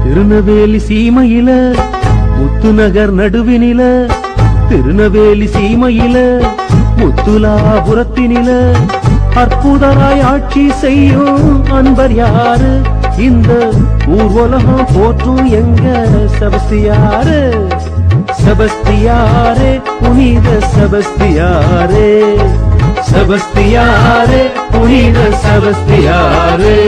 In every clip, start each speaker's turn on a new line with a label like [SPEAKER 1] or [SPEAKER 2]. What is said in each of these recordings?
[SPEAKER 1] திருநெல்வேலி சீமையில முத்துநகர் நடுவினில திருநெல்வேலி சீமையில முத்துலாபுரத்தினில அற்புதராய் ஆட்சி செய்யும் அன்பர் யாரு? இந்த ஊர்வலகம் போற்றும் எங்க செபஸ்தியாரு. செபஸ்தியாரே புனித செபஸ்தியாரே, செபஸ்தியாரே புனித செபஸ்தியாரே.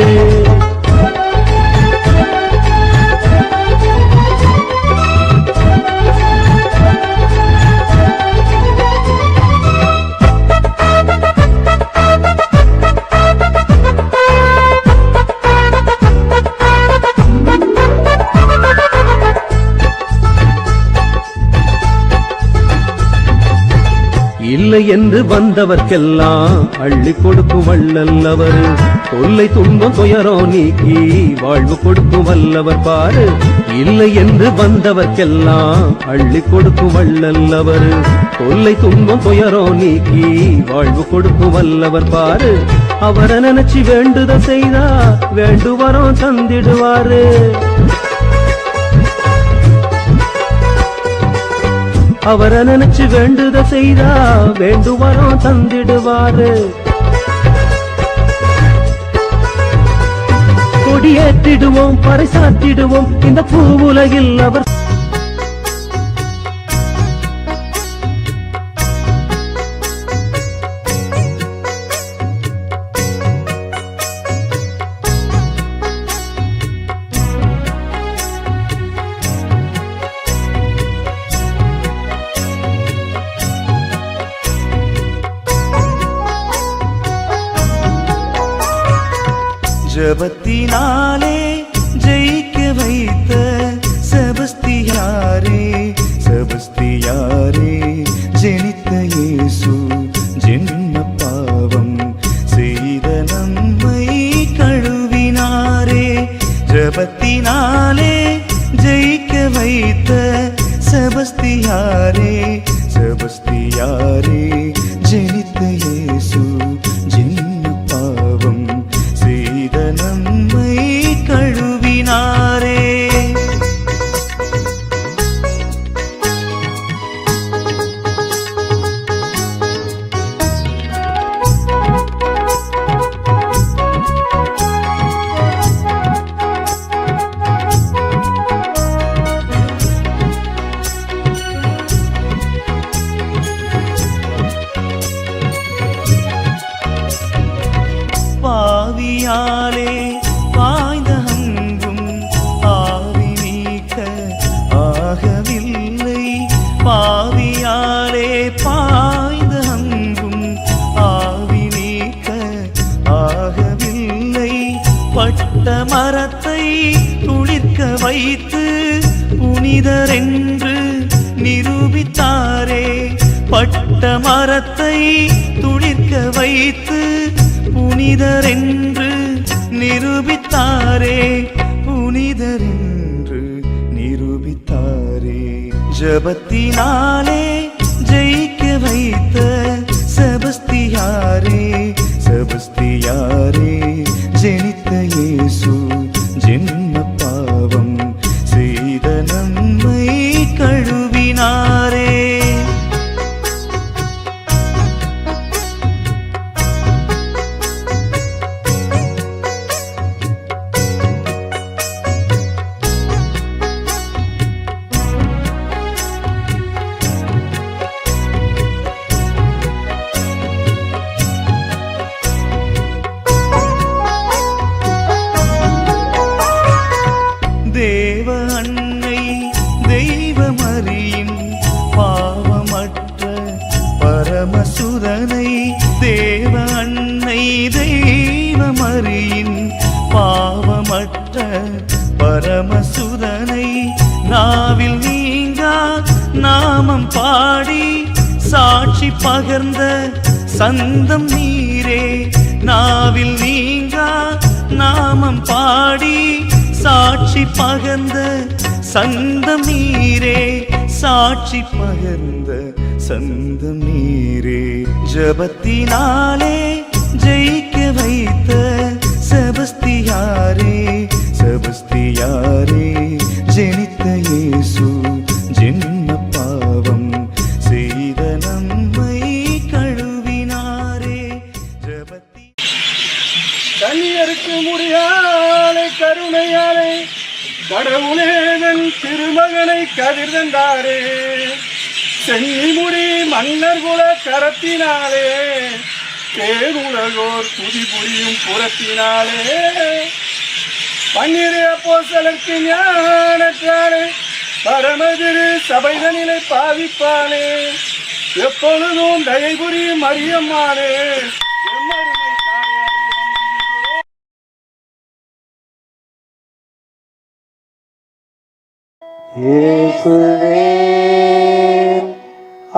[SPEAKER 1] இல்லை என்று வந்தவர்க்கெல்லாம் அள்ளி கொடுக்கும் வள்ளல் அவரு. தொல்லை துன்பம் துயரம் நீக்கி வாழ்வு கொடுக்கும் வல்லவர் பாரு. இல்லை என்று வந்தவர்க்கெல்லாம் அள்ளி கொடுக்கும் வள்ளல் அவரு. தொல்லை துன்பம் துயரம் நீக்கி வாழ்வு கொடுக்கும் வல்லவர் பாரு. அவரை நினைச்சு வேண்டுத செய்தா வேண்டுவரம் தந்திடுவாரு. அவரை நினைச்சு வேண்டுத செய்தா வேண்டுவரம் தந்திடுவாரு. கொடியேற்றிடுவோம் பறைசாற்றிடுவோம் இந்த பூவுலகில் அவர்.
[SPEAKER 2] ஜபத்தினாலே ஜெயிக்க வைத்த செபஸ்தியாரே, செபஸ்தியாரே ஜெனித்த இயேசு ஜென்ம பாவம் செய்த நம்மை கழுவினாரே. ஜபத்தினாலே ஜெயிக்க வைத்த செபஸ்தியாரே, செபஸ்தியாரே ஜெனித்த இயேசு ஜென்ம பாவம் செய்த நம்மை கழுவினாரே. பாவியாலே பாய்ந்த அன்பும் ஆவி நீக்க ஆகவில்லை. பாவியாலே பாய்ந்த அன்பும் ஆவி நீக்க ஆகவில்லை. பட்ட மரத்தை துளிர்க்க வைத்து புனிதரென்று நிரூபித்தாரே. பட்ட மரத்தை துளிர்க்க வைத்து புனிதரென்று நிரூபித்தாரே, புனிதரென்று நிரூபித்தாரே. ஜபத்தினாலே ஜெயிக்க வைத்த செபஸ்தியாரே, செபஸ்தியாரே ஜெனித்த இயேசு ஜென்ம பாவம் செய்த நம்மை கழுவினாரே. தேவ அன்னை தெய்வமரியின் பாவமற்ற பரமசுதனை, தேவ அன்னை தெய்வமரியின் பாவமற்ற பரமசுதனை நாவில் நீங்கா நாமம் பாடி சாட்சி பகர்ந்த சந்தம் நீரே. நாவில் நீங்கா நாமம் பாடி சாட்சி பகர்ந்த சந்தம் நீரே, சாட்சி பகர்ந்த சந்தம் நீரே. ஜபத்தினாலே ஜெயிக்க வைத்த செபஸ்தியாரே, செபஸ்தியாரே ஜெனித்த இயேசு ஜென்ம பாவம் செய்த நம்மை கழுவினாரே. ஜபத்தி
[SPEAKER 3] கண்ணியருக்கு முடியாலை கருணையாலே கடவுளேதன் திருமகனை கதிர்தந்தாரே. சென்னிமுடி மன்னர் குல கரத்தினாலே பேருலகோர் துதி புரியும் புறத்தினாலே பன்னிரு அப்போஸ்தலருக்கு ஞானத்தாலே பரமதிரு சபைதனிலை பாவிப்பானே. எப்பொழுதும் தயை புரியும் மரியம்மானே எம்மருமை தாயாரே வணங்குகிறோம்.
[SPEAKER 4] இயேசுவே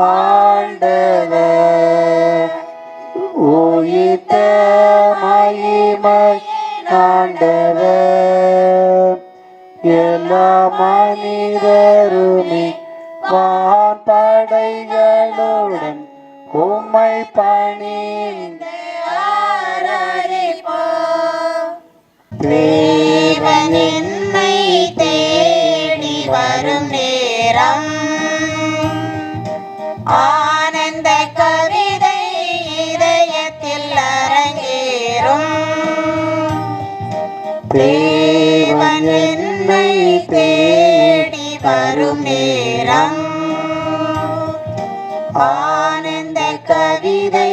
[SPEAKER 4] ஆண்டவர் உயிர்த்த மகிமை ஆண்டவர் எல்லா மனிதருமே வான்படைகளுடன் உம்மை பணிந்து ஆராதிப்போம்.
[SPEAKER 5] தேவன் என்னை தேடி வரும் நேரம் ஆனந்த கவிதை இதயத்தில் அரங்கேறும். தேவன் என்னை தேடி வரும் நேரம் ஆனந்த கவிதை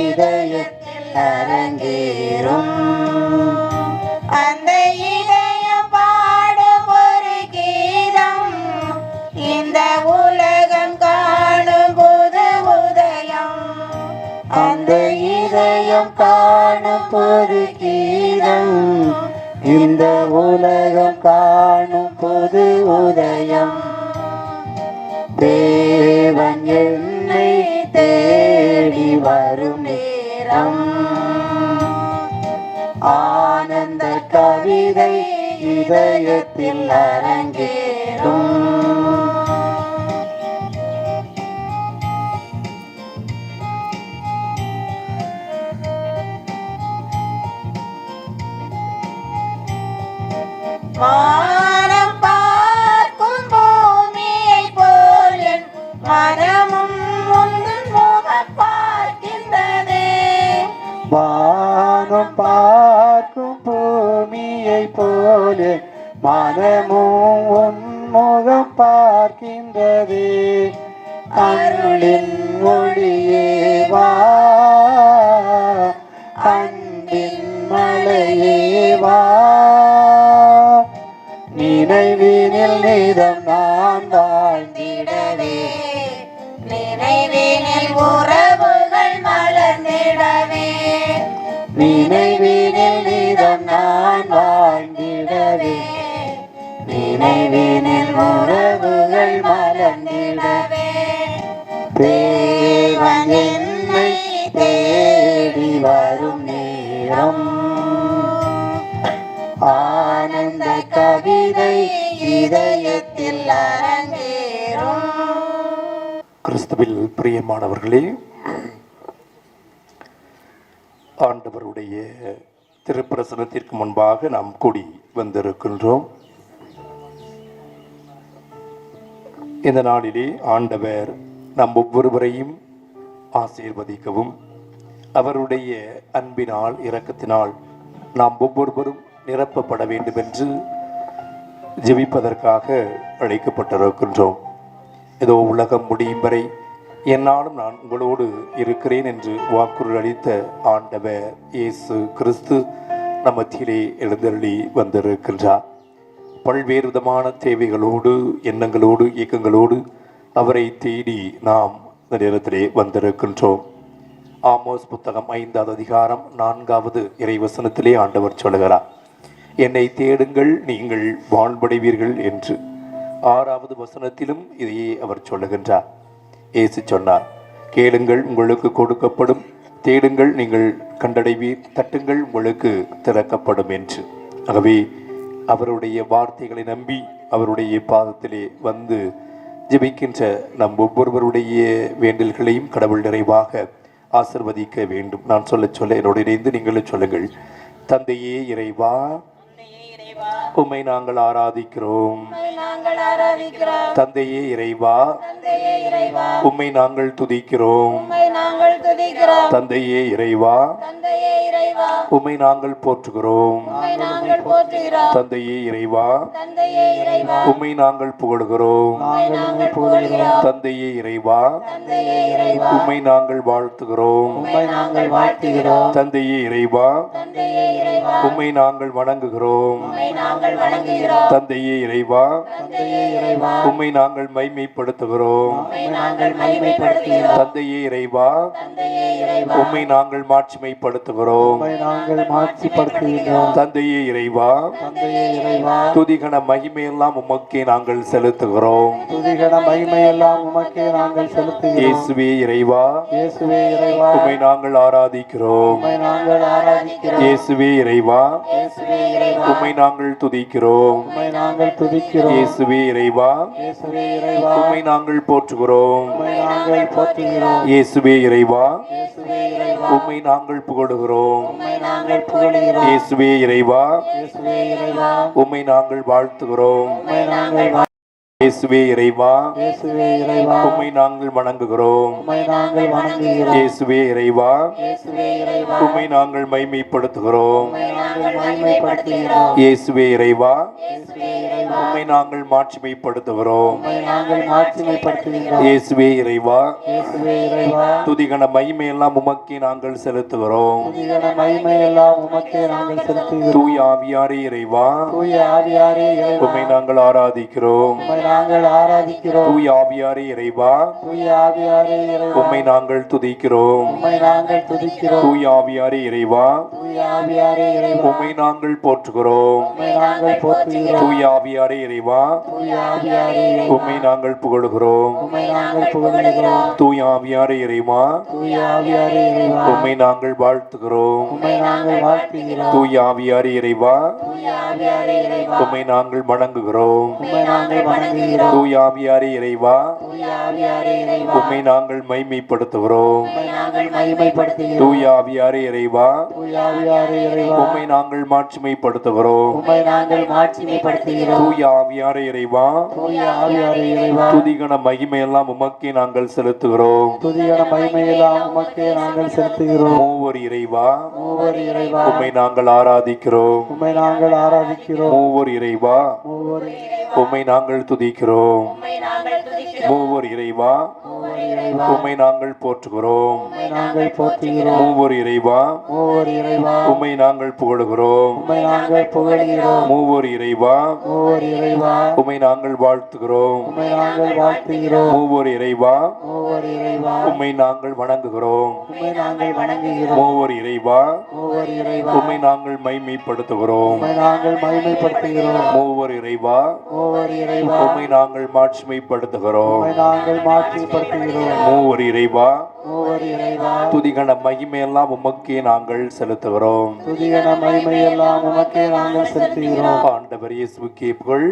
[SPEAKER 5] இதயத்தில் அரங்கேறும். அந்த இதயம் பாடும் ஒரு கீதம் இந்த உலகம் காணும் புது உதயம்.
[SPEAKER 4] அந்த இதயம் காணும் புது கீதம் இந்த உலகம் காணும் புது உதயம். தேவன் என்னை தேடி வரும் நேரம் ஆனந்த கவிதை இதயத்தில் அரங்கேறும்.
[SPEAKER 5] வானம் பார்க்கும் பூமியை போல் என் மனமும் உந்தன் முகம் பார்க்கின்றதே.
[SPEAKER 4] வானம் பார்க்கும் பூமியை போல மனமும் உன்முகம் பார்க்கின்றது. அருளின் ஒளியே வா அன்பின் மலையே வா. நினைவினில் நீதம் நான் வாழ்ந்திடவே
[SPEAKER 5] நினைவினில் உறவுகள் மலர்ந்திடவே.
[SPEAKER 4] நினைவினில் நீதம் நான் வாழ்ந்திடவே நினைவினில் உறவுகள் மலர்ந்திடவே. தேவன் என்னை தேடி வரும் நேரம் ஆனந்த கவிதை இதயத்தில் அரங்கேறும்.
[SPEAKER 6] கிறிஸ்துவில் பிரியமானவர்களே, ஆண்டவருடைய திருப்பிரசனத்திற்கு முன்பாக நாம் கூடி வந்திருக்கின்றோம். இந்த நாளிலே ஆண்டவர் நம் ஒவ்வொருவரையும் ஆசீர்வதிக்கவும் அவருடைய அன்பினால் இரக்கத்தினால் நாம் ஒவ்வொருவரும் நிரப்பப்பட வேண்டும் என்று ஜெபிப்பதற்காக அழைக்கப்பட்டிருக்கின்றோம். ஏதோ உலகம் முடியும் வரை என்னாலும் நான் உங்களோடு இருக்கிறேன் என்று வாக்குறுதி அளித்த ஆண்டவர் இயேசு கிறிஸ்து நம் மத்தியிலே எழுந்தருளி வந்திருக்கின்றார். பல்வேறு விதமான தேவைகளோடு எண்ணங்களோடு இயக்கங்களோடு அவரை தேடி நாம் இந்த நேரத்திலே வந்திருக்கின்றோம். ஆமோஸ் புத்தகம் 5வது அதிகாரம் 4வது இறைவசனத்திலே ஆண்டவர் சொல்கிறார், என்னை தேடுங்கள் நீங்கள் வாழ்வடைவீர்கள் என்று. 6வது வசனத்திலும் இதையே அவர் சொல்லுகின்றார். இயேசு சொன்னார், கேளுங்கள் உங்களுக்கு கொடுக்கப்படும், தேடுங்கள் நீங்கள் கண்டடைவீர், தட்டுங்கள் உங்களுக்கு திறக்கப்படும் என்று. ஆகவே அவருடைய வார்த்தைகளை நம்பி அவருடைய பாதத்திலே வந்து ஜெபிக்கின்ற நம் ஒவ்வொருவருடைய வேண்டல்களையும் கடவுள் நிறைவாக ஆசிர்வதிக்க வேண்டும். நான் சொல்ல என்னோடு இணைந்து நீங்களும் சொல்லுங்கள். தந்தையே இறைவா, உம்மை நாங்கள் ஆராதிக்கிறோம்.
[SPEAKER 5] உம்மை நாங்கள் ஆராதிக்கிறோம்.
[SPEAKER 6] தந்தையே இறைவா,
[SPEAKER 5] தந்தையே இறைவா,
[SPEAKER 6] உம்மை நாங்கள் துதிக்கிறோம்.
[SPEAKER 5] உம்மை நாங்கள் துதிக்கிறோம்.
[SPEAKER 6] தந்தையே இறைவா,
[SPEAKER 5] தந்தையே இறைவா,
[SPEAKER 6] உம்மை நாங்கள் போற்றுகிறோம்.
[SPEAKER 5] உம்மை நாங்கள் போற்றுகிறோம்.
[SPEAKER 6] தந்தையே இறைவா,
[SPEAKER 5] தந்தையே இறைவா,
[SPEAKER 6] உம்மை நாங்கள் புகழுகிறோம்.
[SPEAKER 5] உம்மை நாங்கள் புகழ்கிறோம்.
[SPEAKER 6] தந்தையே இறைவா,
[SPEAKER 5] தந்தையே இறைவா,
[SPEAKER 6] உம்மை நாங்கள் வாழ்த்துகிறோம்.
[SPEAKER 5] உம்மை நாங்கள் வாழ்த்துகிறோம்.
[SPEAKER 6] தந்தையே இறைவா,
[SPEAKER 5] தந்தையே இறைவா,
[SPEAKER 6] உம்மை நாங்கள் வணங்குகிறோம்.
[SPEAKER 5] உம்மை நாங்கள் வணங்குகிறோம்.
[SPEAKER 6] தந்தையே இறைவா,
[SPEAKER 5] தந்தையே இறைவா,
[SPEAKER 6] உம்மை நாங்கள் மைமைப்படுத்துகிறோம்.
[SPEAKER 5] உம்மை நாங்கள் மகிமைப்படுத்துகிறோம்.
[SPEAKER 6] தந்தையே இறைவா,
[SPEAKER 5] தந்தையே இறைவா,
[SPEAKER 6] உம்மை நாங்கள் மாட்சிமைப்படுத்துகிறோம்.
[SPEAKER 4] நாங்கள் மாட்சிப்படுத்துகிறோம்.
[SPEAKER 6] தந்தையே இறைவா,
[SPEAKER 4] தந்தையே இறைவா,
[SPEAKER 6] துதிகன மகிமையெல்லாம் உமக்கே நாங்கள் செலுத்துகிறோம்.
[SPEAKER 4] துதிகன மகிமையெல்லாம் உமக்கே நாங்கள் செலுத்துகிறோம்.
[SPEAKER 6] இயேசுவே இறைவா,
[SPEAKER 4] இயேசுவே இறைவா,
[SPEAKER 6] உம்மை நாங்கள் ஆராதிக்கிறோம்.
[SPEAKER 4] உம்மை நாங்கள் ஆராதிக்கிறோம்.
[SPEAKER 6] இயேசுவே இறைவா,
[SPEAKER 5] இயேசுவே இறைவா,
[SPEAKER 6] உம்மை நாங்கள் துதிக்கிறோம்.
[SPEAKER 4] உம்மை நாங்கள் துதிக்கிறோம்.
[SPEAKER 6] இயேசுவே இறைவா,
[SPEAKER 4] இயேசுவே இறைவா,
[SPEAKER 6] உம்மை நாங்கள் போற்றுகிறோம்.
[SPEAKER 4] உம்மை நாங்கள் போற்றுகிறோம்.
[SPEAKER 6] இயேசுவே இறைவா,
[SPEAKER 4] இயேசுவே இறைவா,
[SPEAKER 6] உம்மை நாங்கள் புகழுகிறோம்.
[SPEAKER 4] உம்மை நாங்கள் புகழுகிறோம்.
[SPEAKER 6] இயேசுவே இறைவா,
[SPEAKER 4] இயேசுவே இறைவா,
[SPEAKER 6] உம்மை நாங்கள் வாழ்த்துகிறோம்.
[SPEAKER 4] உம்மை நாங்கள்
[SPEAKER 6] இயேசுவே இறைவா,
[SPEAKER 4] இயேசுவே இறைவா,
[SPEAKER 6] உம்மை நாங்கள் வணங்குகிறோம்.
[SPEAKER 4] உம்மை நாங்கள் வணங்குகிறோம்.
[SPEAKER 6] இயேசுவே இறைவா,
[SPEAKER 4] இயேசுவே இறைவா,
[SPEAKER 6] உம்மை நாங்கள் மைமைப்படுத்துகிறோம்.
[SPEAKER 4] உம்மை நாங்கள் மகிமைப்படுத்துகிறோம்.
[SPEAKER 6] இயேசுவே இறைவா,
[SPEAKER 4] இயேசுவே இறைவா,
[SPEAKER 6] உம்மை நாங்கள் மாட்சிமைப்படுத்துகிறோம்.
[SPEAKER 4] உம்மை நாங்கள் மாட்சிமைப்படுத்துகிறோம்.
[SPEAKER 6] இயேசுவே இறைவா,
[SPEAKER 4] இயேசுவே இறைவா,
[SPEAKER 6] துதிகன மகிமையெல்லாம் உமக்கே நாங்கள் செலுத்துகிறோம்.
[SPEAKER 4] துதிகன மகிமையெல்லாம் உமக்கே நாங்கள் செலுத்துகிறோம்.
[SPEAKER 6] தூய ஆவியாரே இறைவா,
[SPEAKER 4] தூய ஆவியாரே இறைவா,
[SPEAKER 6] உம்மை நாங்கள் ஆராதிக்கிறோம்.
[SPEAKER 4] உம்மை நாங்கள் ஆராதிக்கிறோம்.
[SPEAKER 6] தூய ஆவியாரே இறைவா,
[SPEAKER 4] தூய ஆவியாரே இறைவா,
[SPEAKER 6] உம்மை நாங்கள் துதிக்கிறோம்.
[SPEAKER 4] உம்மை நாங்கள் துதிக்கிறோம்.
[SPEAKER 6] தூய ஆவியாரே இறைவா,
[SPEAKER 4] தூய ஆவியாரே இறைவா,
[SPEAKER 6] உம்மை நாங்கள் போற்றுகிறோம்.
[SPEAKER 4] உம்மை நாங்கள் போற்றுகிறோம்.
[SPEAKER 6] தூய ஆவியாரே இறைவா,
[SPEAKER 4] தூய ஆவியாரே இறைவா,
[SPEAKER 6] உம்மை நாங்கள் புகழுகிறோம்.
[SPEAKER 4] உம்மை நாங்கள் புகழுகிறோம்.
[SPEAKER 6] தூய ஆவியாரே இறைவா,
[SPEAKER 4] தூய ஆவியாரே இறைவா,
[SPEAKER 6] உம்மை நாங்கள் வாழ்த்துகிறோம்.
[SPEAKER 4] உம்மை நாங்கள் வாழ்த்துகிறோம்.
[SPEAKER 6] தூய ஆவியாரே இறைவா,
[SPEAKER 4] தூய ஆவியாரே இறைவா,
[SPEAKER 6] உம்மை நாங்கள் வணங்குகிறோம்.
[SPEAKER 4] உம்மை நாங்கள் வணங்குகிறோம்.
[SPEAKER 6] தூய ஆவியாரே இறைவா,
[SPEAKER 4] தூய ஆவியாரே இறைவா,
[SPEAKER 6] உம்மை நாங்கள் மைமைப்படுத்துகிறோம்.
[SPEAKER 4] உம்மை நாங்கள் மகிமைப்படுத்துகிறோம்.
[SPEAKER 6] தூய ஆவியாரே இறைவா,
[SPEAKER 4] தூய ஆவியாரே இறைவா,
[SPEAKER 6] உம்மை நாங்கள் மாட்சிமைப்படுத்துகிறோம்.
[SPEAKER 4] உம்மை நாங்கள் மாட்சிமைப்படுத்துகிறோம்.
[SPEAKER 6] தூய ஆவியாரே இறைவா,
[SPEAKER 4] தூய ஆவியாரே இறைவா,
[SPEAKER 6] துதிகன மகிமையெல்லாம் உமக்கே நாங்கள் செலுத்துகிறோம்.
[SPEAKER 4] துதிகன மகிமையெல்லாம் உமக்கே நாங்கள் செலுத்துகிறோம்.
[SPEAKER 6] மூவர் இறைவா,
[SPEAKER 4] மூவர் இறைவா,
[SPEAKER 6] உம்மை நாங்கள் ஆராதிக்கிறோம்.
[SPEAKER 4] உம்மை நாங்கள் ஆராதிக்கிறோம்.
[SPEAKER 6] மூவர் இறைவா,
[SPEAKER 4] மூவர்
[SPEAKER 6] உம்மை நாங்கள் துதிக்கிறோம்.
[SPEAKER 5] உம்மை நாங்கள் துதிக்கிறோம்.
[SPEAKER 6] மூவர் இறைவா,
[SPEAKER 4] இறைவா,
[SPEAKER 6] உம்மை நாங்கள் போற்றுகிறோம்.
[SPEAKER 4] உம்மை நாங்கள் போற்றுகிறோம்.
[SPEAKER 6] மூவர் இறைவா,
[SPEAKER 4] மூவர் இறைவா,
[SPEAKER 6] உம்மை நாங்கள் புகழுகிறோம்.
[SPEAKER 4] உம்மை நாங்கள் புகழ்கிறோம்.
[SPEAKER 6] மூவர் இறைவா,
[SPEAKER 4] மூவர் இறைவா,
[SPEAKER 6] உம்மை நாங்கள் வாழ்த்துகிறோம்.
[SPEAKER 4] உம்மை நாங்கள் வாழ்த்துகிறோம்.
[SPEAKER 6] மூவர் இறைவா,
[SPEAKER 4] மூவர் இறைவா,
[SPEAKER 6] உம்மை நாங்கள் வணங்குகிறோம்.
[SPEAKER 4] உம்மை நாங்கள் வணங்குகிறோம்.
[SPEAKER 6] மூவர் இறைவா,
[SPEAKER 4] மூவர் இறைவா,
[SPEAKER 6] உம்மை நாங்கள் மைமைப்படுத்துகிறோம்.
[SPEAKER 4] உம்மை நாங்கள் மகிமைப்படுத்துகிறோம்.
[SPEAKER 6] மூவர் இறைவா,
[SPEAKER 4] மூவர் இறைவா,
[SPEAKER 6] உம்மை நாங்கள் மாட்சிமைப்படுத்துகிறோம்.
[SPEAKER 4] உம்மை நாங்கள் மாற்றிப்படுத்துகிறோம்.
[SPEAKER 6] மூவர் இறைவா,
[SPEAKER 4] மூவர் இறைவா,
[SPEAKER 6] துதிகன மகிமையெல்லாம் உமக்கே நாங்கள் செலுத்துகிறோம்.
[SPEAKER 4] துதிகன மகிமையெல்லாம் உமக்கே நாங்கள் செலுத்துகிறோம்.
[SPEAKER 6] ஆண்டவர் இயேசுவுக்கே புகழ்,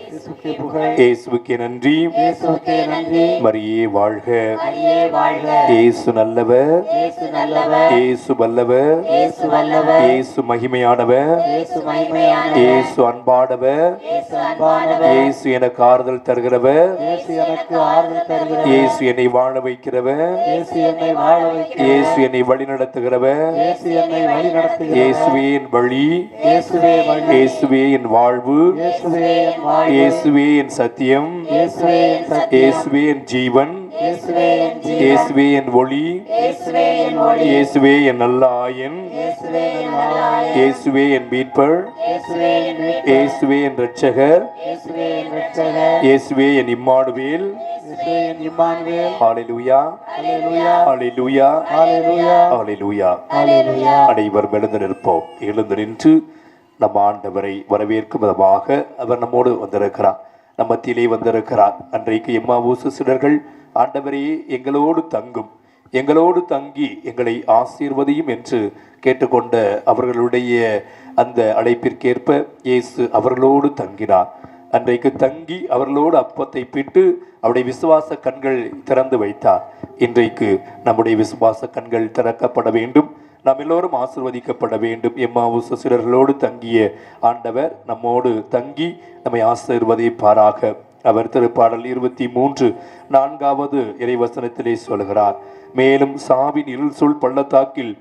[SPEAKER 4] இயேசுவுக்கே புகழ்,
[SPEAKER 6] இயேசுவுக்கே நன்றி.
[SPEAKER 4] இயேசுவுக்கே நன்றி.
[SPEAKER 6] மரியே வாழ்க,
[SPEAKER 4] மரியே வாழ்க.
[SPEAKER 6] இயேசு நல்லவர்,
[SPEAKER 4] இயேசு நல்லவர்,
[SPEAKER 6] இயேசு வல்லவர்,
[SPEAKER 4] இயேசு வல்லவர்,
[SPEAKER 6] இயேசு மகிமையானவர்,
[SPEAKER 4] இயேசு மகிமையானவர்,
[SPEAKER 6] இயேசு அன்பானவர்,
[SPEAKER 4] இயேசு அன்பானவர்,
[SPEAKER 6] இயேசு எனக்கு ஆறுதல் தருகிறவர்,
[SPEAKER 4] இயேசு எனக்கு ஆறுதல் தருகிறவர்,
[SPEAKER 6] இயேசு என்னை வாழ வைக்கிறவர்,
[SPEAKER 4] இயேசு என்னை வாழ வைக்கிறவர்,
[SPEAKER 6] இயேசு என்னை வழி நடத்துகிறவர்,
[SPEAKER 4] இயேசு என்னை வழி நடத்துகிறவர்,
[SPEAKER 6] இயேசுவே என் வழி,
[SPEAKER 4] இயேசுவே வழி,
[SPEAKER 6] இயேசுவே என் வாழ்வு,
[SPEAKER 4] இயேசுவே என் வாழ்வு,
[SPEAKER 6] இயேசுவே என் சத்தியம்,
[SPEAKER 4] இயேசுவே என் சத்தியம்,
[SPEAKER 6] இயேசுவே என் ஜீவன்,
[SPEAKER 4] இயேசுவே என் ஜீவன்,
[SPEAKER 6] இயேசுவே என் ஒளி,
[SPEAKER 5] இயேசுவே என் ஒளி.
[SPEAKER 6] இயேசுவே என் நல்ல ஆயன்,
[SPEAKER 4] இயேசுவே என் நாயகன்,
[SPEAKER 6] இயேசுவே என் மீட்பர்,
[SPEAKER 4] இயேசுவே என் மீட்பர்,
[SPEAKER 6] இயேசுவே என் இரட்சகர்,
[SPEAKER 4] இயேசுவே என் இரட்சகர்,
[SPEAKER 6] இயேசுவே என் இம்மானுவேல்.
[SPEAKER 4] இயேசுவே என் இம்மானுவேல்.
[SPEAKER 6] ஹalleluya,
[SPEAKER 4] அல்லேலூயா,
[SPEAKER 6] ஹalleluya,
[SPEAKER 4] அல்லேலூயா,
[SPEAKER 6] ஹalleluya.
[SPEAKER 4] அல்லேலூயா.
[SPEAKER 6] அனைவரும் எழுந்து நிற்போம். எழுந்து நின்று நம் ஆண்டவரை வரவேற்கும் விதமாக அவர் நம்மோடு வந்திருக்கிறார், நம் மத்தியிலே வந்திருக்கிறார். அன்றைக்கு எம்மாவூசு சீடர்கள் ஆண்டவரே எங்களோடு தங்கும், எங்களோடு தங்கி எங்களை ஆசீர்வதியும் என்று கேட்டுக்கொண்ட அவர்களுடைய அந்த அழைப்பிற்கேற்ப இயேசு அவர்களோடு தங்கினார். அன்றைக்கு தங்கி அவர்களோடு அப்பத்தை பிட்டு அவருடைய விசுவாச கண்கள் திறந்து வைத்தார். இன்றைக்கு நம்முடைய விசுவாச கண்கள் திறக்கப்பட வேண்டும். நாம் எல்லோரும் ஆசீர்வதிக்கப்பட வேண்டும். எம்மாவுஸ் சீடர்களோடு தங்கிய ஆண்டவர் நம்மோடு தங்கி நம்மை ஆசீர்வதிப்பாராக. அவர் திருப்பாடல் 23:4 இறைவசனத்திலே சொல்கிறார், மேலும் சாவின் இருள் சூழ் பள்ளத்தாக்கில்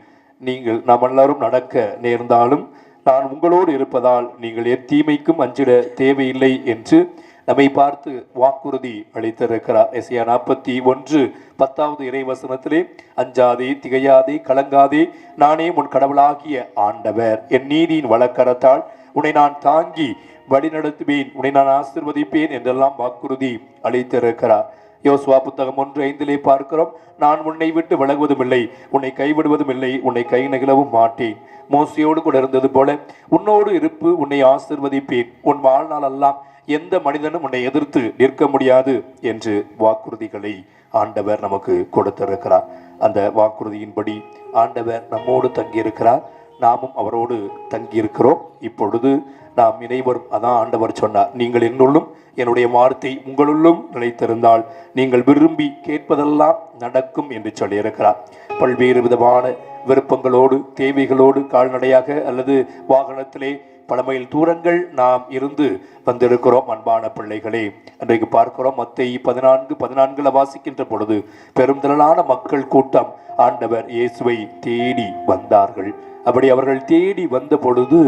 [SPEAKER 6] நாம் எல்லாரும் நடக்க நேர்ந்தாலும் நான் உங்களோடு இருப்பதால் நீங்கள் எத்தீமைக்கும் அஞ்சிட தேவையில்லை என்று நம்மை பார்த்து வாக்குறுதி அளித்திருக்கிறார். எசையா 41:10 இறைவசனத்திலே, அஞ்சாதே, திகையாதே, கலங்காதே, நானே உன் கடவுளாகிய ஆண்டவர், என் நீதியின் வழக்கரத்தால் உன்னை நான் தாங்கி வழிநடத்துவேன், உன்னை நான் ஆசீர்வதிப்பேன் என்றெல்லாம் வாக்குறுதி அளித்திருக்கிறார். யோசுவா புத்தகம் 1:5 பார்க்கிறோம், நான் உன்னை விட்டு விலகுவதும் இல்லை, உன்னை கைவிடுவதும் இல்லை, உன்னை கை நெகிழவும் மாட்டேன். மோசையோடு கூட இருந்தது போல உன்னோடு இருப்பு, உன்னை ஆசீர்வதிப்பேன், உன் வாழ்நாள் எல்லாம் எந்த மனிதனும் உன்னை எதிர்த்து நிற்க முடியாது என்று வாக்குறுதிகளை ஆண்டவர் நமக்கு கொடுத்திருக்கிறார். அந்த வாக்குறுதியின்படி ஆண்டவர் நம்மோடு தங்கியிருக்கிறார், நாமும் அவரோடு தங்கியிருக்கிறோம். இப்பொழுது நாம் இணைவரும் அதான் ஆண்டவர் சொன்னார், நீங்கள் என்னுள்ளும் என்னுடைய வார்த்தை உங்களுள்ளும் நிலைத்திருந்தால் நீங்கள் விரும்பி கேட்பதெல்லாம் நடக்கும் என்று சொல்லியிருக்கிறார். பல்வேறு விதமான விருப்பங்களோடு தேவைகளோடு கால்நடையாக அல்லது வாகனத்திலே பல மைல் தூரங்கள் நாம் இருந்து வந்திருக்கிறோம். அன்பான பிள்ளைகளே, அன்றைக்கு பார்க்கிறோம் மத்தேயு 14:14 வாசிக்கின்ற பொழுது பெரும் திரளான மக்கள் கூட்டம் ஆண்டவர் இயேசுவை தேடி வந்தார்கள். அப்படி அவர்கள் தேடி வந்த பொழுது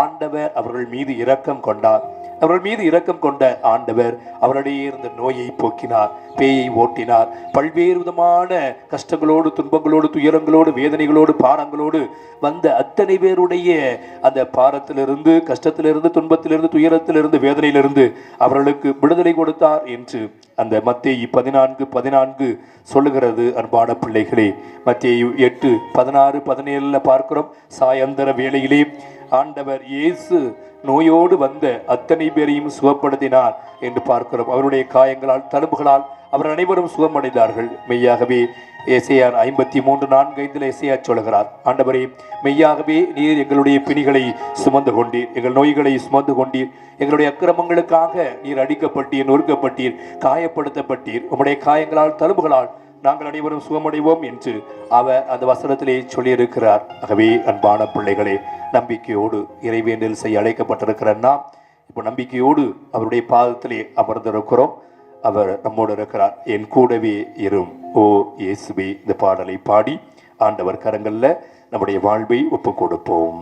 [SPEAKER 6] ஆண்டவர் அவர்கள் மீது இரக்கம் கொண்டார். அவர்கள் மீது இரக்கம் கொண்ட ஆண்டவர் அவருடைய இருந்த நோயை போக்கினார், பேயை ஓட்டினார். பல்வேறு விதமான கஷ்டங்களோடு, துன்பங்களோடு, துயரங்களோடு, வேதனைகளோடு, பாரங்களோடு வந்த அத்தனை பேருடைய அந்த பாரத்திலிருந்து, கஷ்டத்திலிருந்து, துன்பத்திலிருந்து, துயரத்திலிருந்து, வேதனையிலிருந்து அவர்களுக்கு விடுதலை கொடுத்தார் என்று அந்த மத்தேயு 14:14 சொல்லுகிறது. அன்பான பிள்ளைகளே, மத்தேயு 8:16-17 பார்க்கிறோம், சாயந்தர வேளையிலே ஆண்டவர் இயேசு நோயோடு வந்த அத்தனை பேரையும் சுகப்படுத்தினார் என்று பார்க்கிறோம். அவருடைய காயங்களால், தழும்புகளால் அவர் அனைவரும் சுகமடைந்தார்கள். மெய்யாகவே எசேயா 53:4 எசேயா சொல்கிறார், ஆண்டவரே, மெய்யாகவே நீர் எங்களுடைய பிணிகளை சுமந்து கொண்டீர், எங்கள் நோய்களை சுமந்து கொண்டீர், எங்களுடைய அக்கிரமங்களுக்காக நீர் அடிக்கப்பட்டீர், நொறுக்கப்பட்டீர், காயப்படுத்தப்பட்டீர், உம்முடைய காயங்களால், தழும்புகளால் நாங்கள் அனைவரும் சுகமடைவோம் என்று அவர் அந்த வசனத்திலே சொல்லியிருக்கிறார். ஆகவே அன்பான பிள்ளைகளே, நம்பிக்கையோடு இறைவேண்டல் செய்ய அழைக்கப்பட்டிருக்கிற நாம் இப்போ நம்பிக்கையோடு அவருடைய பாதத்திலே அமர்ந்திருக்கிறோம். அவர் நம்மோடு இருக்கிறார். என் கூடவே இரும் ஓ இயேசுவே, இந்த பாடலை பாடி ஆண்டவர் கரங்கள்ல நம்முடைய வாழ்வை ஒப்பு கொடுப்போம்.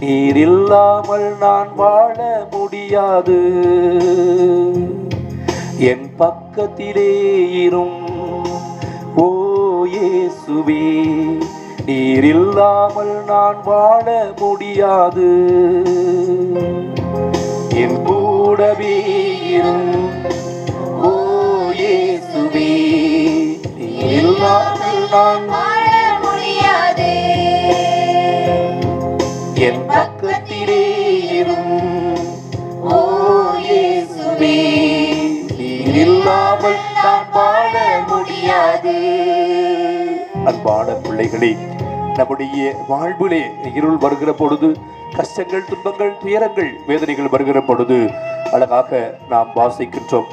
[SPEAKER 6] நீர் இல்லாமல் நான் வாழ முடியாது, என் பக்கத்திலே இரும் ஓ இயேசுவே, நீர் இல்லாமல் நான் வாழ முடியாது, என் கூடவே இரும் ஓ இயேசுவே, நீர் இல்லாமல் நான் வாழ முடியாது, என் பக்கத்திலே இரும் ஓ இயேசுவே, நீர் இல்லாமல் நான் வாழ முடியாது. அன்பான பிள்ளைகளே, நம்முடைய வாழ்விலே இருள் வருகிற பொழுது, கஷ்டங்கள், துன்பங்கள், துயரங்கள், வேதனைகள் வருகிற பொழுது அழகாக நாம் வாசிக்கின்றோம்.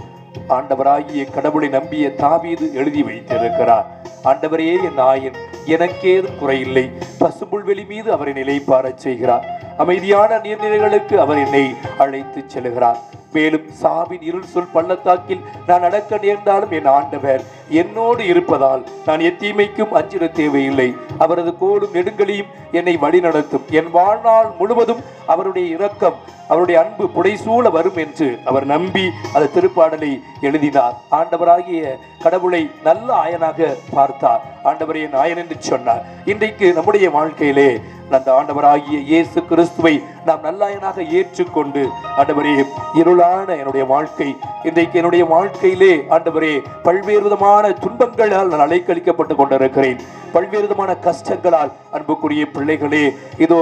[SPEAKER 6] ஆண்டவராகிய கடவுளை நம்பிய தாவீது எழுதி வைத்திருக்கிறார், ஆண்டவரே என் நாயன், எனக்கேதும் குறையில்லை, பசும்புல்வெளி மீது அவரை நிலைப்பாரச் செய்கிறார், அமைதியான நீர்நிலைகளுக்கு அவர் என்னை அழைத்து செல்கிறார், மேலும் சாவின் இருள் சொல் பள்ளத்தாக்கில் நான் நடக்க நேர்ந்தாலும் என் ஆண்டவர் என்னோடு இருப்பதால் நான் எத்தீமைக்கும் அஞ்சிட தேவையில்லை, அவரது கோலும் நெடுங்களையும் என்னை வழி நடத்தும், என் வாழ்நாள் முழுவதும் அவருடைய இரக்கம், அவருடைய அன்பு புடைசூழ வரும் என்று அவர் நம்பி அந்த திருப்பாடலை எழுதினார். ஆண்டவராகிய கடவுளை நல்ல ஆயனாக பார்த்தார், ஆண்டவரே நாயன் என்று சொன்னார். இன்றைக்கு நம்முடைய வாழ்க்கையிலே அந்த ஆண்டவராகிய இயேசு கிறிஸ்துவை நாம் நல்லாயனாக ஏற்றுக்கொண்டு, ஆண்டவரே, இருளான என்னுடைய வாழ்க்கை இன்றைக்கு என்னுடைய வாழ்க்கையிலே ஆண்டவரே பல்வேறு விதமான துன்பங்களால் நான் அலைக்கழிக்கப்பட்டு கொண்டிருக்கிறேன். பல்வேறு விதமான கஷ்டங்களால் அன்புக்குரிய பிள்ளைகளே, இதோ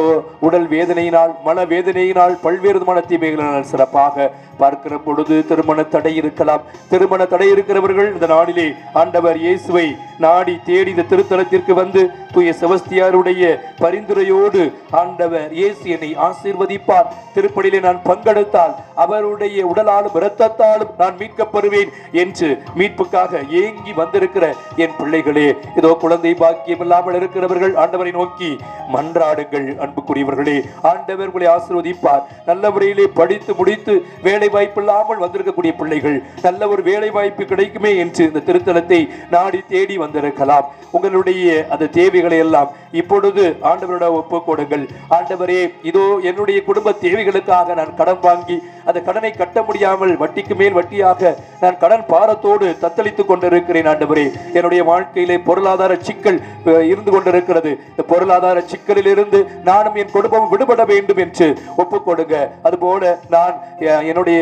[SPEAKER 6] உடல் வேதனையினால், மன வேதனையினால், பல்வேறு விதமான தீமைகளால் சிறப்பாக பார்க்கிற பொழுது திருமண தடை இருக்கலாம். திருமண தடை இருக்கிறவர்கள் இந்த நாளிலே ஆண்டவர் இயேசுவை நாடி தேடி இந்த திருத்தலத்திற்கு வந்து தூய செபஸ்தியாருடைய பரிந்துரையோடு ஆண்டவர் இயேசு என்னை ஆசீர்வதிப்பார், திருப்பலியிலே நான் பங்கெடுத்தால் அவருடைய உடலாலும் இரத்தத்தாலும் நான் மீட்கப்படுவேன் என்று மீட்புக்காக ஏங்கி வந்திருக்கிற என் பிள்ளைகளே, இதோ குழந்தை பாக்கியம் இல்லாமல் இருக்கிறவர்கள் ஆண்டவரை நோக்கி மன்றாடுங்கள். அன்புக்குரியவர்களே, ஆண்டவர் உங்களை ஆசீர்வதிப்பார். நல்ல முறையிலே படித்து முடித்து வேலை வாய்ப்பு இல்லாமல் வந்திருக்கக்கூடிய பிள்ளைகள் நல்ல ஒரு வேலை வாய்ப்பு கிடைக்குமே என்று இந்த திருத்தலத்தை நாடி தேடி வந்திருக்கலாம். உங்களுடைய அந்த தேவைகளை எல்லாம் இப்பொழுது ஆண்டவரோட ஒப்புக் கொடுங்கள். ஆண்டவரே, இதோ என்னுடைய குடும்ப தேவைகளுக்காக நான் கடன் வாங்கி அந்த கடனை கட்ட முடியாமல் வட்டிக்கு மேல் வட்டியாக நான் கடன் பாரத்தோடு தத்தளித்துக் கொண்டிருக்கிறேன். ஆண்டவரே, என்னுடைய வாழ்க்கையிலே பொருளாதார சிக்கல் இருந்து கொண்டிருக்கிறது. இந்த பொருளாதார சிக்கலில் இருந்து நானும் என் குடும்பம் விடுபட வேண்டும் என்று ஒப்புக் கொடுங்க. அதுபோல நான் என்னுடைய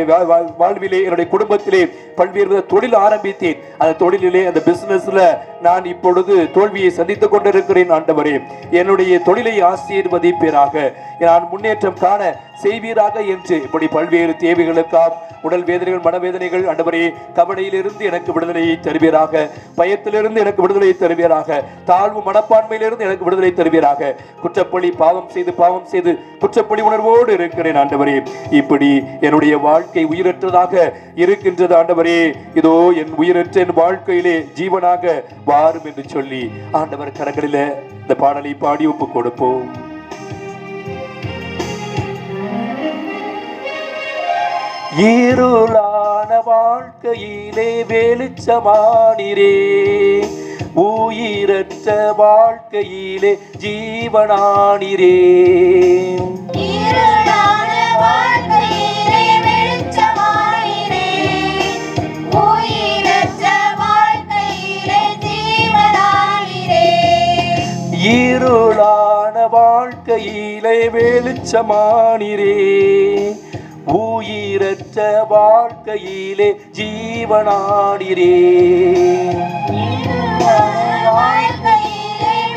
[SPEAKER 6] வாழ்விலே, என்னுடைய குடும்பத்திலே பல்வேறு தொழில் ஆரம்பித்தேன். அந்த தொழிலிலே, அந்த பிசினஸ்ல நான் இப்பொழுது தோல்வியை சந்தித்துக் கொண்டிருக்கிறேன். ஆண்டவரே, என்னுடைய தொழிலை ஆசீர்வதிப்பீராக, நான் முன்னேற்றம் காண செய்வீராக என்று இப்படி பல்வேறு தேவைகளுக்காக, உடல் வேதனைகள், மனவேதனைகள், ஆண்டவரே, கவலையிலிருந்து எனக்கு விடுதலையை தருவீராக, பயத்திலிருந்து எனக்கு விடுதலையை தருவீராக, தாழ்வு மனப்பான்மையிலிருந்து எனக்கு விடுதலை தருவீராக. குற்றப்பழி பாவம் செய்து குற்றப்பழி உணர்வோடு இருக்கிறேன். ஆண்டவரே, இப்படி என்னுடைய வாழ்க்கை உயிரற்றதாக இருக்கின்றது. ஆண்டவரே, இதோ என் உயிரற்ற என் வாழ்க்கையிலே ஜீவனாக வாரும் என்று சொல்லி ஆண்டவர் கரங்களில இந்த பாடலை பாடி ஒப்பு கொடுப்போம். இருளான வாழ்க்கையிலே வெளிச்சமானீரே, உயிரற்ற வாழ்க்கையிலே ஜீவனானீரே.
[SPEAKER 5] இருளான வாழ்க்கையிலே வெளிச்சமானீரே, உயிரற்ற வாழ்க்கையிலே ஜீவனானீரே.
[SPEAKER 6] இருளான வாழ்க்கையிலே வெளிச்சமானீரே, உயிரற்ற வாழ்க்கையிலே ஜீவனானீரே.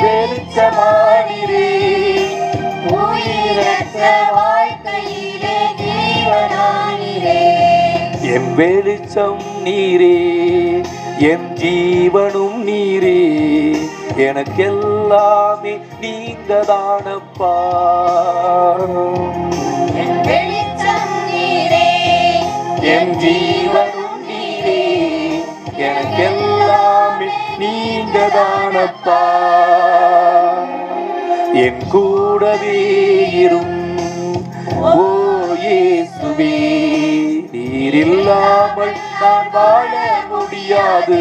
[SPEAKER 6] வெளிச்சமானீரே,
[SPEAKER 5] உயிரற்ற வாழ்க்கையிலே ஜீவனானீரே.
[SPEAKER 6] என் வெளிச்சம் நீரே, என் ஜீவனும் நீரே, எனக்கெல்லாமே நீங்கதானப்பா.
[SPEAKER 5] என் வெளிச்சம் நீரே,
[SPEAKER 6] என் ஜீவனும் நீரே, எனக்கெல்லாமே நீங்கதானப்பா. என் கூடவே இரும் ஓ இயேசுவே, நீர் இல்லாமல் நான் வாழ முடியாது.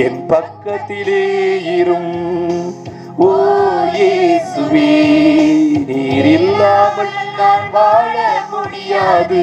[SPEAKER 6] என் பக்கத்திலே இரும் ஓ இயேசுவே, நீர் இல்லாமல் நான் வாழ முடியாது.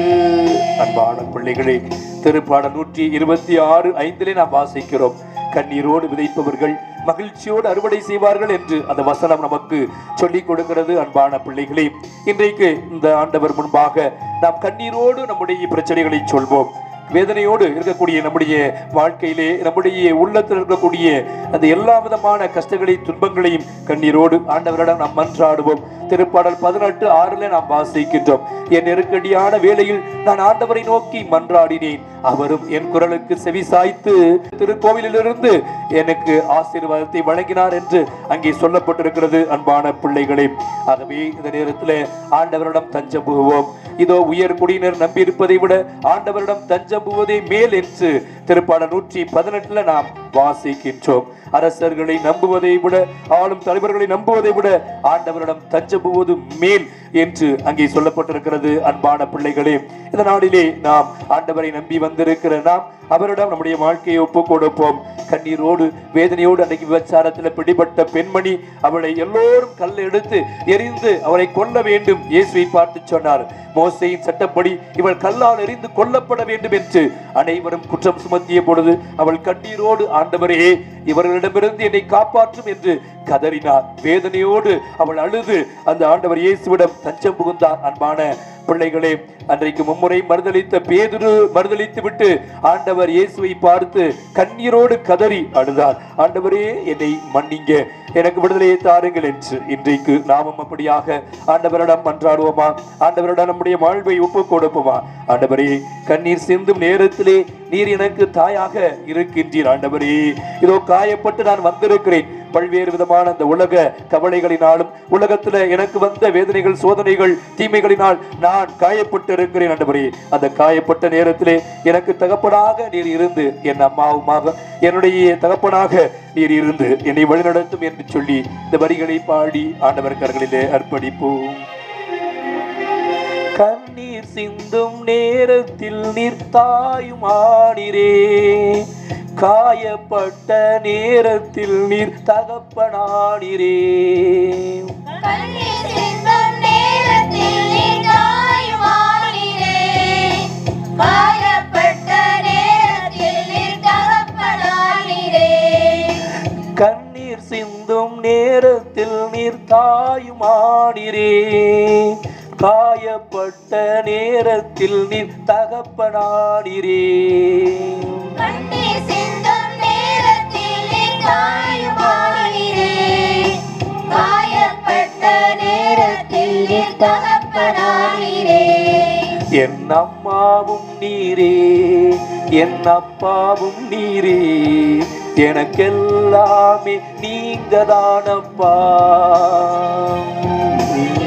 [SPEAKER 6] அன்பான பிள்ளைகளே, திருப்பாடல் 126:5 நாம் வாசிக்கிறோம், கண்ணீரோடு விதைப்பவர்கள் மகிழ்ச்சியோடு அறுவடை செய்வார்கள் என்று அந்த வசனம் நமக்கு சொல்லிக் கொடுக்கிறது. அன்பான பிள்ளைகளே, இன்றைக்கு இந்த ஆண்டவர் முன்பாக நாம் கண்ணீரோடு நம்முடைய பிரச்சனைகளை சொல்வோம். வேதனையோடு இருக்கக்கூடிய நம்முடைய வாழ்க்கையிலே, நம்முடைய உள்ளத்தில் இருக்கக்கூடிய அந்த எல்லா விதமான கஷ்டங்களை, துன்பங்களையும் கண்ணீரோடு ஆண்டவரிடம் நாம் மன்றாடுவோம். திருப்பாடல் 18:6 நாம் வாசிக்கின்றோம், என் நெருக்கடியான வேளையில் நான் ஆண்டவரை நோக்கி மன்றாடினேன், அவரும் என் குரலுக்கு செவி சாய்த்து திருக்கோவிலிலிருந்து எனக்கு ஆசீர்வாதத்தை வழங்கினார் என்று அங்கே சொல்லப்பட்டிருக்கிறது. அன்பான பிள்ளைகளே, ஆகவே இந்த நேரத்தில் ஆண்டவரிடம் தஞ்சம் புகுவோம். இதோ உயர் குடியினர் நம்பி இருப்பதை விட ஆண்டவரிடம் தஞ்சம் புகுவதே மேல் என்று திருப்பாடல் 118 நாம் வாசிக்கின்றோம். அரசர்களை நம்புவதை விட, ஆளும் தலைவர்களை நம்புவதை விட ஆண்டவரிடம் தஞ்சம் புகுவது மேல் என்று அங்கே சொல்லப்பட்டிருக்கிறது. அன்பான பிள்ளைகளே, இந்த நாளிலே நாம் ஆண்டவரை நம்பி வந்திருக்கிற நாம் அவரிடம் நம்முடைய வாழ்க்கையை ஒப்புக் கொடுப்போம். கண்ணீரோடு வேதனையோடு அன்றைக்கு விபச்சாரத்தில் பிடிபட்ட பெண்மணி, அவளை எல்லோரும் கல்லை எடுத்து எரிந்து அவரை கொல்ல வேண்டும். இயேசுவை பார்த்து சொன்னார், மோசேயின் சட்டப்படி இவள் கல்லால் எரிந்து கொல்லப்பட வேண்டும் என்று அனைவரும் குற்றம் சுமத்தி சுமத்திய பொழுது அவள் கண்ணீரோடு, ஆண்டவரே இவர்களிடமிருந்து என்னை காப்பாற்றும் என்று கதறினார். வேதனையோடு அவள் அழுது அந்த ஆண்டவர் இயேசுவிடம் தஞ்சம் புகுந்தார். அன்பான பிள்ளைகளே, அன்றைக்கு மும்முறை மறுதளித்த பேதுரு மறுதளித்து விட்டு ஆண்டவர் இயேசுவை பார்த்து கண்ணீரோடு கதறி அழுதார். ஆண்டவரே என்னை மன்னிங்க, எனக்கு விடுதலையை தாருங்கள் என்று. இன்றைக்கு நாமும் அப்படியாக ஆண்டவரிடம் மன்றாடுவோமா? ஆண்டவரிடம் நம்முடைய வாழ்வை ஒப்பு கொடுப்போமா? ஆண்டவரே, கண்ணீர் சிந்தும் நேரத்திலே நீர் எனக்கு தாயாக இருக்கின்றீர். ஆண்டவரே, இதோ காயப்பட்டு நான் வந்திருக்கிறேன். பல்வேறு விதமான அந்த உலக கவலைகளினாலும் உலகத்துல எனக்கு வந்த வேதனைகள், சோதனைகள், தீமைகளினால் நான் காயப்பட்டு இருக்கிறேன். ஆண்டவரே, அந்த காயப்பட்ட நேரத்திலே எனக்கு தகப்பனாக நீர் இருந்து, என் அம்மாவுமாக என்னுடைய தகப்பனாக நீர் இருந்து என்னை வழிநடத்தும் என்று சொல்லி இந்த வரிகளை பாடி ஆண்டவர் கரங்களிலே அர்ப்பணிப்போம். கண்ணீர் சிந்தும் நேரத்தில் நீர் தாயுமானீரே, காயப்பட்ட நேரத்தில் நீர் தகப்பனானீரே.
[SPEAKER 5] கண்ணீர் சிந்தும் நேரத்தில் நீர் தாயுமானீரே, காயப்பட்ட நேரத்தில் நீர் தகப்பனானீரே.
[SPEAKER 6] கண்ணீர் சிந்தும் நேரத்தில் நீர் தாயுமானீரே, காயப்பட்ட நேரத்தில் நீர் தகப்பனானீரே.
[SPEAKER 5] கண்ணீர் சிந்தும் நேரத்தில் நீர் தாயுமானீரே, காயப்பட்ட நேரத்தில் நீர் தகப்பனானீரே.
[SPEAKER 6] என் அம்மாவும் நீரே, என் அப்பாவும் நீரே, எனக்கெல்லாமே நீங்கதானப்பா.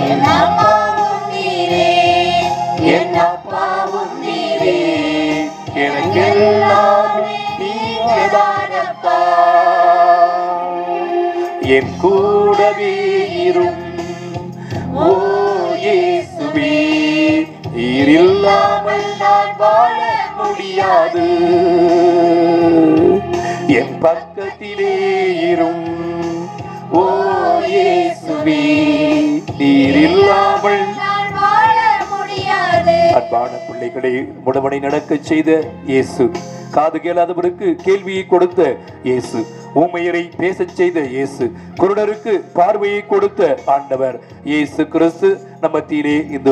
[SPEAKER 5] என் அம்மாவும் நீரே, என் அப்பாவும் நீரே,
[SPEAKER 6] எனக்கெல்லாமே நீங்கதானப்பா. என் கூடவே இரும் ஓ இயேசுவே, நீர் இல்லாமல் நான் வாழ முடியாது. என் பக்கத்திலே இரும் ஓ இயேசுவே, நீர் இல்லாமல்
[SPEAKER 5] நான் வாழ முடியாது.
[SPEAKER 6] அன்பான பிள்ளைகளை முடவனை நடக்க செய்த இயேசு, காது கேளாதவருக்கு கேள்வியை கொடுத்த இயேசு, ஊமையரை பேசச் செய்த இயேசு, குருடருக்கு பார்வையை கொடுத்த ஆண்டவர் இயேசு கிறிஸ்து நம்ம மத்தியிலே இந்த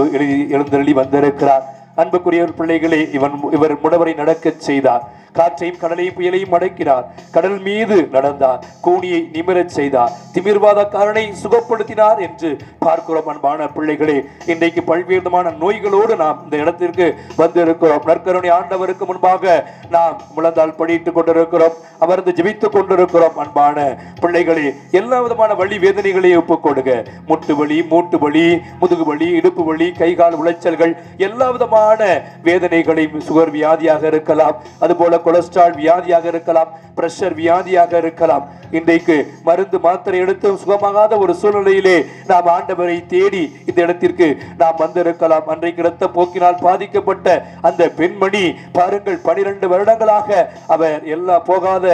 [SPEAKER 6] எழுந்தருளி வந்திருக்கிறார். அன்புக்குரிய பிள்ளைகளே, இவர் முடவரை நடக்க செய்தார். காற்றையும் கடலையும் புயலையும் அடக்கினார். கடல் மீது நடந்தார். கூனியை நிமிரச் செய்தார். திமிர்வாதக்காரனை சுகப்படுத்தினார் என்று பார்க்கிறோம். அன்பான பிள்ளைகளே, இன்றைக்கு பல்வேறு விதமான நோய்களோடு நாம் இந்த இடத்திற்கு வந்திருக்கிறோம். நற்கருணை ஆண்டவருக்கு முன்பாக நாம் முழந்தால் படித்துக் கொண்டிருக்கிறோம், அமர்ந்து ஜெபித்துக் கொண்டிருக்கிறோம். அன்பான பிள்ளைகளே, எல்லா விதமான வலி வேதனைகளையும் ஒப்புக் கொடுங்க. முட்டு வலி, மூட்டு வலி, முதுகு வலி, இடுப்பு வலி, கைகால் உளைச்சல்கள், எல்லா விதமான வேதனைகளையும், சுகர் வியாதியாக இருக்கலாம், அதுபோல கொலஸ்ட்ரால் வியாதியாக இருக்கலாம், பிரஷர் வியாதியாக இருக்கலாம். இன்றைக்கு மருந்து மாத்திரை எடுத்து சுகமாகாத ஒரு சூழ்நிலையிலே நாம் ஆண்டவரை தேடி இந்த இடத்திற்கு நாம் வந்திருக்கலாம். அன்றைக்கு இரத்த போக்கினால் பாதிக்கப்பட்ட அந்த பெண்மணி பாருங்கள், 12 வருடங்களாக அவர் எல்லா போகாத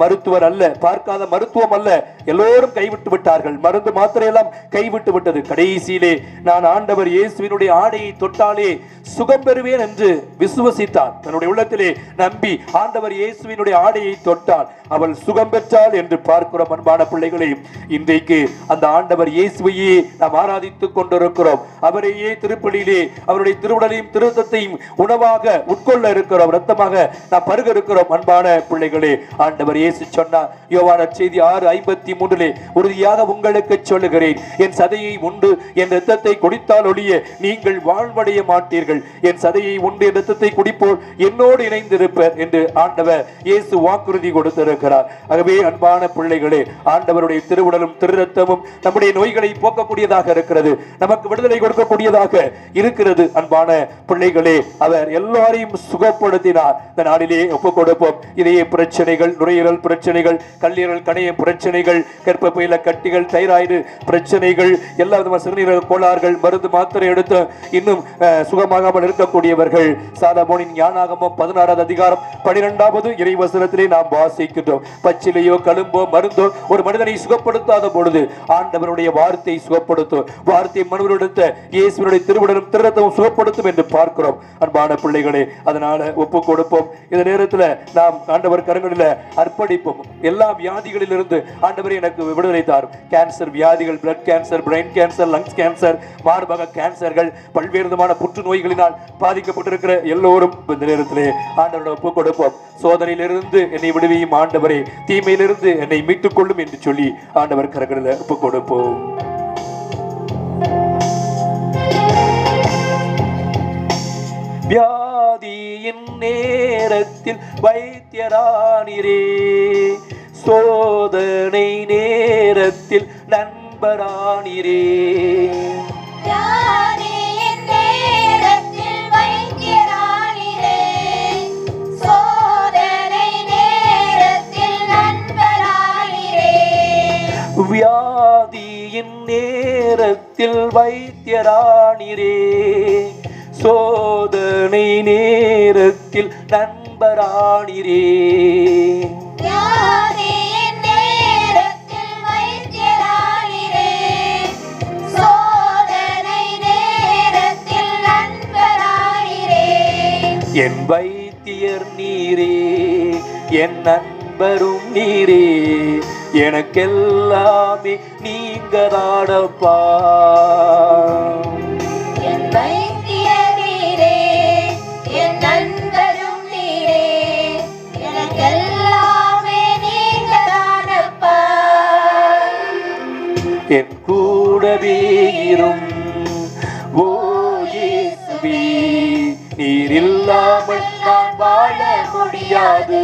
[SPEAKER 6] மருத்துவர் அல்ல, பார்க்காத மருத்துவம் அல்ல, எல்லோரும் கைவிட்டு விட்டார்கள். மருந்து மாத்திரை எல்லாம் கைவிட்டு விட்டது. கடைசியிலே நான் ஆண்டவர் இயேசுவினுடைய ஆடையை தொட்டாலே சுகம் பெறுவேன் என்று விசுவசித்தார். தன்னுடைய உள்ளத்திலே நம்பி ஆண்டவர் இயேசுவினுடைய ஆடையை தொட்டால் அவள் சுகம் பெற்றாள் என்று பார்க்கிறோம். அன்பான பிள்ளைகளே, இன்றைக்கு அந்த ஆண்டவர் இயேசுவையே நாம் ஆராதித்துக் கொண்டிருக்கிறோம். அவரையே திருப்பலியிலே அவருடைய திருவுடலையும் திருத்தத்தையும் உணவாக உட்கொள்ள இருக்கிறோம், ரத்தமாக நாம் பருக இருக்கிறோம். அன்பான பிள்ளைகளே, ஆண்டவர் இயேசு சொன்னார், யோவான் நற்செய்தி 6:53, உறுதியாக உங்களுக்கு சொல்லுகிறேன், என் சதையை உண்டு என் இரத்தத்தை குடித்தால் ஒழிய நீங்கள் வாழ்வடைய மாட்டீர்கள். என் சதையை உண்டு என் இரத்தத்தை குடிப்போர் என்னோடு இணைந்திருப்பர் என்று ஆண்டவர் இயேசு வாக்குறுதி கொடுத்திருக்கிறார். ஆகவே அன்பான பிள்ளைகளே, ஆண்டவருடைய திருவுடலும் திருரத்தமும் நம்முடைய நோய்களை போக்கக்கூடியதாக இருக்கிறது, நமக்கு விடுதலை கொடுக்கக்கூடியதாக இருக்கிறது. அன்பான பிள்ளைகளே, அவர் எல்லாரையும் சுகப்படுத்தினார். இந்த நாளிலே ஒப்புக் கொடுப்போம். இதய பிரச்சனைகள், நுரையீரல் நுரையீரல் பிரச்சனைகள், கல்லீரல் கணைய பிரச்சனைகள், கர்ப்பப்பையில கட்டிகள், தைராய்டு பிரச்சனைகள், எல்லா விதமான சிறுநீரக கோளாறுகள், மருந்து மாத்திரை எடுத்து இன்னும் சுகமாகாமல் இருக்கக்கூடியவர்கள் சாலமோனின் ஞானாகமம் 16வது அதிகாரம் 12வது இறைவசனத்திலே நாம் வாசிக்கின்றோம். பச்சிலையோ கழும்போ மருந்தோ ஒரு மனிதனை சுகப்படுத்தாத பொழுது ஆண்டவருடைய வார்த்தை சுகப்படுத்தும். வார்த்தை மனுவெடுத்த இயேசுவினுடைய திருவுடலும் திருரத்தமும் சுகப்படுத்தும் என்று பார்க்கிறோம். அன்பான பிள்ளைகளே, அதனால ஒப்பு கொடுப்போம். இந்த நேரத்தில் நாம் ஆண்டவர் கரங்களில் அர்ப்பணிப்போம். எல்லா வியாதிகளிலிருந்து ஆண்டவரே எனக்கு விடுதலை தாரும். கேன்சர் வியாதிகள், blood cancer, brain cancer, lungs cancer, மார்பக கேன்சர்கள், பல்வேறு விதமான புற்றுநோய்களினால் பாதிக்கப்பட்டிருக்கிற எல்லோரும் இந்த நேரத்திலே ஆண்டவரிடம் ஒப்பு கொடுப்போம். சோதனையிலிருந்து என்னை விடுவியும் ஆண்டவரே, தீமையிலிருந்து என்னை மீட்டுக் கொள்ளும் என்று சொல்லி ஆண்டவர் கரங்களில் ஒப்பு கொடுப்போம். வியாதியின் நேரத்தில் வைத்தியரானீரே, சோதனை நேரத்தில் நண்பரானீரே. வியாதியின் நேரத்தில் வைத்தியரானீரே, சோதனை நேரத்தில் நண்பரானீரே. என் வைத்தியர் நீரே, என் நண்பரும் நீரே, எனக்கெல்லாமே நீங்க தானப்பா.
[SPEAKER 5] என் வைத்தியர் நீரே, என் நண்பரும் நீரே, எனக்கெல்லாமே நீங்க தானப்பா.
[SPEAKER 6] என் கூடவே இரும் ஓ இயேசுவே, நீர் இல்லாமல் நான் வாழ முடியாது.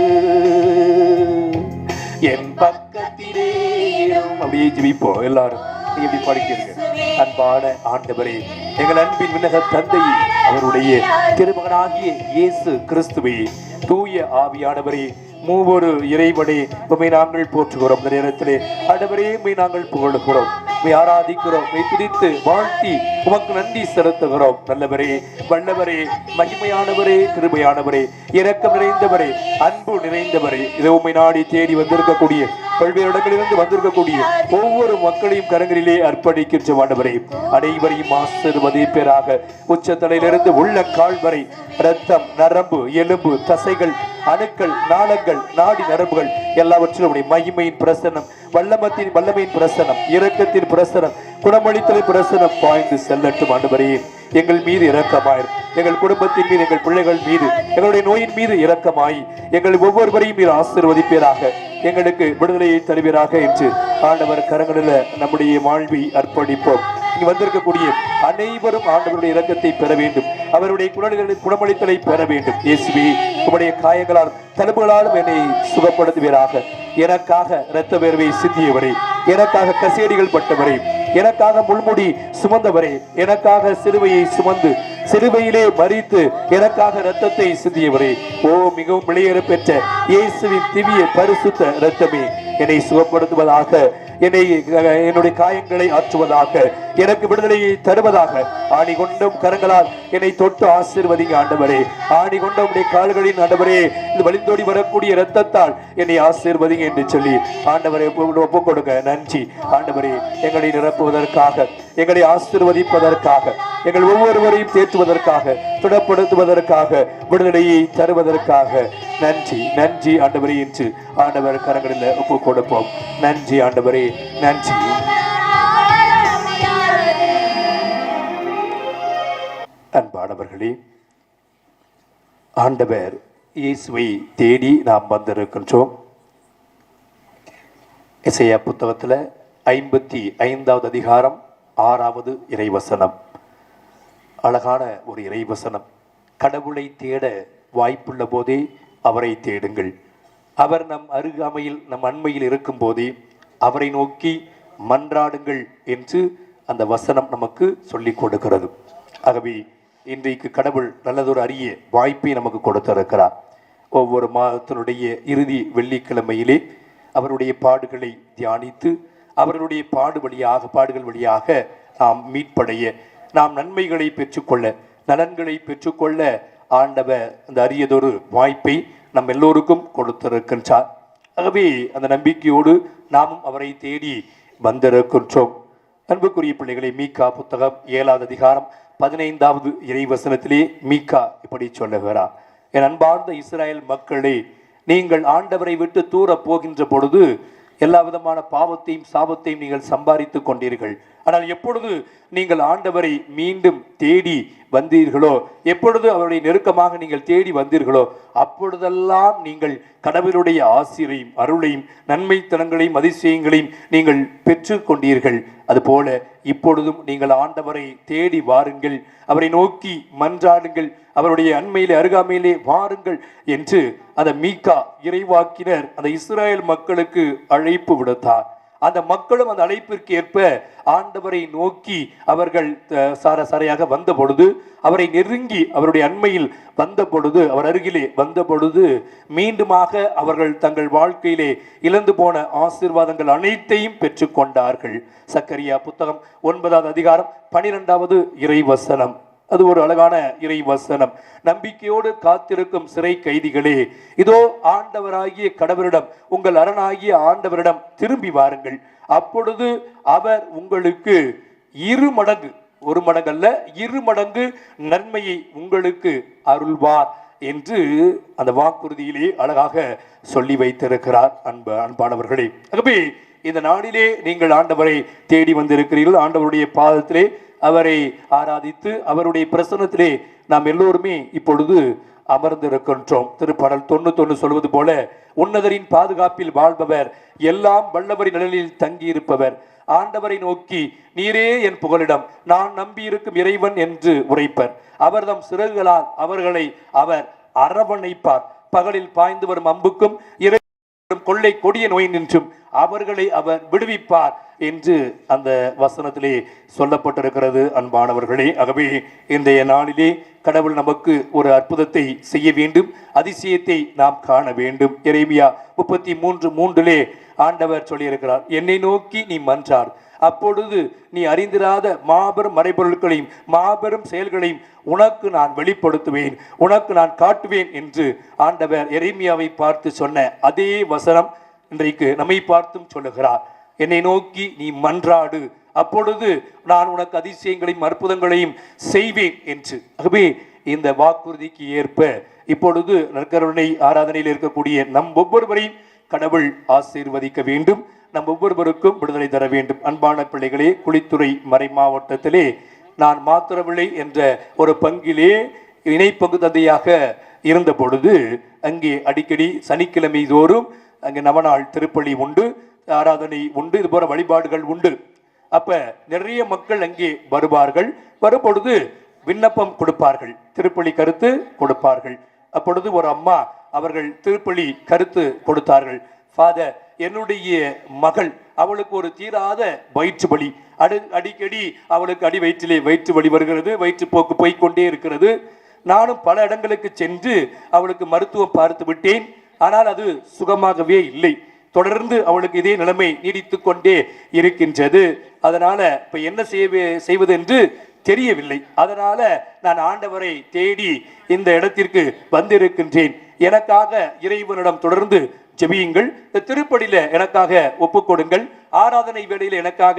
[SPEAKER 6] என் பக்கத்திலே அப்படியே ஜெபிப்போம் எல்லாரும். எப்படி படிக்கிறீங்க? அன்பான ஆண்டவரே, எங்கள் அன்பின் விண்ணக தந்தையே, அவருடைய திருமகனாகிய இயேசு கிறிஸ்துவே, தூய ஆவியானவரே, மூவொரு இறைவனே, உம்மை நாங்கள் போற்றுகிறோம். இந்த நேரத்திலே ஆண்டவரே, உம்மை நாங்கள் புகழுகிறோம், உம்மை ஆராதிக்கிறோம், உம்மை துதித்து வாழ்த்தி உமக்கு நன்றி செலுத்துகிறோம். நல்லவரே, வல்லவரே, மகிமையானவரே, கிருபையானவரே, இரக்கம் நிறைந்தவரே, அன்பு நிறைந்தவரே, இதை உம்மை நாடி தேடி வந்திருக்கக்கூடிய பல்வேறு இடங்களிலிருந்து வந்திருக்கக்கூடிய ஒவ்வொரு மக்களையும் கரங்களிலே அர்ப்பணிக்கின்ற ஆண்டவரே, அனைவரையும் ஆசீர்வதிப்பீராக. உச்சத்தலையிலிருந்து உள்ள கால் வரை இரத்தம், நரம்பு, எலும்பு, தசைகள், அணுக்கள், நாளங்கள், நாடி நரம்புகள் எல்லாவற்றிலும் மகிமையின் பிரசனம், வல்லமையின் பிரசனம், இரக்கத்தின் பிரசனம், குணமளித்தலின் பிரசனம் பாய்ந்து செல்லட்டும். ஆண்டவரே, எங்கள் மீது இரக்கமாயிரும். எங்கள் குடும்பத்தின் மீது, எங்கள் பிள்ளைகள் மீது, எங்களுடைய நோயின் மீது இரக்கமாய் எங்கள் ஒவ்வொருவரையும் மீது ஆசீர்வதிப்பீராக. எங்களுக்கு விடுதலையை தருவீராக என்று ஆண்டவர் கரங்களில் நம்முடைய வாழ்வை அர்ப்பணிப்போம். இங்கு வந்திருக்கக்கூடிய அனைவரும் ஆண்டவருடைய இரக்கத்தை பெற வேண்டும், அவருடைய குணமளித்தலை பெற வேண்டும். இயேசுவே, உம்முடைய காயங்களால் தழும்புகளாலும் என்னை சுகப்படுத்துவீராக. எனக்காக இரத்த வேர்வை சிந்தியவரே, எனக்காக கசேடிகள் பட்டவரே, எனக்காக முள்முடி சுமந்தவரே, எனக்காக சிலுவையை சுமந்து சிலுவையிலே மரித்து எனக்காக இரத்தத்தை சிந்தியவரே, ஓ மிகவும் விலையேற பெற்ற இயேசுவின் திவ்ய பரிசுத்த இரத்தமே, என்னை சுகப்படுத்துவதாக, என்னுடைய காயங்களை ஆற்றுவதாக, எனக்கு விடுதலையை தருவதாக. ஆணி கொண்டும் கரங்களால் என்னை தொட்டு ஆசீர்வதிங்க ஆண்டவரே. ஆணி கொண்ட உடைய கால்களின் ஆண்டவரே, இது வழிந்தோடி வரக்கூடிய இரத்தத்தால் என்னை ஆசீர்வதிங்க என்று சொல்லி ஆண்டவரை ஒப்புக் கொடுங்க. நன்றி ஆண்டவரே, எங்களை நிரப்புவதற்காக, எங்களை ஆசீர்வதிப்பதற்காக, எங்கள் ஒவ்வொருவரையும் தேற்றுவதற்காக, திடப்படுத்துவதற்காக, விடுதலையை தருவதற்காக நன்றி. நன்றி ஆண்டவரே என்று ஆண்டவர் கரங்களில் ஒப்புக் கொடுப்போம். நன்றி ஆண்டவரே, நன்றி. அன்பானவர்களே, ஆண்டவர் இயேசுவை தேடி நாம் வந்திருக்கின்றோம். எசேயா புத்தகத்தில் 55வது அதிகாரம் 6வது இறைவசனம். அழகான ஒரு இறைவசனம். கடவுளை தேட வாய்ப்புள்ள போதே அவரை தேடுங்கள். அவர் நம் அருகாமையில், நம் அண்மையில் இருக்கும் போதே அவரை நோக்கி மன்றாடுங்கள் என்று அந்த வசனம் நமக்கு சொல்லிக் கொடுக்கிறது. ஆகவே இன்றைக்கு கடவுள் நல்லதொரு அரிய வாய்ப்பை நமக்கு கொடுத்திருக்கிறார். ஒவ்வொரு மாதத்தினுடைய இறுதி வெள்ளிக்கிழமையிலே அவருடைய பாடுகளை தியானித்து அவர்களுடைய பாடுகள் வழியாக நாம் மீட்படைய, நாம் நன்மைகளை பெற்றுக்கொள்ள, நலன்களை பெற்றுக்கொள்ள ஆண்டவர் அந்த அரியதொரு வாய்ப்பை நம் எல்லோருக்கும் கொடுத்திருக்கின்றார். ஆகவே அந்த நம்பிக்கையோடு நாமும் அவரை தேடி வந்திருக்கின்றோம். அன்புக்குரிய பிள்ளைகளை, மீகா புத்தகம் 7வது அதிகாரம் 15வது இறைவசனத்திலே மீகா இப்படி சொல்லுகிறார்: என் அன்பார்ந்த இஸ்ராயேல் மக்களே, நீங்கள் ஆண்டவரை விட்டு தூர போகின்ற பொழுது எல்லா விதமான பாவத்தையும் சாபத்தையும் நீங்கள் சம்பாதித்து கொண்டீர்கள். ஆனால் எப்பொழுது நீங்கள் ஆண்டவரை மீண்டும் தேடி வந்தீர்களோ, எப்பொழுது அவருடைய நெருக்கமாக நீங்கள் தேடி வந்தீர்களோ, அப்பொழுதெல்லாம் நீங்கள் கடவுளுடைய ஆசிரையும் அருளையும் நன்மைத்தனங்களையும் அதிசயங்களையும் நீங்கள் பெற்று கொண்டீர்கள். அதுபோல இப்பொழுதும் நீங்கள் ஆண்டவரை தேடி வாருங்கள், அவரை நோக்கி மன்றாடுங்கள், அவருடைய அண்மையிலே அருகாமையிலே வாருங்கள் என்று அந்த மீகா இறைவாக்கினர் அந்த இஸ்ராயேல் மக்களுக்கு அழைப்பு விடுத்தார். அந்த மக்களும் அந்த அழைப்பிற்கு ஏற்ப ஆண்டவரை நோக்கி அவர்கள் சாரையாக வந்த பொழுது, அவரை நெருங்கி அவருடைய அண்மையில் வந்த பொழுது, அவர் அருகிலே வந்த பொழுது, மீண்டுமாக அவர்கள் தங்கள் வாழ்க்கையிலே இழந்து போன ஆசீர்வாதங்கள் அனைத்தையும் பெற்றுக்கொண்டார்கள். சக்கரியா புத்தகம் 9வது அதிகாரம் 12வது இறைவசனம். அது ஒரு அழகான இறை வசனம். நம்பிக்கையோடு காத்திருக்கும் சிறை கைதிகளே, இதோ ஆண்டவராகிய கடவுளிடம், உங்கள் அரணாகிய ஆண்டவரிடம் திரும்பி வாருங்கள். அப்பொழுது அவர் உங்களுக்கு 2 மடங்கு, 1 மடங்கு அல்ல 2 மடங்கு நன்மையை உங்களுக்கு அருள்வார் என்று அந்த வாக்குறுதியிலே அழகாக சொல்லி வைத்திருக்கிறார். அன்பானவர்களே, ஆகவே இந்த நாளிலே நீங்கள் ஆண்டவரை தேடி வந்திருக்கிறீர்கள். ஆண்டவருடைய பாதத்திலே அவரை ஆராதித்து அவருடைய பிரசன்னத்திலே நாம் எல்லோருமே இப்பொழுது அமர்ந்திருக்கின்றோம். திருப்பாடல் 91 சொல்வது போல, உன்னதரின் பாதுகாப்பில் வாழ்பவர், எல்லாம் வல்லவரின் நிழலில் தங்கியிருப்பவர், ஆண்டவரை நோக்கி நீரே என் புகலிடம், நான் நம்பியிருக்கும் இறைவன் என்று உரைப்பர். அவர்தம் சிறகுகளால் அவர்களை அவர் அரவணைப்பார். பகலில் பாய்ந்து வரும் அம்புக்கும் கொள்ளை கொடிய நோய் நின்றும் அவர்களை அவர் விடுவிப்பார் என்று அந்த வசனத்திலே சொல்லப்பட்டிருக்கிறது. அன்பானவர்களே, ஆகவே இன்றைய நாளிலே கடவுள் நமக்கு ஒரு அற்புதத்தை செய்ய வேண்டும், அதிசயத்தை நாம் காண வேண்டும். எரேமியா 33:3 ஆண்டவர் சொல்லியிருக்கிறார்: என்னை நோக்கி நீ மன்றார், அப்பொழுது நீ அறிந்திராத மாபெரும் மறைபொருட்களையும் மாபெரும் செயல்களையும் உனக்கு நான் வெளிப்படுத்துவேன், உனக்கு நான் காட்டுவேன் என்று ஆண்டவர் எரேமியாவை பார்த்து சொன்ன அதே வசனம் இன்றைக்கு நம்மை பார்த்தும் சொல்லுகிறார். என்னை நோக்கி நீ மன்றாடு, அப்பொழுது நான் உனக்கு அதிசயங்களையும் அற்புதங்களையும் செய்வேன் என்று. ஆகவே இந்த வாக்குறுதிக்கு ஏற்ப இப்பொழுது நற்கருணை ஆராதனையில் இருக்கக்கூடிய நம் ஒவ்வொருவரையும் கடவுள் ஆசீர்வதிக்க வேண்டும், நம் ஒவ்வொருவருக்கும் விடுதலை தர வேண்டும். அன்பான பிள்ளைகளே, குளித்துறை மறை மாவட்டத்திலே நான் மாத்திரவில்லை என்ற ஒரு பங்கிலே இணை பங்கு தந்தையாக இருந்த பொழுது அங்கே அடிக்கடி சனிக்கிழமை தோறும் அங்கே நவநாள் திருப்பலி உண்டு, ஆராதனை உண்டு, இது போல வழிபாடுகள் உண்டு. அப்ப நிறைய மக்கள் அங்கே வருவார்கள். வரும்பொழுது விண்ணப்பம் கொடுப்பார்கள், திருப்பலி கருத்து கொடுப்பார்கள். அப்பொழுது ஒரு அம்மா அவர்கள் திருப்பலி கருத்து கொடுத்தார்கள். ஃபாதர், என்னுடைய மகள், அவளுக்கு ஒரு தீராத வயிற்று வலி, அடிக்கடி அவளுக்கு அடி வயிற்றிலே வயிற்று வலி வருகிறது, வயிற்றுப்போக்கு போய்கொண்டே இருக்கிறது. நானும் பல இடங்களுக்கு சென்று அவளுக்கு மருத்துவம் பார்த்து விட்டேன், ஆனால் அது சுகமாகவே இல்லை. தொடர்ந்து அவளுக்கு இதே நிலைமை நீடித்து கொண்டே இருக்கின்றது. அதனால இப்ப என்ன செய்வது என்று தெரியவில்லை. அதனால நான் ஆண்டவரை தேடி இந்த இடத்திற்கு வந்திருக்கின்றேன். எனக்காக இறைவனிடம் தொடர்ந்து ஜெபியுங்கள், திருப்படியில எனக்காக ஒப்புக்கொடுங்கள், ஆராதனை வேளையில் எனக்காக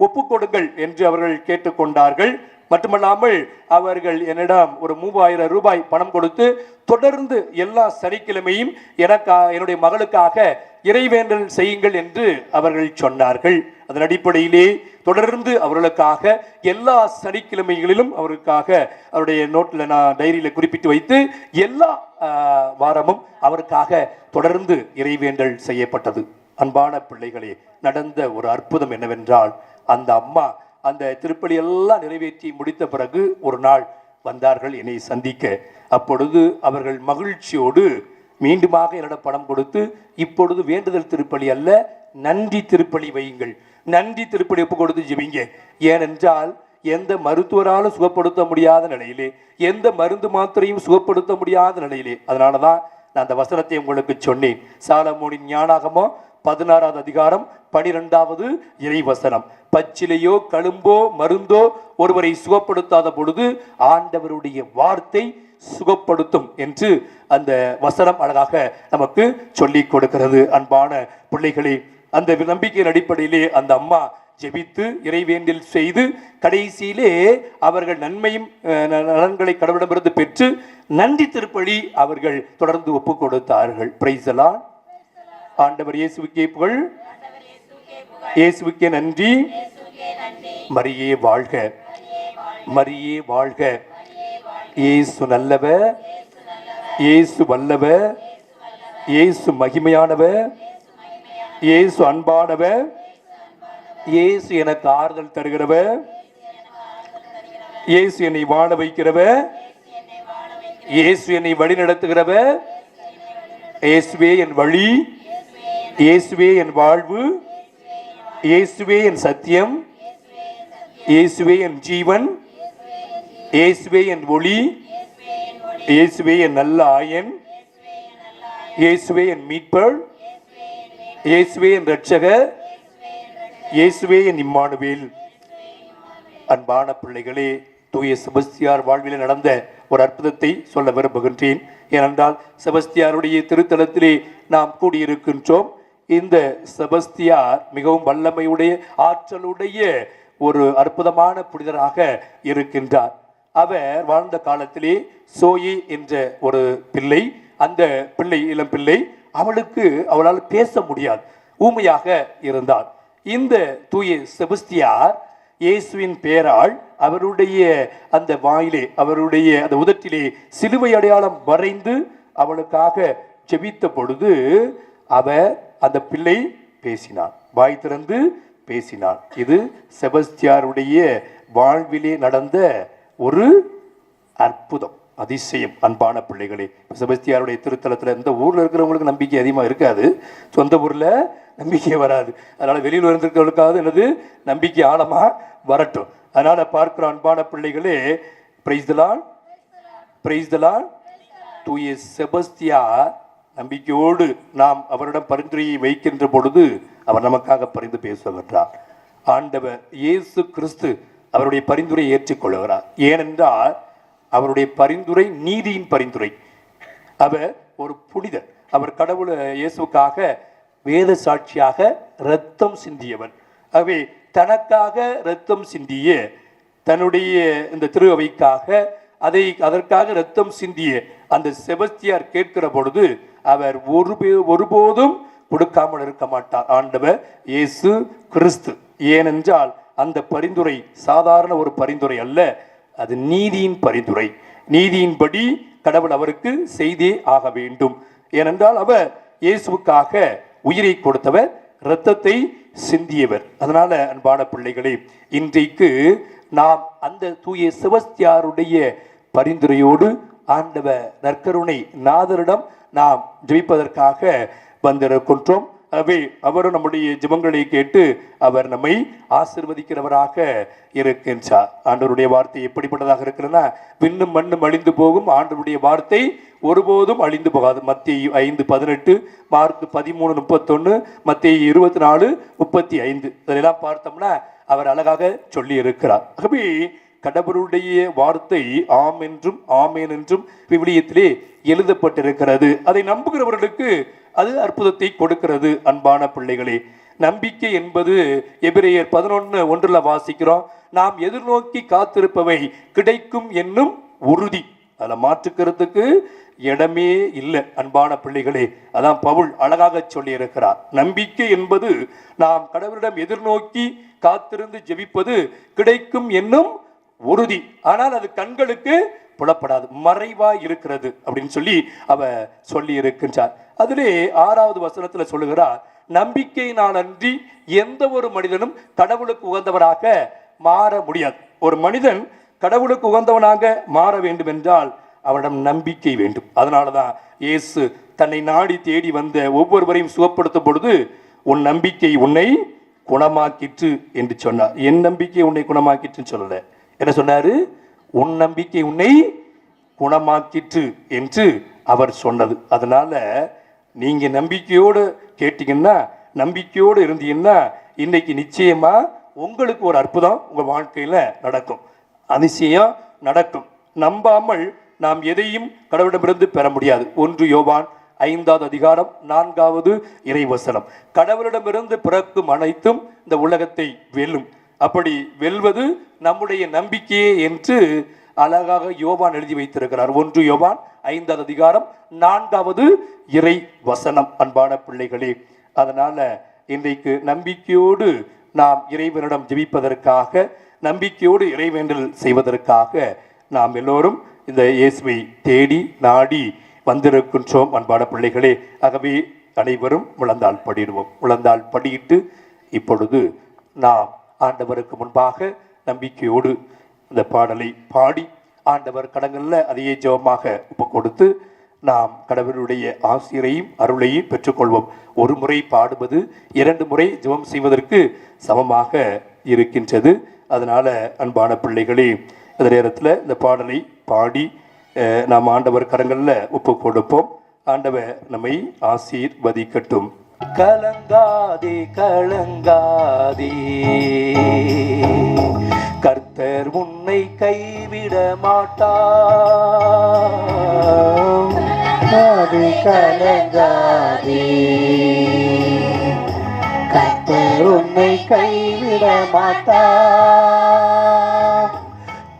[SPEAKER 6] ஒப்புக்கொடுங்கள் என்று அவர்கள் கேட்டுக்கொண்டார்கள். மட்டுமல்லாமல் அவர்கள் என்னிடம் ஒரு 3000 ரூபாய் பணம் கொடுத்து தொடர்ந்து எல்லா சனிக்கிழமையும் என்னுடைய மகளுக்காக இறைவேண்டல் செய்யுங்கள் என்று அவர்கள் சொன்னார்கள். அதன் அடிப்படையிலே தொடர்ந்து அவர்களுக்காக எல்லா சனிக்கிழமைகளிலும் அவருக்காக அவருடைய நோட்டில் நான் டைரியில் குறிப்பிட்டு வைத்து எல்லா வாரமும் அவருக்காக தொடர்ந்து இறைவேண்டல் செய்யப்பட்டது. அன்பான பிள்ளைகளே, நடந்த ஒரு அற்புதம் என்னவென்றால், அந்த அம்மா அந்த திருப்பலி எல்லாம் நிறைவேற்றி முடித்த பிறகு ஒரு நாள் வந்தார்கள் என்னை சந்திக்க. அப்பொழுது அவர்கள் மகிழ்ச்சியோடு மீண்டுமாக என்னிடம் பணம் கொடுத்து, இப்பொழுது வேண்டுதல் திருப்பலி அல்ல, நன்றி திருப்பலி வையுங்கள், நன்றி திருப்பலி ஒப்பு கொடுத்து ஜெபிங்க. ஏனென்றால் எந்த மருத்துவராலும் சுகப்படுத்த முடியாத நிலையிலே, எந்த மருந்து மாத்திரையும் சுகப்படுத்த முடியாத நிலையிலே, அதனாலதான் நான் அந்த வசனத்தை உங்களுக்கு சொன்னேன். சாலமோனின் ஞானாகமோ 16வது அதிகாரம் 12வது இறை வசனம். பச்சிலையோ கழும்போ மருந்தோ ஒருவரை சுகப்படுத்தாத பொழுது ஆண்டவருடைய வார்த்தை சுகப்படுத்தும் என்று அந்த வசனம் அழகாக நமக்கு சொல்லிக் கொடுக்கிறது. அன்பான பிள்ளைகளே, அந்த நம்பிக்கையின் அடிப்படையிலே அந்த அம்மா ஜெபித்து இறைவேண்டில் செய்து கடைசியிலே அவர்கள் நன்மையும் நலன்களை கடவுளிடமிருந்து பெற்று நன்றி திருப்பலி அவர்கள் தொடர்ந்து ஒப்புக் கொடுத்தார்கள். Praise the Lord. ஆண்டவர் இயேசுவுக்கே புகழ், இயேசுவுக்கே நன்றி. மரியே வாழ்க, மரியே வாழ்க. இயேசு நல்லவர், இயேசு வல்லவர், இயேசு மகிமையானவர், இயேசு அன்பானவர், இயேசு எனக்கு ஆறுதல் தருகிறவர், இயேசு என்னை வாழ வைக்கிறவர், இயேசு என்னை வழி நடத்துகிறவர், இயேசுவே என் வழி, இயேசுவே என் வாழ்வு, இயேசுவே என் சத்தியம், இயேசுவே என் ஜீவன், இயேசுவே என் ஒளி, இயேசுவே என் நல்ல ஆயன், இயேசுவே என் மீட்பர், இயேசுவே என் இரட்சகர், இயேசுவே என் இம்மானுவேல். அன்பான பிள்ளைகளே, தூய செபஸ்தியார் வாழ்வில் நடந்த ஒரு அற்புதத்தை சொல்ல விரும்புகின்றேன். ஏனென்றால் செபஸ்தியாருடைய திருத்தலத்திலே நாம் கூடியிருக்கின்றோம். இந்த செபஸ்தியார் மிகவும் வல்லமையுடைய ஆற்றலுடைய ஒரு அற்புதமான புனிதராக இருக்கின்றார். அவர் வாழ்ந்த காலத்திலே சோயி என்ற ஒரு பிள்ளை, அந்த பிள்ளை இளம் பிள்ளை, அவளால் பேச முடியாது, ஊமையாக இருந்தாள். இந்த தூய செபஸ்தியார் இயேசுவின் பெயரால் அவருடைய அந்த வாயிலே, அவருடைய அந்த உதட்டிலே சிலுவை அடையாளம் வரைந்து அவளுக்காக ஜெபித்த பொழுது அந்த பிள்ளை பேசினான், வாய் திறந்து பேசினான். இது செபஸ்தியாருடைய வாழ்விலே நடந்த ஒரு அற்புதம், அதிசயம். அன்பான பிள்ளைகளே, செபஸ்தியாருடைய திருத்தலத்தில் இந்த ஊரில் இருக்கிறவங்களுக்கு நம்பிக்கை அதிகமாக இருக்காது, சொந்த ஊரில் நம்பிக்கை வராது. அதனால் வெளியில் இருந்திருக்கிறவங்களுக்காவது என்னது நம்பிக்கை ஆழமாக வரட்டும். அதனால் பார்க்கிற அன்பான பிள்ளைகளே, praise the Lord, praise the Lord. தூய செபஸ்தியார் நம்பிக்கையோடு நாம் அவரிடம் பரிந்துரையை வைக்கின்ற பொழுது அவர் நமக்காக பரிந்து பேசுகின்றார். ஆண்டவர் இயேசு கிறிஸ்து அவருடைய பரிந்துரையை ஏற்றுக்கொள்கிறார். ஏனென்றால் அவருடைய பரிந்துரை நீதியின் பரிந்துரை. அவர் ஒரு புனிதர். அவர் கடவுள் இயேசுக்காக வேத சாட்சியாக இரத்தம் சிந்தியவர். ஆகவே தனக்காக இரத்தம் சிந்திய, தன்னுடைய இந்த திரு அவைக்காக அதற்காக இரத்தம் சிந்திய அந்த செபஸ்தியார் கேட்கிற பொழுது அவர் ஒருபோதும் கொடுக்காமல் இருக்க மாட்டார், ஆண்டவர் இயேசு கிறிஸ்து. ஏனென்றால் அந்த பரிந்துரை சாதாரண ஒரு பரிந்துரை அல்ல, அது நீதியின் பரிந்துரை. நீதியின்படி கடவுள் அவருக்கு செய்தே ஆக வேண்டும். ஏனென்றால் அவர் இயேசுவுக்காக உயிரை கொடுத்தவர், இரத்தத்தை சிந்தியவர். அதனால அன்பான பிள்ளைகளே, இன்றைக்கு நாம் அந்த தூய செபஸ்தியாருடைய பரிந்துரையோடு ஆண்டவர் நற்கருணை நாதரிடம் நாம் ஜெபிப்பதற்காக வந்திருக்கின்றோம். ஆகவே அவரும் நம்முடைய ஜெபங்களை கேட்டு அவர் நம்மை ஆசீர்வதிக்கிறவராக இருக்கின்றார். ஆண்டவருடைய வார்த்தை எப்படிப்பட்டதாக இருக்கிறதுனா, விண்ணும் மண்ணும் அழிந்து போகும், ஆண்டவருடைய வார்த்தை ஒருபோதும் அழிந்து போகாது. மத்தேயு 5:18, மார்க் 13:31, மத்தேயு 24:35 இதெல்லாம் பார்த்தோம்னா அவர் அழகாக சொல்லி இருக்கிறார். ஆகவே கடவுளுடைய வார்த்தை ஆம் என்றும் ஆமேன் என்றும் விவிலியத்திலே எழுதப்பட்டிருக்கிறது. அதை நம்புகிறவர்களுக்கு அது அற்புதத்தை கொடுக்கிறது. அன்பான பிள்ளைகளே, நம்பிக்கை என்பது எபிரேயர் 11:1 வாசிக்கிறோம், நாம் எதிர்நோக்கி காத்திருப்பவை கிடைக்கும் என்னும் உறுதி. அதில் மாற்றுக்கிறதுக்கு இடமே இல்லை. அன்பான பிள்ளைகளே, அதான் பவுல் அழகாக சொல்லி இருக்கிறார். நம்பிக்கை என்பது நாம் கடவுளிடம் எதிர்நோக்கி காத்திருந்து ஜெபிப்பது கிடைக்கும் என்னும் உறுதி. ஆனால் அது கண்களுக்கு புலப்படாது, மறைவாய் இருக்கிறது அப்படின்னு சொல்லி சொல்லி இருக்கின்றார். அதிலே 6வது வசனத்துல சொல்லுகிறார், நம்பிக்கையினால் அன்றி எந்த ஒரு மனிதனும் கடவுளுக்கு உகந்தவராக மாற முடியாது. ஒரு மனிதன் கடவுளுக்கு உகந்தவனாக மாற வேண்டும் என்றால் அவனிடம் நம்பிக்கை வேண்டும். அதனாலதான் இயேசு தன்னை நாடி தேடி வந்த ஒவ்வொருவரையும் சுகப்படுத்தும் பொழுது உன் நம்பிக்கை உன்னை குணமாக்கிற்று என்று சொன்னார். என் நம்பிக்கை உன்னை குணமாக்கிற்றுன்னு சொல்லல, என்ன சொன்னாரு? உன் நம்பிக்கை உன்னை குணமாக்கிற்று என்று அவர் சொன்னது. அதனால நீங்க நம்பிக்கையோடு கேட்டீங்கன்னா, நம்பிக்கையோடு இருந்தீங்கன்னா இன்னைக்கு நிச்சயமா உங்களுக்கு ஒரு அற்புதம் உங்க வாழ்க்கையில நடக்கும், அதிசயம் நடக்கும். நம்பாமல் நாம் எதையும் கடவுளிடமிருந்து பெற முடியாது. 1 யோவான் 5வது அதிகாரம் 4வது இறைவசனம், கடவுளிடமிருந்து பிறக்கும் அனைத்தும் இந்த உலகத்தை வெல்லும். அப்படி வெல்வது நம்முடைய நம்பிக்கையே என்று அழகாக யோவான் எழுதி வைத்திருக்கிறார். 1 யோவான் 5வது அதிகாரம் 4வது இறை வசனம். அன்பான பிள்ளைகளே, அதனால இன்றைக்கு நம்பிக்கையோடு நாம் இறைவனிடம் ஜெபிப்பதற்காக, நம்பிக்கையோடு இறைவேண்டல் செய்வதற்காக நாம் எல்லோரும் இந்த இயேசுவை தேடி நாடி வந்திருக்கின்றோம். அன்பான பிள்ளைகளே, ஆகவே அனைவரும் முழந்தாள் படிடுவோம். முழந்தாள் படியிட்டு இப்பொழுது நாம் ஆண்டவருக்கு முன்பாக நம்பிக்கையோடு இந்த பாடலை பாடி ஆண்டவர் கடங்களில் அதையே ஜெபமாக ஒப்பு கொடுத்து நாம் கடவுளுடைய ஆசிரியரையும் அருளையும் பெற்றுக்கொள்வோம். ஒரு முறை பாடுவது 2 முறை ஜெபம் செய்வதற்கு சமமாக இருக்கின்றது. அதனால அன்பான பிள்ளைகளே, இந்த நேரத்தில் இந்த பாடலை பாடி நாம் ஆண்டவர் கரங்களில் ஒப்பு கொடுப்போம். ஆண்டவர் நம்மை ஆசீர்வதிக்கட்டும். கலங்காதே கலங்காதே, கர்த்தர் உன்னை கைவிட மாட்டார்.
[SPEAKER 4] கலங்காதே, கர்த்தர் உன்னை கைவிட மாட்டார்.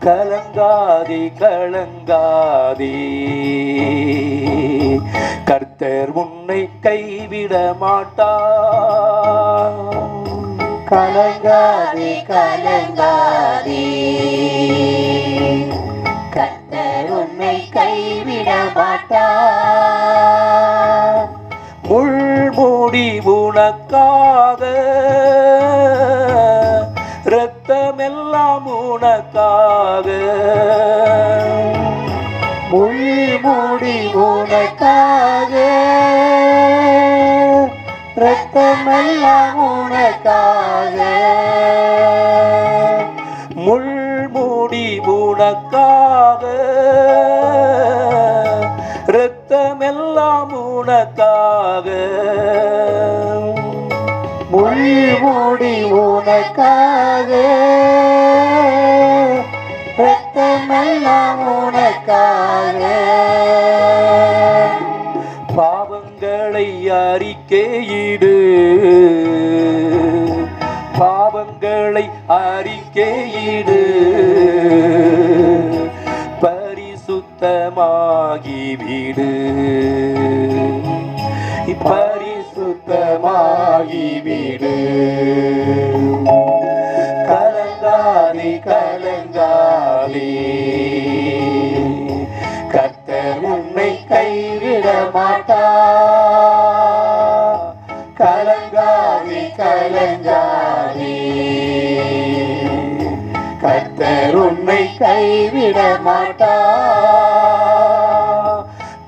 [SPEAKER 6] கலங்காதே கலங்காதே, கர்த்தர் உன்னை கைவிட மாட்டார்.
[SPEAKER 4] கலங்காதே கலங்காதே, கர்த்தர் உன்னை கைவிட மாட்டார்.
[SPEAKER 6] முள்மூடி உனக்காக, இரத்தமெல்லாம் உனக்காக,
[SPEAKER 4] முள்மூடி உனக்காக, இரத்தமெல்லாம் உனக்காக.
[SPEAKER 6] முள்மூடி உனக்காக, இரத்தமெல்லாம் உனக்காக.
[SPEAKER 4] முள்மூடி உனக்காக, இரத்தமெல்லாம் உனக்காக.
[SPEAKER 6] பாவங்களை அறிக்கையிடு, பாவங்களை அறிக்கையிடு, பரிசுத்தமாகிவிடு,
[SPEAKER 4] பரிசுத்தமாகிவிடு.
[SPEAKER 6] கலங்காதே கலங்காதே, கர்த்தர் உன்னை கைவிட மாட்டார்.
[SPEAKER 4] கலங்காதே கலங்காதே, கர்த்தர் உன்னை கைவிட மாட்டார்.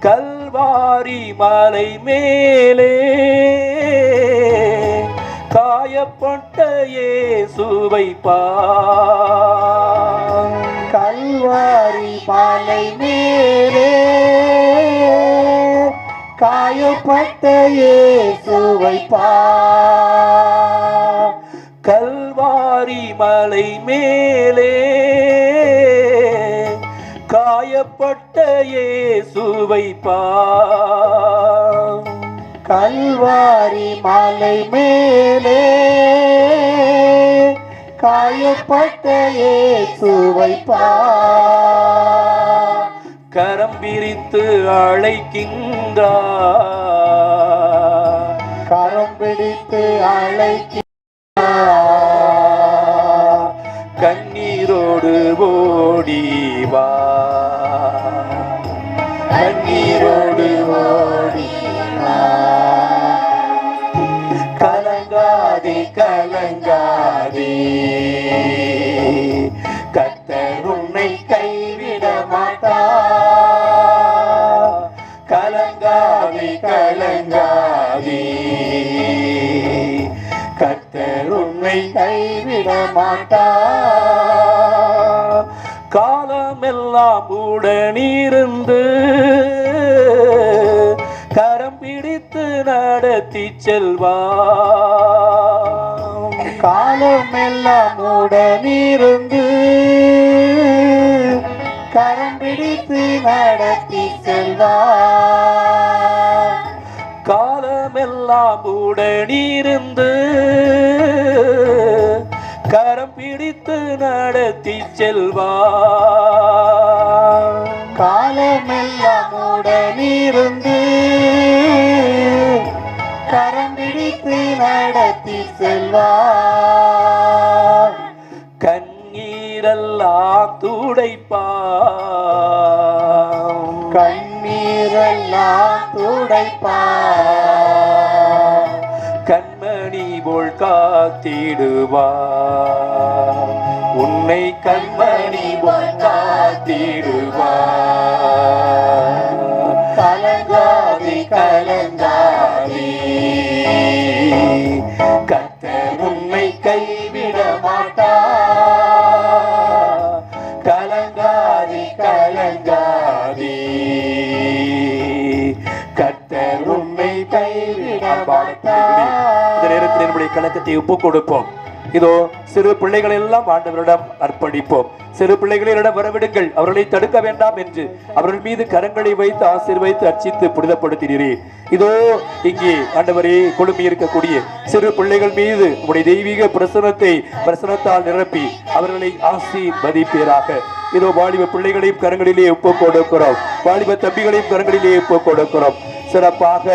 [SPEAKER 6] கல்வாரி மலை மேலே காயப்பட்ட இயேசுவை பார்.
[SPEAKER 4] கல்வாரி மலை மேலே காயப்பட்ட இயேசுவை பார்.
[SPEAKER 6] கல்வாரி மலை மேலே காயப்பட்ட இயேசுவை பார்.
[SPEAKER 4] கல்வாரி மலை மேலே காயப்பட்ட இயேசுவை பார்.
[SPEAKER 6] கரம் பிரித்து அழைக்கின்றார்,
[SPEAKER 4] கரம் பிடித்து அழைக்கின்றார்.
[SPEAKER 6] கண்ணீரோடு ஓடிவா,
[SPEAKER 4] கண்ணீரோடு ஓடிவா. கலங்காதே கலங்காதே, கர்த்தர் உன்னை கைவிட மாட்டார். கலங்காதே கலங்காதே, கர்த்தர் உன்னை கைவிட மாட்டார்.
[SPEAKER 6] காலமெல்லாம் உடனிருந்து நடத்தி செல்வார்.
[SPEAKER 4] காலமெல்லாம் உடனிருந்து கரம் பிடித்து நடத்தி செல்வார்.
[SPEAKER 6] காலமெல்லாம் உடனிருந்து கரம் பிடித்து நடத்தி செல்வார்.
[SPEAKER 4] காலமெல்லாம் உடனிருந்து கரம் பிடித்து நடத்தி செல்வார்.
[SPEAKER 6] கண்ணீரெல்லாம் துடைப்பார்.
[SPEAKER 4] கண்ணீரெல்லாம் துடைப்பார்.
[SPEAKER 6] கண்மணி போல் காத்திடுவார். உன்னை கண்மணி போல் காத்திடுவார்.
[SPEAKER 4] கலங்காதி கலங்காதி
[SPEAKER 6] கர்த்தர் உன்னை கைவிட மாட்டார். கலங்காதி கலங்காதி கர்த்தர் உன்னை கைவிட மாட்டார். இந்த நேரத்தில் நம்முடைய கலக்கத்தை ஒப்புக் கொடுப்போம். இதோ சிறு பிள்ளைகளை எல்லாம் ஆண்டவரிடம் அர்ப்பணிப்போம். சிறு பிள்ளைகளிடம் வரவிடுங்கள், அவர்களை தடுக்க வேண்டாம் என்று அவர்கள் மீது கரங்களை வைத்து ஆசீர்வைத்து அர்ச்சித்து புனிதப்படுத்தினீரே. இதோ இங்கே ஆண்டவரே கொழும்பி இருக்கக்கூடிய சிறு பிள்ளைகள் மீது உடைய தெய்வீக பிரசனத்தால் நிரப்பி அவர்களை ஆசீர்வதிப்பீராக. இதோ வாலிப பிள்ளைகளையும் கரங்களிலே ஒப்புக் கொடுக்கிறோம். வாலிப தம்பிகளையும் கரங்களிலே ஒப்புக் கொடுக்கிறோம். சிறப்பாக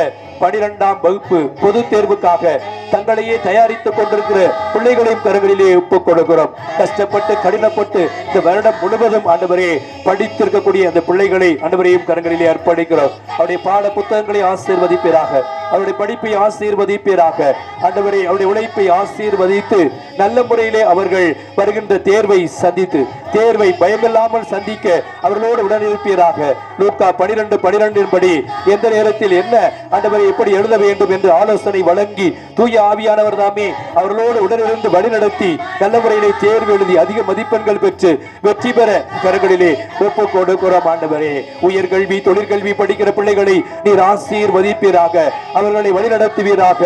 [SPEAKER 6] 12ஆம் வகுப்பு பொது தேர்வுக்காக தங்களையே தயாரித்துக் கொண்டிருக்கிற பிள்ளைகளையும் கரங்களிலே ஒப்புக் கொடுக்கிறோம். கஷ்டப்பட்டு கடினப்பட்டு இந்த வருடம் முழுவதும் ஆண்டவரே படித்திருக்கக்கூடிய அந்த பிள்ளைகளை ஆண்டவரையும் கரங்களிலே அர்ப்பணிக்கிறோம். அவருடைய பாட புத்தகங்களை ஆசீர்வதிப்பீராக. அவருடைய படிப்பை ஆசீர்வதிப்பீராக. ஆண்டவரே அவருடைய உழைப்பை ஆசீர்வதித்து நல்ல முறையிலே அவர்கள் வருகின்ற தேர்வை சந்தித்து தேர்வை பயமில்லாமல் சந்திக்க அவர்களோடு உடனிருப்பீராக. லூக்கா 12:12 படி எந்த நேரத்தில் என்ன ஆண்டவரை எப்படி எழுத வேண்டும் என்று ஆலோசனை வழங்கி தூய ஆவியானவர் தாமே அவர்களோடு உடனிருந்து வழிநடத்தி நல்ல முறையிலே தேர்வு எழுதி அதிக மதிப்பெண்கள் பெற்று வெற்றி பெற கரங்களிலே ஒப்புக் கொடுக்கிறோம். ஆண்டவரே உயர்கல்வி தொழிற்கல்வி படிக்கிற பிள்ளைகளை நீர் ஆசீர்வதிப்பீராக. அவர்களை வழிநடத்துவீராக.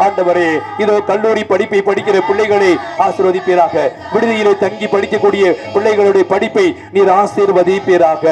[SPEAKER 6] ஆண்டவரே இதோ கல்லூரி படிப்பை படிக்கிற பிள்ளைகளை ஆசீர்வதிப்பீராக. விடுதியிலே தங்கி படிக்கக்கூடிய பிள்ளைகளுடைய படிப்பை நீர் ஆசீர்வதிப்பீராக.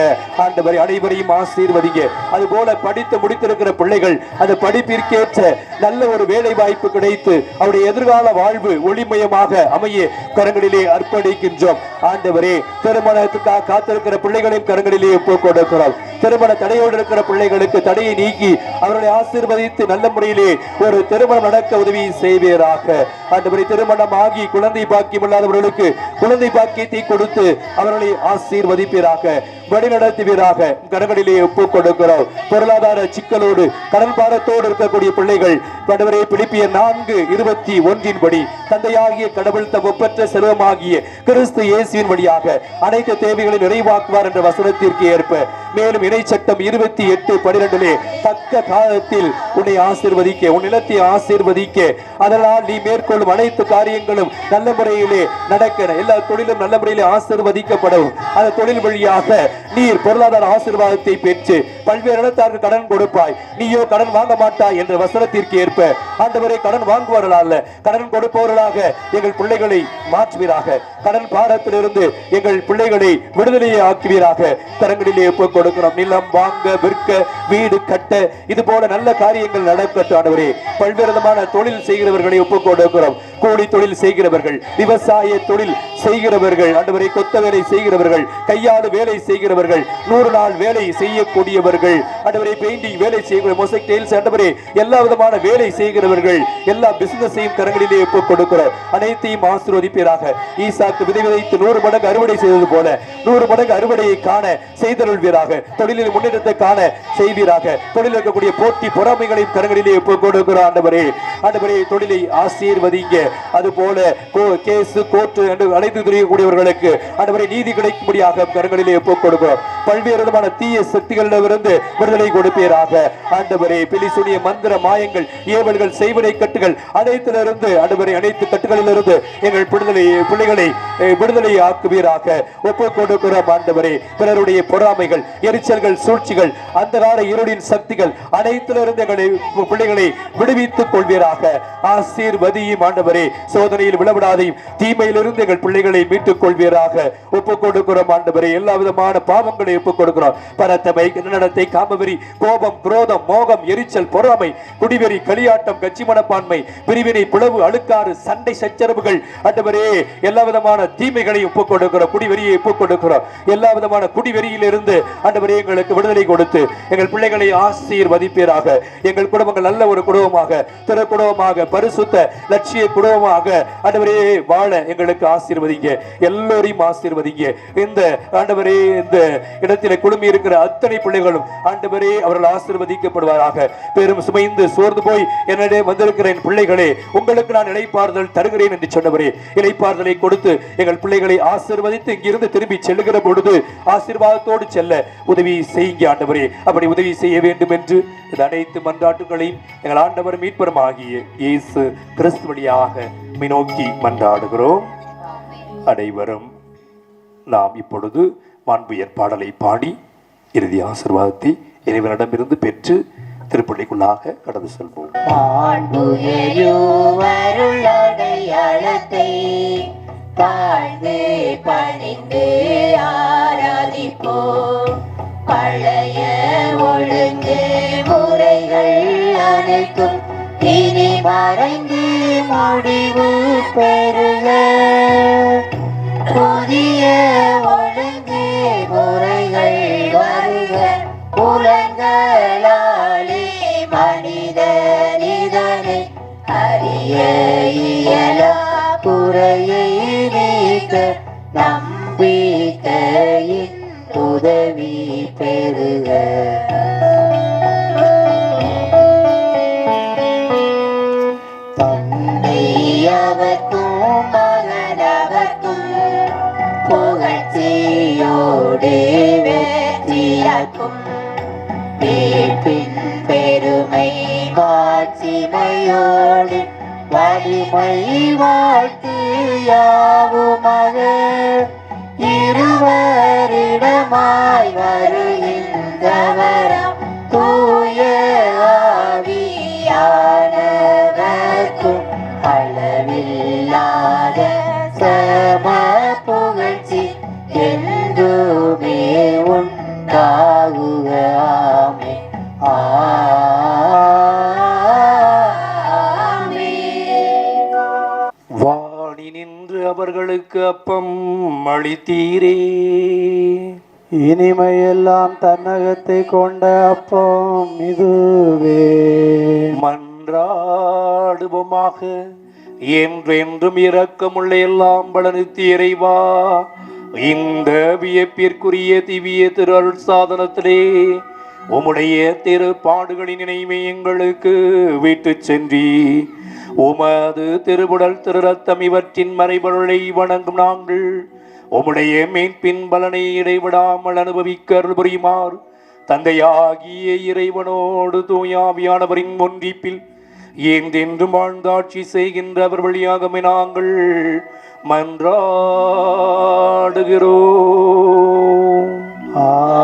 [SPEAKER 6] ஆண்டவரே அனைவரையும் ஆசீர்வதிங்க. அதுபோல படித்து முடித்திருக்கிற பிள்ளைகள் அந்த படிப்பிற்கேற்ற நல்ல ஒரு வேலை வாய்ப்பு கிடைத்து அவருடைய எதிர்கால வாழ்வு ஒளிமயமாக அமைய கரங்களிலே அர்ப்பணிக்கின்றோம். ஆண்டவரே திருமணத்துக்காக காத்திருக்கிற பிள்ளைகளையும் கரங்களிலே ஒப்புக் கொடுக்கிறோம். திருமண தடையோடு இருக்கிற பிள்ளைகளுக்கு தடையை நீக்கி அவர்களை ஆசீர்வதித்து நல்ல முறையிலே ஒரு திருமணம் நடக்க உதவி செய்வீராக. ஆண்டவரே திருமணம் ஆகி குழந்தை பாக்கியம் இல்லாதவர்களுக்கு குழந்தை பாக்கியத்தை கொடுத்து அவர்களை ஆசீர்வதிப்பீராக, வழிநடத்துவீராக. கரங்களிலே ஒப்புக் கொடுக்கிறோம். பொருளாதார சிக்கலோடு கடன் பாரத்தோடு இருக்கக்கூடிய பிள்ளைகள் ஆண்டவரே பிலிப்பியர் 4:21 படி தந்தையாகிய கடவுள் தம் ஒப்பற்ற செல்வமாகிய கிறிஸ்து இயேசுவின் வழியாக அனைத்து தேவைகளை நிறைவாக்குவார் என்ற வசனத்திற்கு ஏற்ப மேலும் இணை சட்டம் 28:12 தக்க காலத்தில் உன்னை ஆசீர்வதிக்க உன் நிலத்தை ஆசீர்வதிக்க அதனால் நீ மேற்கொள்ளும் அனைத்து காரியங்களும் நல்ல முறையிலே நடக்க எல்லா தொழிலும் நல்ல முறையிலே ஆசீர்வதிக்கப்படும். அந்த தொழில் வழியாக நீர் பொருளாதார ஆசீர்வாதத்தை பெற்று பல்வேறு இடத்தாருக்கு கடன் கொடுப்பாய், நீயோ கடன் வாங்க மாட்டாய் என்ற வசனத்திற்கு ஏற்ப ஆண்டவரே கடன் வாங்குவார்களாக கடன் கொடுப்பவர்களாக எங்கள் பிள்ளைகளை மாற்றுவீராக. கடன் பாரத்திலிருந்து எங்கள் பிள்ளைகளை விடுதலையை ஆக்குவீராக. கரங்களிலே ஒப்புக் கொடுக்கிறோம். நிலம் வாங்க விற்க வீடு கட்ட இது போல நல்ல காரியங்கள் நடக்கட்டும். ஆண்டவரே பல்வேறு விதமான தொழில் செய்கிறவர்களை ஒப்புக் கொடுக்கிறோம். கூலி தொழில் செய்கிறவர்கள், விவசாய தொழில் செய்கிறவர்கள், ஆண்டவரே கொத்த வேலை செய்கிறவர்கள், கையாடு வேலை செய்கிறவர்கள், 100 நாள் வேலை செய்யக்கூடியவர்கள், ஆண்டவரே பெயிண்டிங் வேலை செய்கிற மொசைக் டைல்ஸ் ஆண்டவரே எல்லா விதமான வேலை செய்கிறவர்கள் எல்லா பிசினஸையும் கரங்களிலே ஒப்புக் கொடுக்கிறோம். அனைத்தையும் ஆசீர்வதிப்பீராக. ஈசாக்கு விதை விதைத்து 100 மடங்கு அறுவடை செய்தது போல 100 மடங்கு அறுவடையை காண செய்தருள்வீராக. தொழிலில் முன்னேற்றத்தை காண செய்வீராக. தொழில் இருக்கக்கூடிய போட்டி பொறாமைகளையும் கரங்களிலே ஒப்புக் கொடுக்கிறோம். ஆண்டவரே ஆண்டவரே தொழிலை ஆசீர்வதிங்க. அதுபோல கேசு கோர்ட்டு என்று அழைத்து திரியக்கூடியவர்களுக்கு ஆண்டவரே நீதி கிடைக்கும்படியாக கரங்களிலே ஒப்புக் கொடுக்கிறோம். பல்வேறு விதமான தீய சக்திகளிடமிருந்து விடுதலை கொடுப்பீராக ஆண்டவரே. பிலிசுனிய மந்திர மாயங்கள் ஏவல்கள் செய்வனை கட்டுகள் அனைத்திலிருந்து ஆண்டவரே அனைத்து கட்டுகளிலிருந்து எங்கள் பிள்ளைகளை விடுதலை ஆக்குவீராக ஒப்புக் கொடுக்கிறோம் ஆண்டவரே. பிறருடைய பொறாமைகள் எரிச்சல்கள் சூழ்ச்சிகள் அந்த கால இருளின் சக்திகள் அனைத்திலிருந்து எங்களை பிள்ளைகளை விடுவித்துக் கொள்வீராக. ஆசீர்வதியும் ஆண்டவரே. சோதனையில் விழவிடாதையும் தீமையிலிருந்து எங்கள் பிள்ளைகளை மீட்டுக் கொள்வீராக ஒப்புக் கொடுக்கிறோம் ஆண்டவரே. எல்லா விதமான பாவங்களை ஒப்புக் கொடுக்கிறோம். பரத்தமை நடத்தை காமவெறி கோபம் குரோதம் மோகம் எரிச்சல் பொறாமை குடிவெறி களியாட்டம் கட்சி மனப்பான்மை பிரிவினை பிளவு அழுக்காறு சண்டை சச்சரவுகள் ஆண்டவரே எல்லா விதமான தீமைகளை ஒப்புக் கொடுக்கிறோம். குடிவெறியை ஒப்புக் கொடுக்கிறோம். எல்லா விதமான குடிவெறியில் இருந்து ஆண்டவரே எங்களுக்கு விடுதலை கொடுத்து எங்கள் பிள்ளைகளை ஆசீர்வதிப்பீராக. எங்கள் குடும்பங்கள் நல்ல ஒரு குடும்பமாக திரு குடும்பமாக பரிசுத்த லட்சிய குடும்பமாக ஆண்டவரே வாழ எங்களுக்கு ஆசீர்வதிங்க. எல்லோரையும் ஆசீர்வதிங்க. இந்த ஆண்டவரே இந்த இடத்திலே குழுமி இருக்கிற அத்தனை பிள்ளைகளும் ஆண்டவரே அவர்கள் ஆசீர்வதிக்கப்படுவாராக. பெரும் சுமைந்து சோர்ந்து போய் என்னிடம் வந்திருக்கிற என் பிள்ளைகளே உங்களுக்கு நான் இளைப்பாறுதல் தருகிறேன் என்று சொன்னவரே இளைப்பாறுதலை கொடுத்து எங்கள் பிள்ளைகளை ஆசீர்வதித்து இங்கிருந்து திரும்பி செல்லுகிற பொழுது ஆசீர்வாதத்தோடு செல்ல உதவி செய்யுங்க ஆண்டவரே. அப்படி உதவி செய்ய வேண்டும் என்று இந்த அனைத்து மன்றாட்டுகளையும் எங்கள் ஆண்டவர் மீட்பரும் ஆகிய இயேசு கிறிஸ்து வழியாக நோக்கி மன்றாடுகிறோம். அனைவரும் நாம் இப்பொழுது மாண்புயர் பாடலை பாடி இறுதி ஆசீர்வாதத்தை இறைவனிடமிருந்து பெற்று திருப்பள்ளிக்குள்ளாக கடந்து செல்வோம்.
[SPEAKER 5] அடையாளத்தை தாழ்ந்து பணிந்து ஆராதிப்போம். பழைய ஒழுங்கு முறைகள் அனைத்தும் இனி மறைந்து முடிவு பெறுக. புதிய ஒழுங்கு முறைகள் வருக. புலன்களாலே மனிதனிதனை அறிய இயலா குறையை நீக்க நம்பிக்கையின் உதவி பெறுக. தந்தையவர்க்கும் மகனவர்க்கும் புகழ்ச்சியோடு வெற்றியாக்கும் மீட்பின் பெருமை மாட்சிமையோடு வலிமை வாழ்த்து யாவுமாக இருவரிடமாய் வருகின்றவராம் தூய ஆவியானவர்க்கும் அளவில்லாத சம புகழ்ச்சி என்றுமே உண்டாகுக.
[SPEAKER 6] வாணி நின்று அவர்களுக்கு அப்பம் அளித்தீரே.
[SPEAKER 4] இனிமையெல்லாம் தன்னகத்தை கொண்ட அப்பம் இதுவே.
[SPEAKER 6] மன்றாடுவோமாக. என்றென்றும் இரக்கமுள்ள எல்லாம் பலனுத்தி இறைவா, இந்த வியப்பிற்குரிய திவ்ய திரு அருள் சாதனத்திலே உம்முடைய திருப்பாடுகளின் நினைவை எங்களுக்கு விட்டு சென்றி உமது திருவுடல் திரு ரத்தம் இவற்றின் மறைபொருளை வணங்கும் நாங்கள் உம்முடைய மீட்பின் பலனை இடைவிடாமல் அனுபவிக்க அருள் புரியுமாறு தந்தையாகிய இறைவனோடு தூயாவியானவரின் ஒன்றிப்பில் என்றென்றும் வாழ்ந்தாட்சி செய்கின்ற அவர் வழியாகவே நாங்கள் மன்றாடுகிறோம்.
[SPEAKER 4] ஆமென்.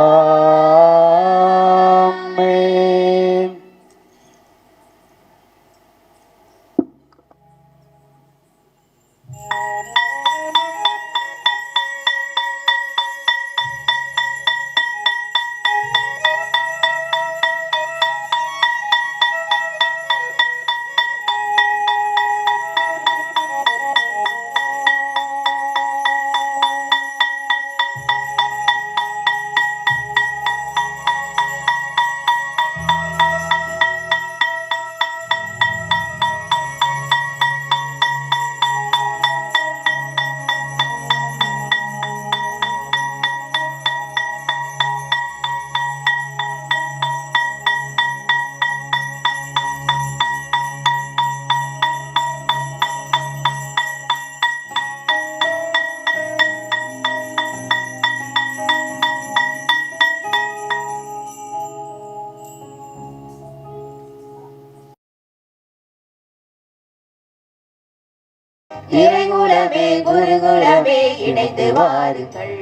[SPEAKER 5] இறைகுலமே குருகுலமே இணைந்து வாருங்கள்,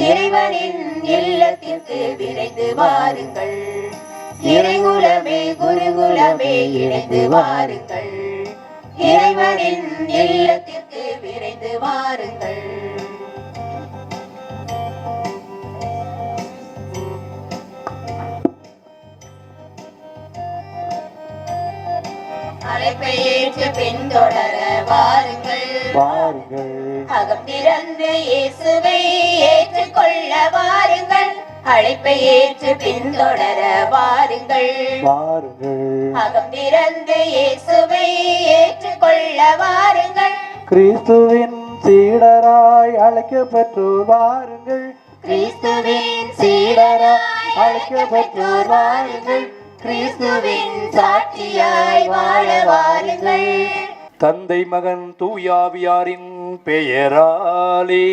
[SPEAKER 5] இறைவனின் இல்லத்திற்கு விரைந்து வாருங்கள். இறைகுலமே குருகுலமே இணைந்து வாருங்கள், இறைவனின் இல்லத்திற்கு விரைந்து வாருங்கள். அழைப்பை ஏற்று பின்தொடர வாருங்கள்,
[SPEAKER 4] வாருங்கள்.
[SPEAKER 5] அகம் திறந்து இயேசுவை ஏற்றுக்கொள்ள வாருங்கள். அழைப்பை ஏற்று பின்தொடர வாருங்கள்,
[SPEAKER 4] வாருங்கள்.
[SPEAKER 5] அகம் திறந்து இயேசுவை ஏற்றுக்கொள்ள வாருங்கள்.
[SPEAKER 4] கிறிஸ்துவின் சீடராய் அழைக்கப்பெற்றோர் வாருங்கள்,
[SPEAKER 5] கிறிஸ்துவின் சீடராய் அழைக்கப்பெற்றோர் வாருங்கள், கிறிஸ்துவின் சாட்சியாய் வாழ வாருங்கள்.
[SPEAKER 6] தந்தை மகன் தூயாவியாரின் பெயராலே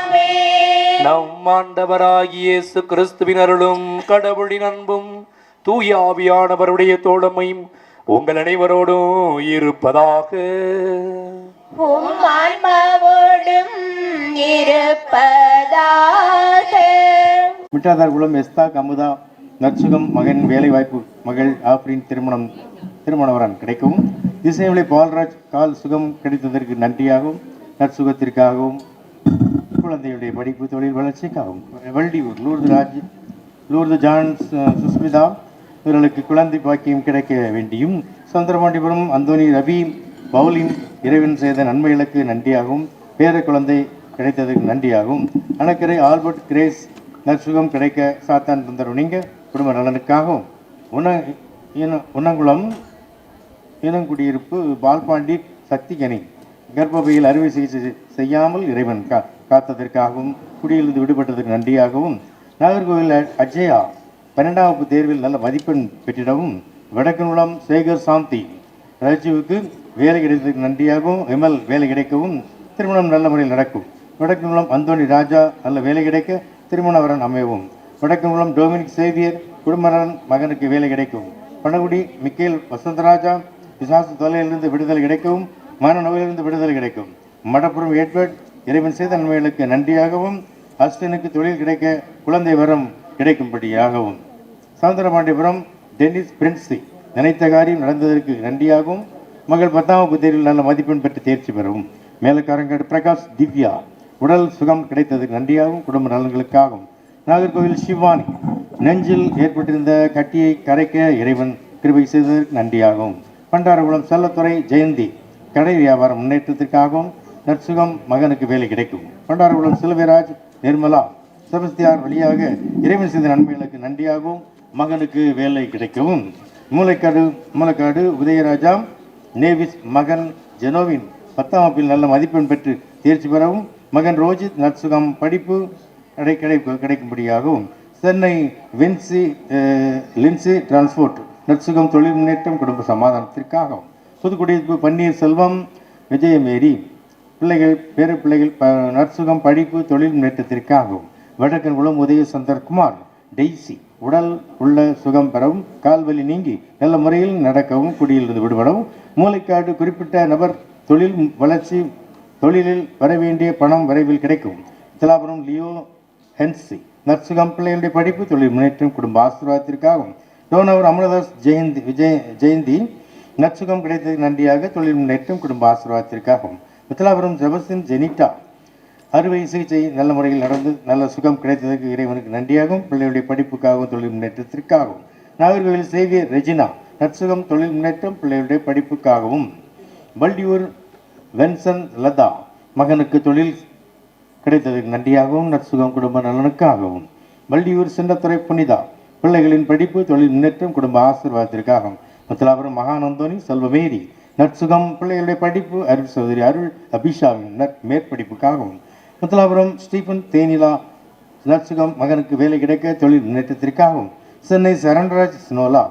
[SPEAKER 5] ஆமென்.
[SPEAKER 6] நம் ஆண்டவராகிய இயேசு கிறிஸ்துவின் அருளும் கடவுளின் அன்பும் தூயாவியானவருடைய தோழமையும் உங்கள் அனைவரோடும் இருப்பதாக.
[SPEAKER 5] உம் ஆன்மாவோடும் இருப்பதாக.
[SPEAKER 7] மிட்டாதார் குளம் எஸ்தா கமுதா நற்சுகம் மகன் வேலைவாய்ப்பு மகள் ஆப்ரின் திருமணவரன் கிடைக்கவும், திசைவிலை பால்ராஜ் கால் சுகம் கிடைத்ததற்கு நன்றியாகவும் நற்சுகத்திற்காகவும் குழந்தையுடைய படிப்பு தொழில் வளர்ச்சிக்காகவும் வள்ளியூர் லூர்து ஜான் சுஸ்மிதா இவர்களுக்கு குழந்தை பாக்கியம் கிடைக்க வேண்டியும், சுந்தரபாண்டிபுரம் அந்தோனி ரவி பவுலின் இறைவன் செய்த நன்மைகளுக்கு நன்றியாகவும் பேர குழந்தை கிடைத்ததற்கு நன்றியாகவும், அணக்கரை ஆல்பர்ட் கிரேஸ் நற்சுகம் கிடைக்க சாத்தான் தந்தர் நீங்க குடும்ப நலனுக்காகவும், உன்னங்குளம் இனங்குடியிருப்பு பால்பாண்டி சக்திகனி கர்ப்பப்பையில் அறுவை சிகிச்சை செய்யாமல் இறைவன் காத்ததற்காகவும் குடியிலிருந்து விடுபட்டதற்கு நன்றியாகவும், நாகர்கோவில் அஜயா 12ஆம் வகுப்பு தேர்வில் நல்ல மதிப்பெண் பெற்றிடவும், வடக்குங்குளம் சேகர் சாந்தி ராஜீவுக்கு வேலை கிடைத்ததற்கு நன்றியாகவும், விமல் வேலை கிடைக்கவும் திருமணம் நல்ல முறையில் நடக்கும், வடக்குங்குளம் அந்தோனி ராஜா நல்ல வேலை கிடைக்க திருமணவரன் அமையவும், வடக்குங்குளம் டொமினிக் சேவியர் குடும்பநலன் மகனுக்கு வேலை கிடைக்கும், பணகுடி மிக்கேல் வசந்தராஜா பிசாசு தொல்லையிலிருந்து விடுதலை கிடைக்கவும் மனநோயிலிருந்து விடுதலை கிடைக்கும், மடப்புறம் எட்வர்ட் இறைவன் செய்த நன்மைகளுக்கு நன்றியாகவும், அஸ்டனுக்கு தொழில் கிடைக்க குழந்தை வரம் கிடைக்கும்படியாகவும், சவுந்தரபாண்டிபுரம் டென்னிஸ் பிரின்சி நினைத்த காரியம் நடந்ததற்கு நன்றியாகவும், மகள் 10ஆம் வகுப்பு தேர்வில் நல்ல மதிப்பெண் பெற்று தேர்ச்சி பெறவும், மேலக்காரங்காடு பிரகாஷ் திவ்யா உடல் சுகம் கிடைத்ததற்கு நன்றியாகவும் குடும்ப நலன்களுக்காகவும், நாகர்கோவில் சிவானி நெஞ்சில் ஏற்பட்டிருந்த கட்டியை கரைக்க இறைவன் கிருபை செய்ததற்கு நன்றியாகவும், பண்டாரகுளம் செல்லத்துறை ஜெயந்தி கடை வியாபாரம் முன்னேற்றத்திற்காகவும் நற்சுகம் மகனுக்கு வேலை கிடைக்கும், பண்டாரகுளம் செல்வராஜ் நிர்மலா செபஸ்தியார் வழியாக இறைவன் செய்த நன்மைகளுக்கு நன்றியாகவும் மகனுக்கு வேலை கிடைக்கவும், மூலக்காடு உதயராஜா நேவிஸ் மகன் ஜெனோவின் 10ஆம் வகுப்பில் நல்ல மதிப்பெண் பெற்று தேர்ச்சி பெறவும், மகன் ரோஜித் நற்சுகம் படிப்பு கிடைக்கும்படியாகவும், சென்னை லின்சி டிரான்ஸ்போர்ட் நற்சுகம் தொழில் முன்னேற்றம் குடும்ப சமாதானத்திற்காகவும், புதுக்குடியிருப்பு பன்னீர் செல்வம் விஜயமேரி பேர பிள்ளைகள் நற்சுகம் படிப்பு தொழில் முன்னேற்றத்திற்காகவும், வடக்கன்குளம் உதய சந்தர்குமார் டெய்சி உடல் உள்ள சுகம் பெறவும் கால்வலி நீங்கி நல்ல முறையில் நடக்கவும் குடியிலிருந்து விடுபடவும், மூளைக்காடு குறிப்பிட்ட நபர் தொழில் வளர்ச்சி தொழிலில் வர வேண்டிய பணம் விரைவில் கிடைக்கும், திலாபுரம் லியோ ஹென்சி நற்சுகம் பிள்ளைகளுடைய படிப்பு தொழில் முன்னேற்றம் குடும்ப ஆசீர்வாதத்திற்காகவும், டோனவர் அமரதாஸ் ஜெயந்தி நற்சுகம் கிடைத்ததற்கு நன்றியாக தொழில் முன்னேற்றம் குடும்ப ஆசீர்வாதத்திற்காகவும், மித்திலாபுரம் ஜெபஸ்டின் ஜெனிட்டா அறுவை சிகிச்சை நல்ல முறையில் நடந்து நல்ல சுகம் கிடைத்ததற்கு இறைவனுக்கு நன்றியாகவும் பிள்ளைகளுடைய படிப்புக்காகவும் தொழில் முன்னேற்றத்திற்காகவும், நாகர்கோவில் சேவியர் ரெஜினா நற்சுகம் தொழில் முன்னேற்றம் பிள்ளைகளுடைய படிப்புக்காகவும், வள்ளியூர் வென்சன் லதா மகனுக்கு தொழில் கிடைத்ததற்கு நன்றியாகவும் நற்சுகம் குடும்ப நலனுக்காகவும், வள்ளியூர் சின்னத்துறை புனிதா பிள்ளைகளின் படிப்பு தொழில் முன்னேற்றம் குடும்ப ஆசீர்வாதத்திற்காகவும், முத்தலாபுரம் மகானந்தோனி செல்வமேரி நற்சுகம் பிள்ளைகளுடைய படிப்பு அருள் சகோதரி அருள் அபிஷாவின் மேற்படிப்புக்காகவும், முத்தலாபுரம் ஸ்டீபன் தேனிலா நற்சுகம் மகனுக்கு வேலை கிடைக்க தொழில் முன்னேற்றத்திற்காகவும், சென்னை சரண்ராஜ் சினோலா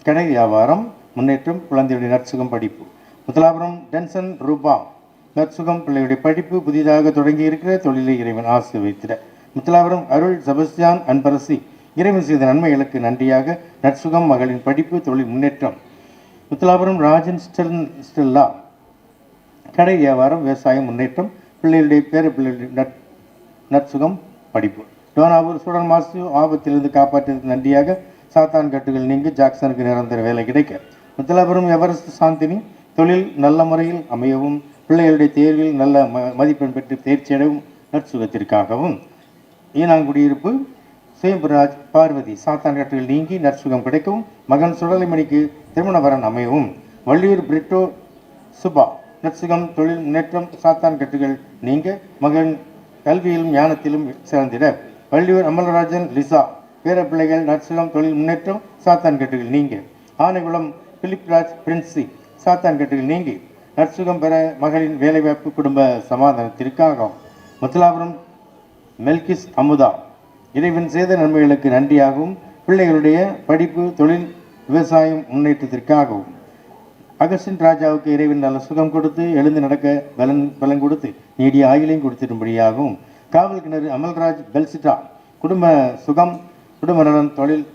[SPEAKER 7] கடை வியாபாரம் முன்னேற்றம் குழந்தையுடைய நற்சுகம் படிப்பு, முத்தலாபுரம் டென்சன் ரூபா நற்சுகம் பிள்ளையுடைய படிப்பு புதிதாக தொடங்கி இருக்கிற தொழிலை இறைவன் ஆசீர்வதித்திட, முத்தலாபுரம் அருள் செபஸ்தியான் அன்பரசி இறைவன் செய்த நன்மைகளுக்கு நன்றியாக நற்சுகம் மகளின் படிப்பு தொழில் முன்னேற்றம் முத்தலாபுரம் ராஜன் ஸ்டெல்லா கடை வியாபாரம் விவசாயம் முன்னேற்றம் பிள்ளைகளுடைய பிள்ளைகளுடைய நற்சுகம் படிப்பு. டோனாவூர் சுடன் மாசு ஆபத்திலிருந்து காப்பாற்றியதுக்கு நன்றியாக சாத்தான் கட்டுகள் நீங்க ஜாக்சனுக்கு நிரந்தர வேலை கிடைக்க. முத்தலாபுரம் எவரெஸ்ட் சாந்தினி தொழில் நல்ல முறையில் அமையவும் பிள்ளைகளுடைய தேர்வில் நல்ல மதிப்பெண் பெற்று தேர்ச்சியடையும் நற்சுகத்திற்காகவும். ஈனாங்குடியிருப்பு சுயம்புராஜ் பார்வதி சாத்தான் கட்டுகள் நீங்கி நற்சுகம் கிடைக்கவும் மகன் சுடலைமணிக்கு திருமண வரன் அமையவும். வள்ளியூர் பிரிட்டோ சுபா நற்சுகம் தொழில் முன்னேற்றம் சாத்தான் கட்டுகள் நீங்க மகன் கல்வியிலும் ஞானத்திலும் சிறந்திட. வள்ளியூர் அமலராஜன் லிசா பேரப்பிள்ளைகள் நற்சுகம் தொழில் முன்னேற்றம் சாத்தான் கட்டுகள் நீங்க. ஆனைகுளம் பிலிப்ராஜ் பிரின்சி சாத்தான் கட்டுகள் நீங்கி நற்சுகம் பெற மகளின் வேலைவாய்ப்பு குடும்ப சமாதானத்திற்காகவும். முத்தலாபுரம் மெல்கிஸ் அமுதா இறைவன் செய்த நன்மைகளுக்கு நன்றியாகவும் பிள்ளைகளுடைய படிப்பு தொழில் விவசாயம் முன்னேற்றத்திற்காகவும். அகஸ்டின் ராஜாவுக்கு இறைவன் நல்ல சுகம் கொடுத்து எழுந்து நடக்க பலன் கொடுத்து நீடிய ஆயுளையும் கொடுத்திரும்படியாகவும். காவல் கிணறு அமல்ராஜ் பெல்சிட்டா குடும்ப சுகம் குடும்ப நலன் தொழில்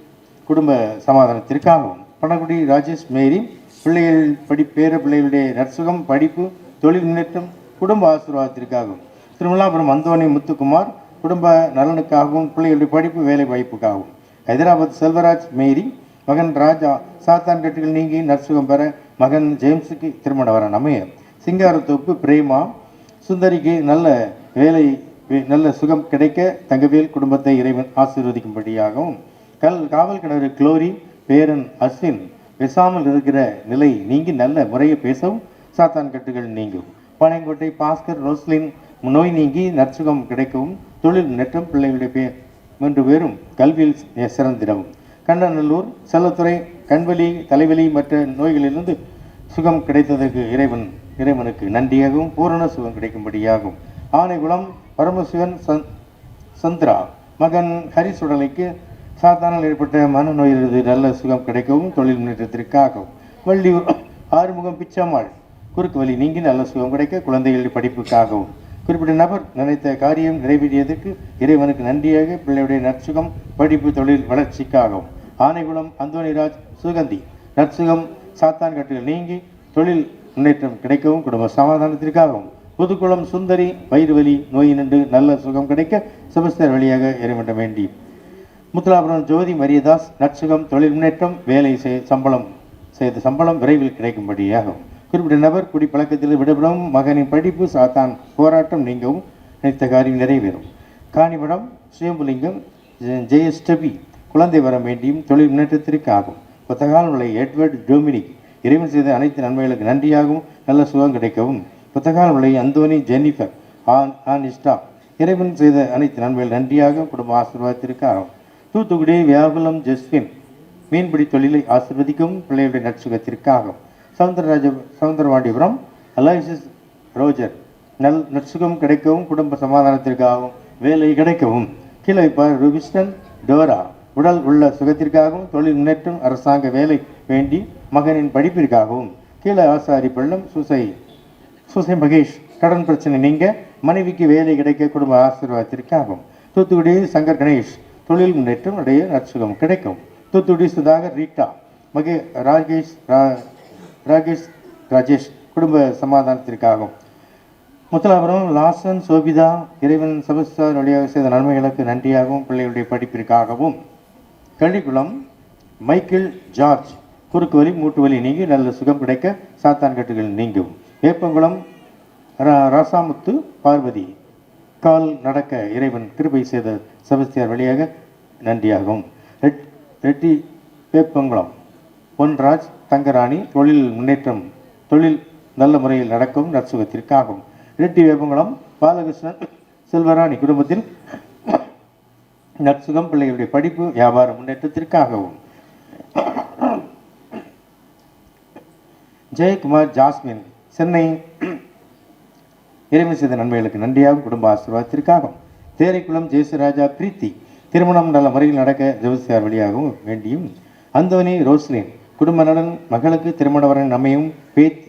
[SPEAKER 7] குடும்ப சமாதானத்திற்காகவும். பணகுடி ராஜேஷ் மேரி பிள்ளைகள் பேர பிள்ளைகளுடைய நற்சுகம் படிப்பு தொழில் முன்னேற்றம் குடும்ப ஆசீர்வாதத்திற்காகவும். திருமலாபுரம் அந்தோணி முத்துக்குமார் குடும்ப நலனுக்காகவும் பிள்ளைகளுடைய படிப்பு வேலை வாய்ப்புக்காகவும். ஹைதராபாத் செல்வராஜ் மேரி மகன் ராஜா சாத்தான் கட்டுகள் நீங்கி நற்சுகம் பெற மகன் ஜேம்ஸுக்கு திருமண வரன் அமைய. சிங்காரத்தோப்பு பிரேமா சுந்தரிக்கு நல்ல வேலை நல்ல சுகம் கிடைக்க தங்கவேல் குடும்பத்தை இறைவன் ஆசீர்வதிக்கும்படியாகவும். காவல் கிணறு குளோரி பேரன் அஸ்வின் பேசாமல் இருக்கிற நிலை நீங்கி நல்ல முறையை பேசவும் சாத்தான் கட்டுகள் நீங்கும். பாளையங்கோட்டை பாஸ்கர் ரோஸ்லின் நோய் நீங்கி நற்சுகம் கிடைக்கவும் தொழில் முன்னேற்றம் பிள்ளைகளுடைய 3 பேரும் கல்வியில் சிறந்திடவும். கண்ணநல்லூர் செல்லத்துறை கண்வலி தலைவலி மற்ற நோய்களிலிருந்து சுகம் கிடைத்ததற்கு இறைவனுக்கு நன்றியாகவும் பூரண சுகம் கிடைக்கும்படியாகும். ஆனைகுளம் பரமசிவன் சந்திரா மகன் ஹரிசுடலைக்கு சாத்தானால் ஏற்பட்ட மனநோயிலிருந்து நல்ல சுகம் கிடைக்கவும் தொழில் முன்னேற்றத்திற்காகவும். வள்ளியூர் ஆறுமுகம் பிச்சம்மாள் குறுக்கு வலி நீங்கி நல்ல சுகம் கிடைக்க குழந்தைகளுடைய படிப்புக்காகவும். குறிப்பிட்ட நபர் நினைத்த காரியம் நிறைவேறியதற்கு இறைவனுக்கு நன்றியாக பிள்ளையுடைய நற்சுகம் படிப்பு தொழில் வளர்ச்சிக்காகவும். ஆனைகுளம் அந்தோணிராஜ் சுகந்தி நற்சுகம் சாத்தான் கட்டுகள் நீங்கி தொழில் முன்னேற்றம் கிடைக்கவும் குடும்ப சமாதானத்திற்காகவும். புதுக்குளம் சுந்தரி வயிறு வலி நோய் நின்று நல்ல சுகம் கிடைக்க செபஸ்தர் வழியாக இறைவன வேண்டி. முத்தலாபுரம் ஜோதி மரியதாஸ் நற்சுகம் தொழில் முன்னேற்றம் வேலை சம்பளம் விரைவில் கிடைக்கும்படியாகும். குறிப்பிட்ட நபர் குடிப்பழக்கத்தில் விடுபடவும் மகனின் படிப்பு சாத்தான் போராட்டம் நீங்கவும் நினைத்த காரியம் நிறைவேறும். காணிவடம் சுயம்புலிங்கம் ஜெயஸ்டபி குழந்தை வர வேண்டியும் தொழில் முன்னேற்றத்திற்காகும். புத்தகால் உள்ள எட்வர்ட் டொமினிக் இறைவன் செய்த அனைத்து நன்மைகளுக்கு நன்றியாகவும் நல்ல சுகம் கிடைக்கவும். புத்தகால் உள்ள அந்தோனி ஜெனிஃபர் ஆனிஸ்டா இறைவன் செய்த அனைத்து நன்மைகள் நன்றியாக குடும்ப ஆசீர்வாதத்திற்காகும். தூத்துக்குடி வியாகுலம் ஜஸ்வின் மீன்பிடி தொழிலை ஆசீர்வதிக்கவும் பிள்ளைகளுடைய நற்சுகத்திற்காகும். சவுந்தரவாண்டிபுரம் அலாய்சிஸ் ரோஜர் நற்சுகம் கிடைக்கவும் குடும்ப சமாதானத்திற்காகவும் வேலை கிடைக்கவும். கீழைப்பார் ருபிஸ்டன் டோரா உடல் உள்ள சுகத்திற்காகவும் தொழில் முன்னேற்றம் அரசாங்க வேலை வேண்டி மகனின் படிப்பிற்காகவும். கீழே ஆசாரி பள்ளம் சுசை மகேஷ் கடன் பிரச்சனை நீங்க மனைவிக்கு வேலை கிடைக்க குடும்ப ஆசீர்வாதத்திற்காகவும். தூத்துக்குடி சங்கர் கணேஷ் தொழில் முன்னேற்றம் அடைய நற்சுகம் கிடைக்கும். தூத்துக்குடி சுதாகர் ரீட்டா ராஜேஷ் குடும்ப சமாதானத்திற்காகவும். முத்தலாபுரம் லாசன் சோபிதா இறைவன் சபஸ்தார் வழியாக செய்த நன்மைகளுக்கு நன்றியாகவும் பிள்ளைகளுடைய படிப்பிற்காகவும். கள்ளிக்குளம் மைக்கேல் ஜார்ஜ் குறுக்கு வலி மூட்டு வலி நீங்கி நல்ல சுகம் கிடைக்க சாத்தான் கட்டுகள் நீங்கும். வேப்பங்குளம் ராசாமுத்து பார்வதி கால் நடக்க இறைவன் கிருபை செய்த சபஸ்தியார் வழியாக நன்றியாகவும். ரெட்டி வேப்பங்குளம் பொன்ராஜ் தங்கராணி தொழில் முன்னேற்றம் தொழில் நல்ல முறையில் நடக்கவும் நற்சுகத்திற்காகவும். ரெட்டி வேப்பங்குளம் பாலகிருஷ்ணன் செல்வராணி குடும்பத்தில் நற்சுகம் பிள்ளைகளுடைய படிப்பு வியாபார முன்னேற்றத்திற்காகவும். ஜெயக்குமார் ஜாஸ்மின் சென்னை இறைவன் செய்த நன்மைகளுக்கு நன்றியாகவும் குடும்ப ஆசீர்வாதத்திற்காகவும். தேரைக்குளம் ஜெயசுராஜா பிரீத்தி திருமணம் நல்ல முறையில் நடக்க ஜெபஸ்தியார் வழியாகவும் வேண்டியும். அந்தோனி ரோஸ்லின் குடும்ப நலன் மகளுக்கு திருமண வரன் அமையும்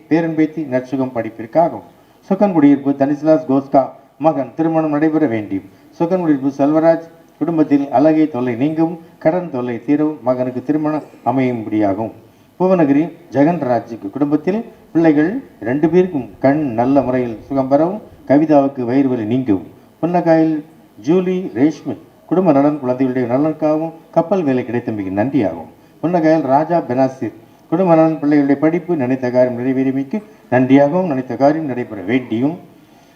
[SPEAKER 7] பேரன் பேத்தி நற்சுகம் படிப்பிற்காகவும். சுகன் குடியிருப்பு தனிஸ்லாஸ் கோஸ்கா மகன் திருமணம் நடைபெற வேண்டியும். சுகன் குடியிருப்பு செல்வராஜ் குடும்பத்தில் அழகை தொல்லை நீங்கவும் கடன் தொல்லை தீரவும் மகனுக்கு திருமணம் அமையும்படியாகும். புவனகிரி ஜெகன்ராஜ் குடும்பத்தில் பிள்ளைகள் 2 பேருக்கும் கண் நல்ல முறையில் சுகம் பெறவும், கவிதாவுக்கு வயிறு வலி நீங்கவும், புன்னகாயில் ஜூலி ரேஷ்மி குடும்ப நலன் குழந்தைகளுடைய நலனுக்காகவும் கப்பல் வேலை கிடைத்தமைக்கு நன்றியாகும். புன்னகாயில் ராஜா பெனாசிர் குடும்ப நலன் பிள்ளைகளுடைய படிப்பு நினைத்த காரியம் நிறைவேறிமைக்கு நன்றியாகவும், நினைத்த காரியம் நடைபெற வேண்டியும்,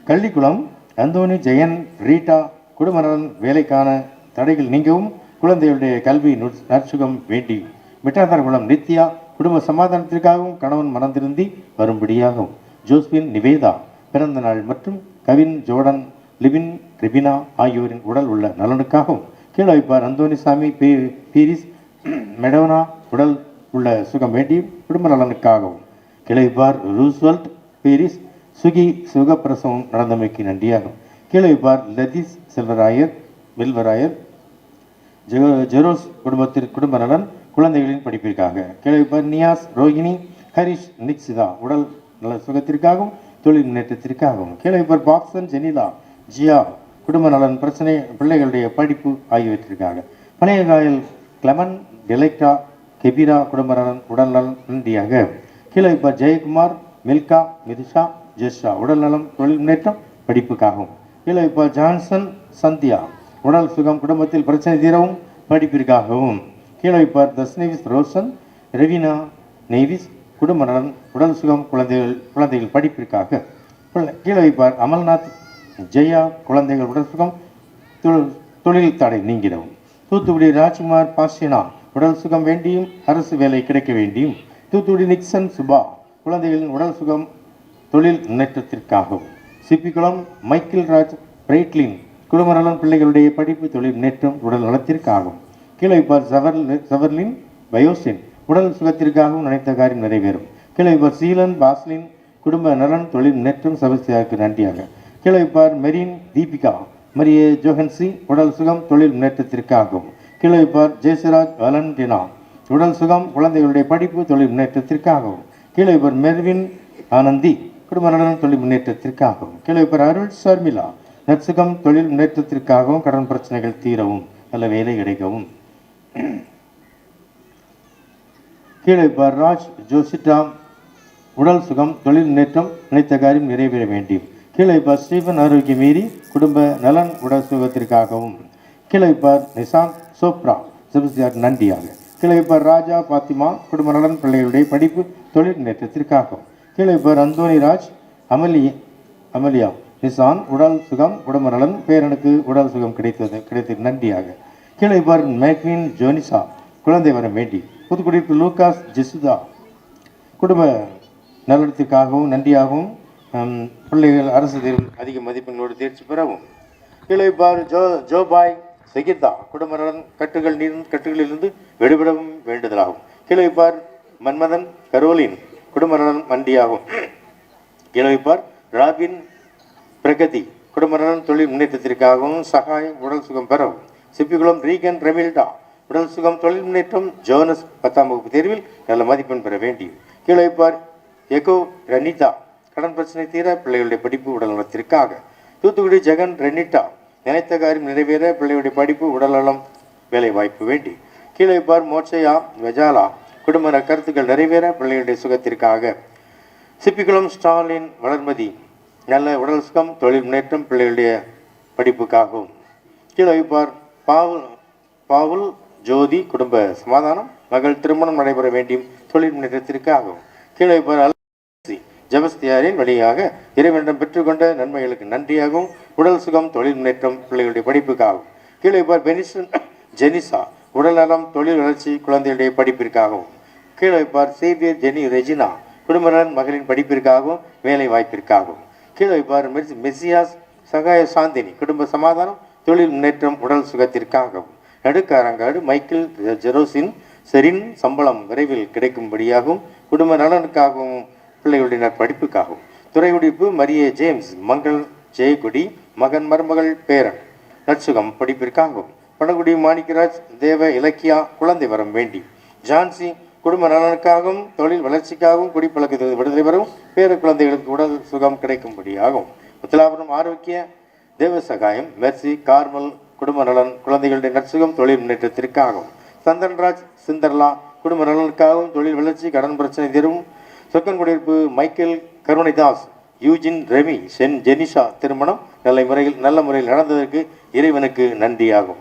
[SPEAKER 7] கள்ளிக்குளம் அந்தோனி ஜெயன் ரீட்டா குடும்ப நலன் வேலைக்கான தடைகள் நீங்கவும், குழந்தைகளுடைய கல்வி நற்சுகம் வேண்டியும், மிட்டாதரகுளம் நித்யா குடும்ப சமாதானத்திற்காகவும் கணவன் மனம் திருந்தி வரும்படியாகவும், ஜோஸ்பின் நிவேதா பிறந்த நாள் மற்றும் கவின் ஜோர்டன் லிவின் ரிபினா ஆகியோரின் உடல் உள்ள நலனுக்காகவும், கீழே வைப்பார் அந்தோனிசாமி பீரிஸ் மெடோனா உடல் உள்ள சுகம் வேண்டியும் குடும்ப நலனுக்காகவும், கீழே வைப்பார் ரூஸ்வெல்ட் பீரிஸ் சுகி சுகப்பிரசவம் நடந்தமைக்கு நன்றியாகும். கீழே வைப்பார் லதீஸ் வில்வராயர் ஜெரோஸ் குடும்ப நலன் குழந்தைகளின் படிப்பிற்காக, கீழே வைப்பார் நியாஸ் ரோஹிணி ஹரிஷ் நிக்சிதா உடல் நல சுகத்திற்காகவும் தொழில் முன்னேற்றத்திற்காகவும், கீழே வைப்பார் பாப்சன் ஜெனிலா ஜியா குடும்ப நலன் பிரச்சனை பிள்ளைகளுடைய படிப்பு ஆகியவற்றிற்காக, பழைய காயல் கிளமன் டெலைக்டா கெபிரா குடும்ப நலன் உடல் நலன் நன்றியாக, கீழே வைப்பார் ஜெயக்குமார் மில்கா மிதுஷா ஜெஷா உடல் நலம் தொழில் முன்னேற்றம் படிப்புக்காகவும், கீழே வைப்பார் ஜான்சன் சந்தியா உடல் சுகம் குடும்பத்தில் பிரச்சனை தீரவும் படிப்பிற்காகவும், கீழே வைப்பார் தஸ்னேவிஸ் ரோஷன் ரெவினா நெய்விஸ் குடும்ப நலன் உடல் சுகம் குழந்தைகள் படிப்பிற்காக, கீழே வைப்பார் அமல்நாத் ஜெயா குழந்தைகள் உடல் சுகம் தொழில் தடை நீங்கிடவும், தூத்துக்குடி ராஜ்குமார் பாசினா உடல் சுகம் வேண்டியும் அரசு வேலை கிடைக்க வேண்டியும், தூத்துக்குடி நிக்சன் சுபா குழந்தைகளின் உடல் சுகம் தொழில் முன்னேற்றத்திற்காகவும், சிப்பிக்குளம் மைக்கேல் ராஜ் பிரைட்லின் குடும்ப நலன் பிள்ளைகளுடைய படிப்பு தொழில் முன்னேற்றம் உடல் நலத்திற்காகவும், கீழே வைப்பார் சவர்லின் பயோசின் உடல் சுகத்திற்காகவும் நினைத்த காரியம் நிறைவேறும், கீழே வைப்பார் சீலன் பாஸ்லின் குடும்ப நலன் தொழில் முன்னேற்றம் சபஸ்தியாருக்கு நன்றியாக, கீழே வைப்பார் மெரின் தீபிகா மரிய ஜோஹன்சி உடல் சுகம் தொழில் முன்னேற்றத்திற்காகவும், கீழே வைப்பார் ஜெயசராஜ் வலண்டினா உடல் சுகம் குழந்தைகளுடைய படிப்பு தொழில் முன்னேற்றத்திற்காகவும், கீழே வைப்பார் மெர்வின் ஆனந்தி குடும்ப நலன் தொழில் முன்னேற்றத்திற்காகவும், கீழே வைப்பார் அருள் ஷர்மிளா நற்சுகம் தொழில் முன்னேற்றத்திற்காகவும் கடன் பிரச்சனைகள் தீரவும் நல்ல வேலை கிடைக்கவும், கீழே வைப்பார் ராஜ் ஜோசிட்டா உடல் சுகம் தொழில் முன்னேற்றம் நினைத்த காரியம் நிறைவேற வேண்டியும், கீழே வைப்பார் ஸ்டீபன் ஆரோக்கிய மீறி குடும்ப நலன் உடல் சுகத்திற்காகவும், கீழே வைப்பார் நிசாந்த் சோப்ரா செபஸ்தியார் நன்றியாக, கீழே வைப்பார் ராஜா பாத்திமா குடும்ப நலன் பிள்ளைகளுடைய படிப்பு தொழில் முன்னேற்றத்திற்காகவும், கீழே வைப்பார் அந்தோனி ராஜ் அமலியா நிசான் உடல் சுகம் குடும்ப நலன் பேரனுக்கு உடல் சுகம் கிடைத்தது நன்றியாக, கீழே வைப்பார் மேக்வின் ஜோனிசா குழந்தை வரம் வேண்டி, புதுக்குடியிருப்பு லூகாஸ் ஜெசுதா குடும்ப நலனத்திற்காகவும் நன்றியாகவும், பிள்ளைகள் அரசு தேர்வில் அதிக மதிப்பெண்களோடு தேர்ச்சி பெறவும், கீழே வைப்பார் ஜோபாய் செகிதா குடும்ப நலன் கட்டுகளிலிருந்து விடுபடவும் வேண்டுதலாகும், கீழே வைப்பார் மன்மதன் கரோலின் குடும்ப நலன் மண்டியாகும், கீழே வைப்பார் ராபின் பிரகதி குடும்ப நலன் தொழில் முன்னேற்றத்திற்காகவும் சகாயம் உடல் சுகம் பெறவும், சிப்பிக்குளம் ரீகன் ரெமில்டா உடல் சுகம் தொழில் முன்னேற்றம் ஜோனஸ் 10ஆம் வகுப்பு தேர்வில் நல்ல மதிப்பெண் பெற வேண்டியும், கீழே வைப்பார் எகோ ரனிதா கடன் பிரச்சனை தீர பிள்ளைகளுடைய படிப்பு உடல் நலத்திற்காக, தூத்துக்குடி ஜெகன் ரெனிட்டா நினைத்த காரியம் நிறைவேற பிள்ளைகளுடைய படிப்பு உடல் நலம் வேலை வாய்ப்பு வேண்டி, கீழே வைப்பார் மோட்சையா வெஜாலா குடும்ப கருத்துக்கள் நிறைவேற பிள்ளைகளுடைய சுகத்திற்காக, சிப்பிக்குளம் ஸ்டாலின் வளர்மதி நல்ல உடல் சுகம் தொழில் முன்னேற்றம் பிள்ளைகளுடைய படிப்புக்காகவும், கீழே வைப்பார் பாவுல் ஜோதி குடும்ப சமாதானம் மகள் திருமணம் நடைபெற வேண்டியும் தொழில் முன்னேற்றத்திற்காகவும், கீழே வைப்பார் அலசி ஜபஸ்தியாரின் வழியாக இறைவனிடம் பெற்றுக்கொண்ட நன்மைகளுக்கு நன்றியாகவும் உடல் சுகம் தொழில் முன்னேற்றம் பிள்ளைகளுடைய படிப்புக்காகவும், கீழே வைப்பார் பெனிசன் ஜெனிசா உடல் நலம் தொழில் வளர்ச்சி குழந்தைகளுடைய படிப்பிற்காகவும், கீழே வைப்பார் சேவியர் ஜெனி ரெஜினா குடும்ப நலன் மகளின் படிப்பிற்காகவும் வேலை வாய்ப்பிற்காகவும், கீழே வைப்பார் மெஸ்ஸியாஸ் சகாய சாந்தினி குடும்ப சமாதானம் தொழில் முன்னேற்றம் உடல் சுகத்திற்காகவும், நடுக்காரங்காடு மைக்கேல் ஜெரோசின் செரின் சம்பளம் விரைவில் கிடைக்கும்படியாகவும் குடும்ப நலனுக்காகவும் பிள்ளைகளுடைய படிப்புக்காகவும், துறையுடிப்பு மரிய ஜேம்ஸ் மங்கள் ஜெயக்குடி மகன் மருமகள் பேரன் நற்சுகம் படிப்பிற்காகவும், பணகுடி மாணிக்கராஜ் தேவ இலக்கியா குழந்தை வரம் வேண்டி, ஜான்சி குடும்ப நலனுக்காகவும் தொழில் வளர்ச்சிக்காகவும் குடிப்பழக்கத்திலிருந்து விடுதலை பெறவும் பேர குழந்தைகளுக்கு உடல் சுகம் கிடைக்கும்படியாகவும், முத்தலாபுரம் ஆரோக்கிய தேவ சகாயம் மெர்சி கார்மல் குடும்ப நலன் குழந்தைகளுடைய நற்சுகம் தொழில் முன்னேற்றத்திற்காகவும், சந்தன்ராஜ் சிந்தர்லா குடும்ப நலனுக்காகவும் தொழில் வளர்ச்சி கடன் பிரச்சனை தீர்வும் சொக்கன் குடியிருப்பு Michael Karunaidas Eugene Remy Jenisha திருமணம் நல்ல முறையில் நடந்ததற்கு இறைவனுக்கு நன்றியாகும்.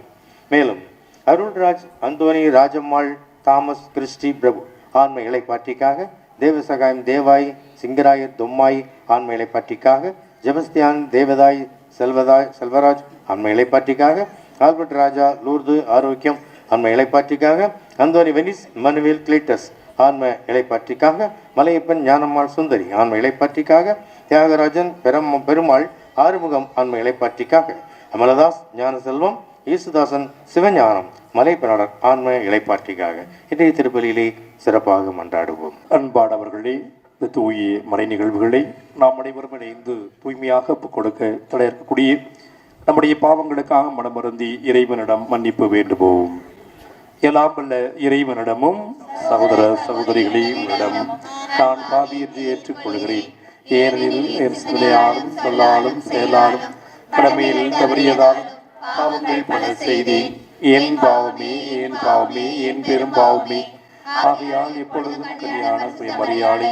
[SPEAKER 7] மேலும் Arulraj Anthony Rajammal Thomas Christy Prabhu ஆன்ம இலைப்பாற்றிக்காக, தேவசகாயம் தேவாய் சிங்கராயர் தொம்மாய் ஆன்ம இலைப்பாற்றிக்காக, ஜெபஸ்தியான் தேவதாய் செல்வராஜ் ஆன்ம இலைப்பாற்றிக்காக, ஆல்பர்ட் ராஜா லூர்து ஆரோக்கியம் ஆன்ம இலைப்பாற்றிக்காக, அந்தோனி வெனிஸ் மனுவேல் கிளேட்டஸ் ஆன்ம இலைப்பாற்றிக்காக, மலையப்பன் ஞானம்மாள் சுந்தரி ஆன்ம இலைப்பாற்றிக்காக, தியாகராஜன் பெருமாள் ஆறுமுகம் ஆன்ம இலைப்பாற்றிக்காக, அமலதாஸ் ஞானசெல்வம் ஈசுதாசன் சிவஞானம் மலைப்பனாளர் ஆன்ம இலைப்பாற்றிக்காக இன்றைய திருப்பலியிலே சிறப்பாக மன்றாடுவோம்.
[SPEAKER 6] அன்பானவர்களே, இந்த தூய மறை நிகழ்வுகளை நாம் அனைவரும் இணைந்து தூய்மையாக கொடுக்க தடையக்கூடிய நம்முடைய பாவங்களுக்காக மனமருந்தி இறைவனிடம் மன்னிப்பு வேண்டுவோம். எல்லாம் வல்ல இறைவனிடமும் சகோதர சகோதரிகளிடம் நான் பாவி என்று ஏற்றுக்கொள்கிறேன். ஏனெனில் என் சிந்தையாலும் சொல்லாலும் செயலாலும் கடமையில் தவறியதாலும் பாவங்கள் பல செய்தேன். என் பாவமே என் பெரும் பாவமே. ஆகையால் எப்பொழுதும் கல்யாண மரியாதை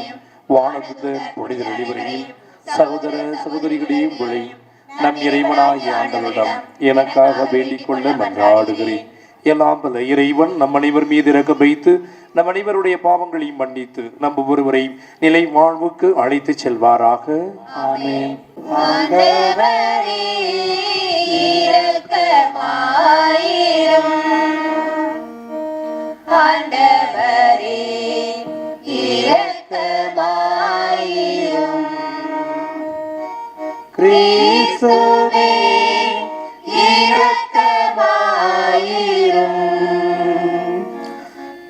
[SPEAKER 6] வானதுத புனித அனைவரையும் சகோதர சகோதரிகளையும் விழை நம் இறைவனாகிய ஆண்டவரிடம் எனக்காக வேண்டிக் கொள்ள மன்றாடுகிறேன். எல்லாம் வல்ல இறைவன் நம் அனைவர் மீது இறக்க வைத்து நம் அனைவருடைய பாவங்களையும் மன்னித்து நம் ஒவ்வொருவரை நிலை வாழ்வுக்கு அழைத்து செல்வாராக. ஆமென்.
[SPEAKER 5] கிறிஸ்துவே இரக்கமாயிரும்.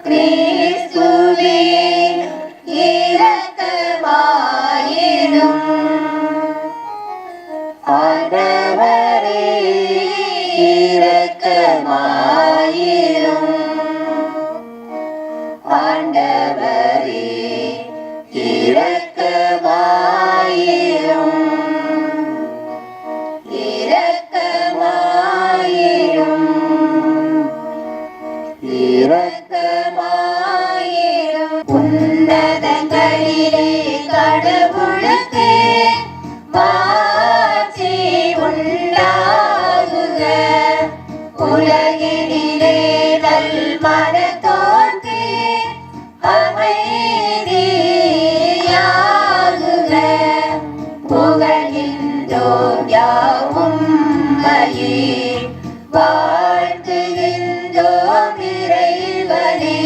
[SPEAKER 5] கிறிஸ்துவே இரக்கமாயிரும். ஆண்டவரே இரக்கமாயிரும். ஆண்டவரே இரக்கமாயிரும். உன்னதங்களிலே கடவுளுக்கு மாட்சி உண்டாகுக. உலகினிலே நல் மனத்தோர்க்கு அமைதியாகுக. புகழ்கின்றோம் யாவும் உம்மையே, வாழ்த்துகின்றோம் இறைவனே.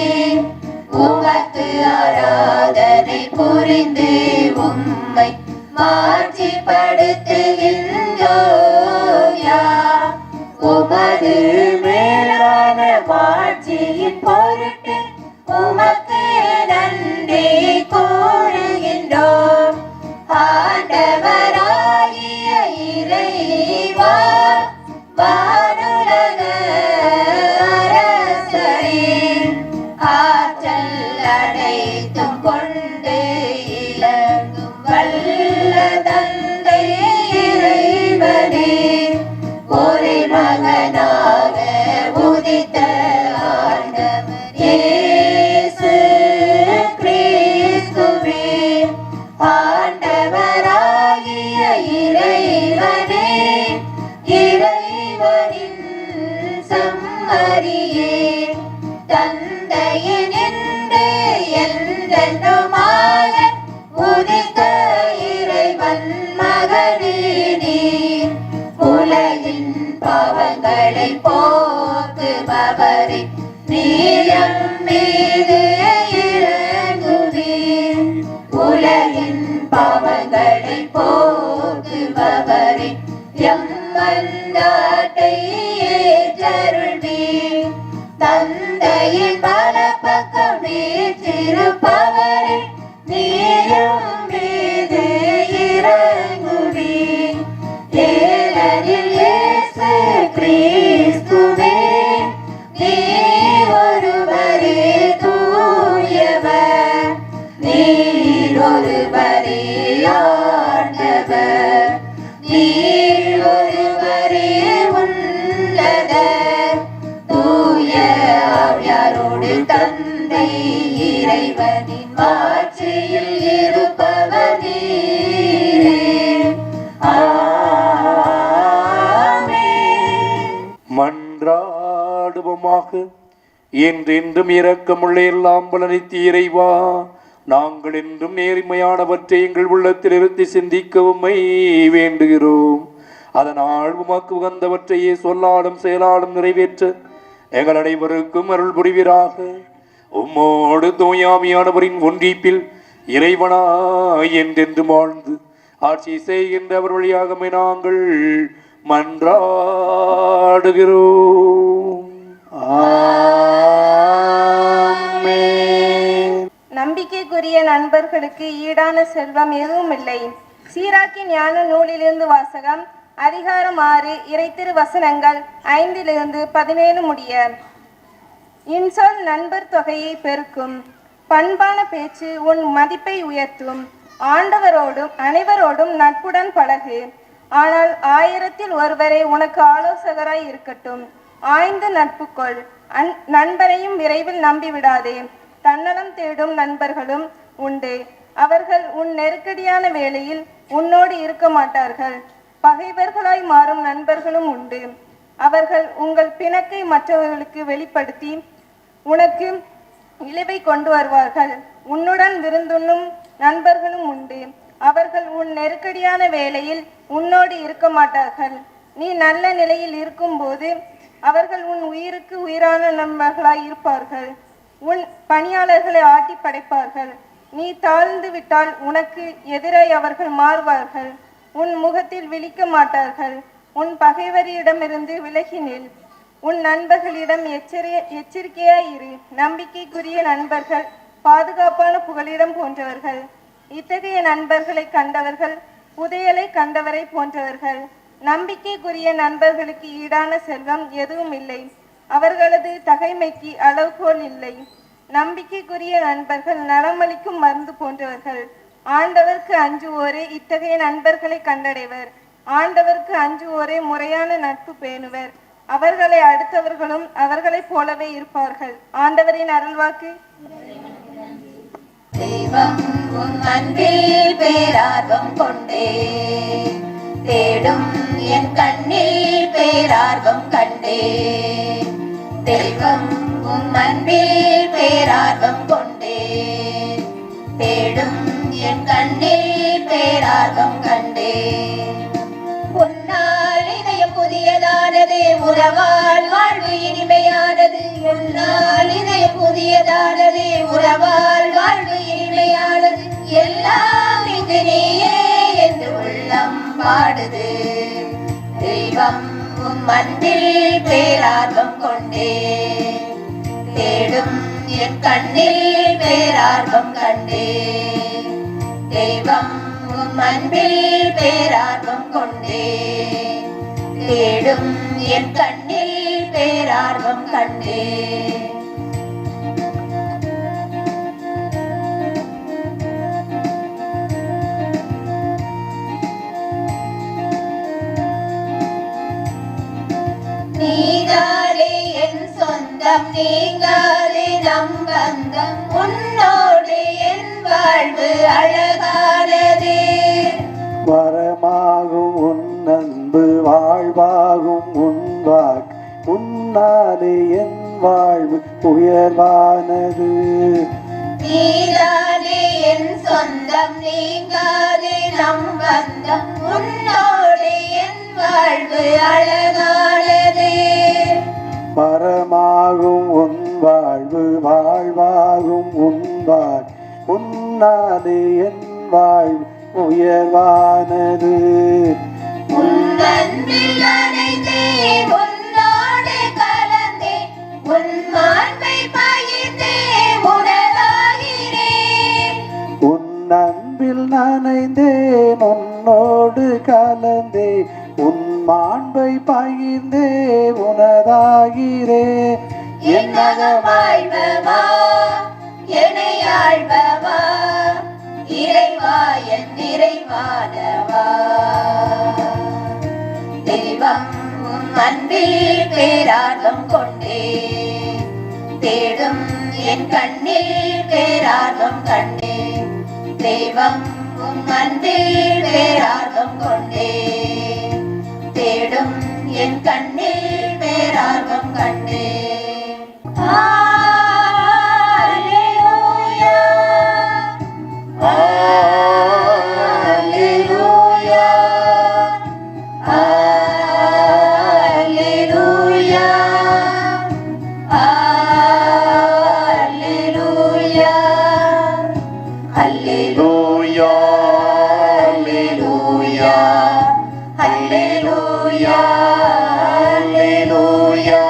[SPEAKER 5] உமக்கு ஆராதனை புரிந்து உம்மை மாட்சிப்படுத்துகின்றோம் யாம். உமது மேலான மாட்சியின் பொருட்டு உமக்கு நன்றி கூறுகின்றோம். ஆண்டவராகிய இறைவா, வானுலக அரசரே, ஆற்றல் அனைத்தும் கொண்டு இலங்கும் வல்ல தந்தை இறைவனே, ஒரே மகனாக உதித்த ஆண்டவர் இயேசு கிறிஸ்துவே, ஆண்டவராகிய இறைவனே, இறைவனின் செம்மறியே, தந்தையினின்று என்றென்றுமாக உதித்த இறைவன் மகனே நீர். உலகின் பாவங்களை போக்குபவரே, நீர் எம் மீது இரங்குவீர். உலகின் பாவங்களை போக்குபவரே, எம் மன்றாட்டை ஏற்றருள்வீர். தந்தையின் வலப்பக்கம் வீற்றிருப்பவரே, நீரும் மீது இரங்குவீர். ஏனெனில் இயேசு கிறிஸ்துவே, நீர் ஒருவரே தூயவர், நீர் ஒருவரே ஆண்டவர், நீர் ஒருவரே உன்னதர். தூய ஆவியாரோடு தந்தை இறைவனின் மாட்சியில் இருப்பவர் நீரே. ஆமென்.
[SPEAKER 6] மன்றாடுவோமாக. என்றென்றும் இரக்கமுள்ள எல்லாம் பலனித்த இறைவா, நாங்கள் என்றும் நேர்மையானவற்றை எங்கள் உள்ளத்தில் இருந்து சிந்திக்கவுமை வேண்டுகிறோம். அதனால் உமக்கு உகந்தவற்றையே சொல்லாலும் செயலாலும் நிறைவேற்ற எங்கள் அனைவருக்கும் அருள் புரிவீராக. உம்மோடு தூயாமையானவரின் ஒன்றிப்பில் இறைவனா என்றென்றும் வாழ்ந்து ஆட்சி செய்கின்ற அவர் வழியாகவே நாங்கள் மன்றாடுகிறோம்.
[SPEAKER 8] நம்பிக்கைக்குரிய நண்பர்களுக்கு ஈடான செல்வம் எதுவும் இல்லை. சீராக்கி ஞான நூலிலிருந்து வாசகம். அதிகாரம் 6 இறைத்திரு வசனங்கள் 5-17 முடிய. இன்சொல் நண்பர் தொகையை பெருக்கும். பண்பான பேச்சு உன் மதிப்பை உயர்த்தும். ஆண்டவரோடும் அனைவரோடும் நட்புடன் பழகு. ஆனால் 1000-ல் ஒருவரே உனக்கு ஆலோசகராய் இருக்கட்டும். ஆய்ந்து நட்புக்கொள். நண்பரையும் விரைவில் நம்பிவிடாதே. தன்னலம் தேடும் நண்பர்களும் உண்டு. அவர்கள் உன் நெருக்கடியான வேளையில் உன்னோடு இருக்க மாட்டார்கள். பகைவர்களாய் மாறும் நண்பர்களும் உண்டு. அவர்கள் உங்கள் பிணக்கை மற்றவர்களுக்கு வெளிப்படுத்தி உனக்கு இழிவை கொண்டு வருவார்கள். உன்னுடன் விருந்துண்ணும் நண்பர்களும் உண்டு. அவர்கள் உன் நெருக்கடியான வேளையில் உன்னோடு இருக்க மாட்டார்கள். நீ நல்ல நிலையில் இருக்கும்போது அவர்கள் உன் உயிருக்கு உயிரான நண்பர்களாய் இருப்பார்கள். உன் பணியாளர்களை ஆட்டி படைப்பார்கள். நீ தாழ்ந்து விட்டால் உனக்கு எதிராய் அவர்கள் மாறுவார்கள். உன் முகத்தில் விழிக்க மாட்டார்கள். உன் பகைவரிடமிருந்து விலகி நில். உன் நண்பர்களிடம் எச்சரிக்கையாயிரு. நம்பிக்கைக்குரிய நண்பர்கள் பாதுகாப்பான புகலிடம் போன்றவர்கள். இத்தகைய நண்பர்களை கண்டவர்கள் புதையலை கண்டவரை போன்றவர்கள். நம்பிக்கைக்குரிய நண்பர்களுக்கு ஈடான செல்வம் எதுவும் இல்லை. அவர்களது தகைமைக்கு அளவுகோல் இல்லை. நம்பிக்கைக்குரிய நண்பர்கள் நலமளிக்கும் மருந்து போன்றவர்கள். ஆண்டவருக்கு அஞ்சுவோரே இத்தகைய நண்பர்களை கண்டடைவர். ஆண்டவருக்கு அஞ்சுவோரே முறையான நட்பு பேணுவர். அவர்களை அடுத்தவர்களும் அவர்களைப் போலவே இருப்பார்கள். ஆண்டவரின் அருள்வாக்கு.
[SPEAKER 5] தெய்வம் உன் அன்பில் பேரார்வம் கொண்டே தேடும் என் கண்ணில் பேரார்வம் கண்டே. தெய்வம் உன் அன்பில் பேரார்வம் கொண்டே தேடும் என் கண்ணில் பேரார்வம் கண்டே. உன்னால் இதயம் புதியதானது, உறவால் வாழ்வு இனிமையானது. உன்னால் இதயம் புதியதானது, உறவால் வாழ்வு இனிமையானது. எல்லாம் இங்கு நீயே என்று உள்ளம் பாடுது. தெய்வம் உன் அன்பில் பேரார்வம் கொண்டே தேடும் என் கண்ணில் பேரார்வம் கண்டே. தெய்வம் உன் அன்பில் பேரார்வம் கொண்டே தேடும் என் கண்ணில் பேரார்வம் கண்டே. நீதாரே என் சொந்தம், நீங்காதே நம் பந்தம். உன்னோடு என் வாழ்வு அழகானது.
[SPEAKER 4] வரமாகும் உன் அன்பு, வாழ்வாகும் உன் வாக்கு. உன்னாலே என் வாழ்வு உயர்வானது.
[SPEAKER 5] நீதானே என் சொந்தம், நீங்காதே நம் பந்தம். உன்னோடு என் வாழ்வு அழகானது.
[SPEAKER 4] வரமாகும் உன் வாழ்வு, வாழ்வாகும் உன் வாக்கு. உன்னாலே என் வாழ்வு உயர்வானது.
[SPEAKER 5] உன் அன்பில் அணைந்தே உன்னோடு கலந்தே உன் மாண்பை பகிர்ந்தே உணராகிறேன்.
[SPEAKER 4] உன் அன்பில் நனைந்தேன், உன்னோடு கலந்தே உன் மாண்பை பகிர்ந்தே உனதாகிறேன்.
[SPEAKER 5] என்னகமாழ்பவா என்னை ஆழ்பவா, இறைவா என் நிறைவானவா. தெய்வம் உன் அன்பில் பேரார்வம் கொண்டே தேடும் என் கண்ணில் பேரார்வம் கண்டேன் தெய்வம் உம் அன்பில் பேரார்வம் கொண்டேன் தேடும் என் கண்ணில் பேரார்வம் கண்டேன் அல்லேலூயா அல்லேலூயா அல்லேலூயா அல்லேலூயா அல்லேலூயா அல்லேலூயா அல்லேலூயா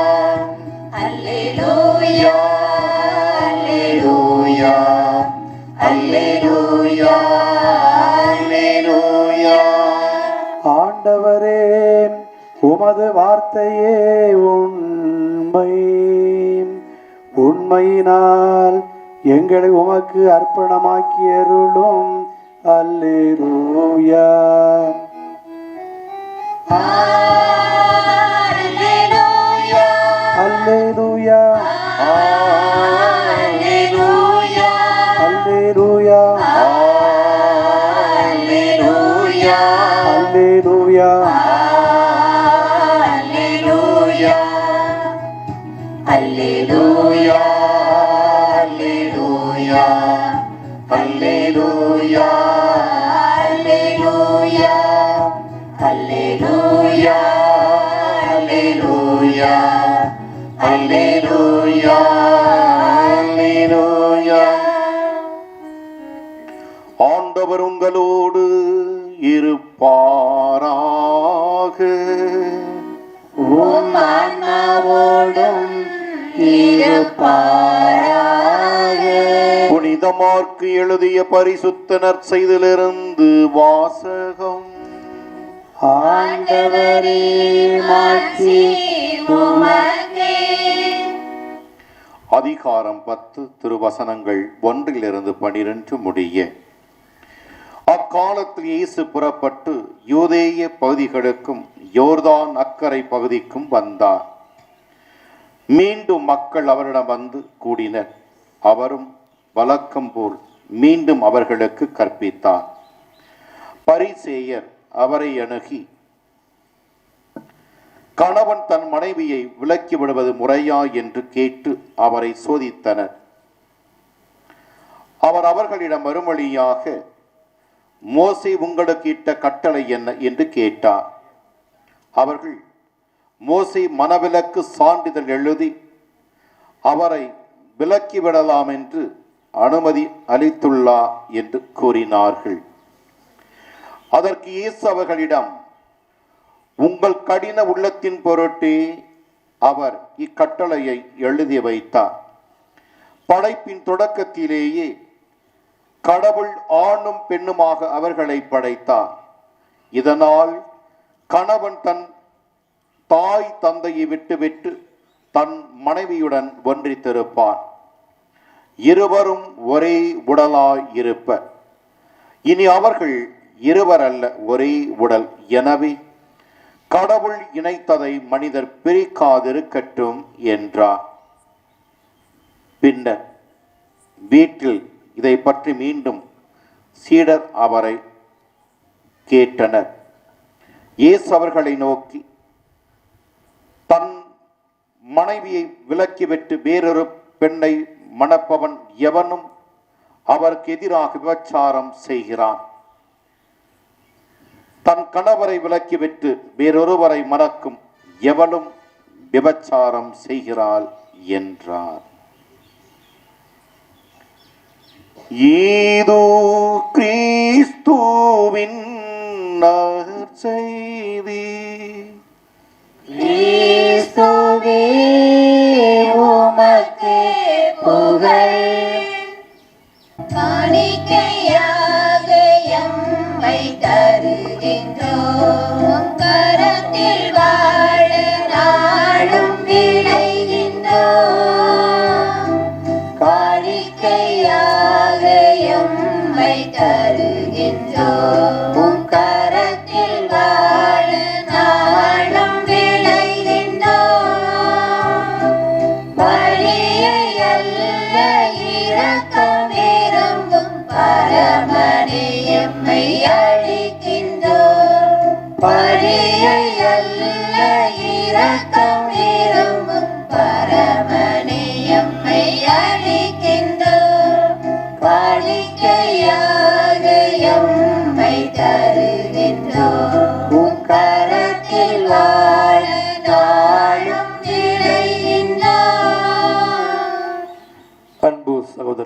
[SPEAKER 5] அல்லேலூயா அல்லேலூயா அல்லேலூயா.
[SPEAKER 4] ஆண்டவரே, உமது வார்த்தையே உண்மை. உண்மையினால் எங்களை உமக்கு அர்ப்பணமாக்கி அருளும். அல்லேலூயா அல்லேலூயா அல்லேலூயா அல்லேலூயா
[SPEAKER 5] அல்லேலூயா அல்லேலூயா அல்லேலூயா அல்லேலூயா அல்லேலூயா அல்லேலூயா அல்லேலூயா அல்லேலூயா.
[SPEAKER 6] ஆண்டவர் உங்களோடு இருப்பாராக.
[SPEAKER 5] உம் ஆன்மாவோடும் இருப்பாராக.
[SPEAKER 6] புனித மார்க்கு எழுதிய பரிசுத்த நற்செய்தியிலிருந்து வாசகம்.
[SPEAKER 5] ஆண்டவரே மாட்சி உமக்கே.
[SPEAKER 6] அதிகாரம் 10 திருவசனங்கள் 1-12 முடிய. அக்காலத்தில் இயேசு புறப்பட்டு யூதேய பகுதிகளுக்கும் யோர்தான் அக்கரை பகுதிக்கும் வந்தார். மீண்டும் மக்கள் அவரிடம் வந்து கூடினர். அவரும் வழக்கம் போல் மீண்டும் அவர்களுக்கு கற்பித்தார். பரிசேயர் அவரை அணுகி, கணவன் தன் மனைவியை விலக்கி விடுவது முறையா என்று கேட்டு அவரை சோதித்தனர். அவர் அவர்களிடம் மறுமொழியாக, மோசே உங்களுக்கு இட்ட கட்டளை என்ன என்று கேட்டார். அவர்கள், மோசே மனவிலக்கு சான்றிதழ் எழுதி அவரை விலக்கிவிடலாம் என்று அனுமதி அளித்துள்ளார் என்று கூறினார்கள். அதற்கு இயேசு அவர்களிடம், உங்கள் கடின உள்ளத்தின் பொருட்டே அவர் இக்கட்டளையை எழுதி வைத்தார். படைப்பின் தொடக்கத்திலேயே கடவுள் ஆணும் பெண்ணுமாக அவர்களை படைத்தார். இதனால் கணவன் தன் தாய் தந்தையை விட்டுவிட்டு தன் மனைவியுடன் ஒன்றித்திருப்பான். இருவரும் ஒரே உடலாய் இருப்பர். இனி அவர்கள் இருவர் அல்ல, ஒரே உடல். எனவே கடவுள் இணைத்ததை மனிதர் பிரிக்காதிருக்கட்டும் என்றார். பின்னர் வீட்டில் இதை பற்றி மீண்டும் சீடர் அவரை கேட்டனர். இயேசு அவர்களை நோக்கி, தன் மனைவியை விலக்கிவிட்டு வேறொரு பெண்ணை மணப்பவன் எவனும் அவருக்கு எதிராக விபச்சாரம் செய்கிறான். தன் கணவரை விலக்கிவிட்டு வேறொருவரை மணக்கும் எவனும் விபச்சாரம் செய்கிறாள் என்றார். ஈதோ கிறிஸ்துவின் நற்செய்தி.
[SPEAKER 5] கிறிஸ்துவே உமக்கு புகழ். காணிக்கையாக எம்மை தருகின்றோம். கரத்தில் வாழ நாளும் விளைகின்றோம். காணிக்கையாக எம்மை தருகின்றோம். கரத்தில் வாழ நாளும் விளைகின்றோம். பலியை அல்ல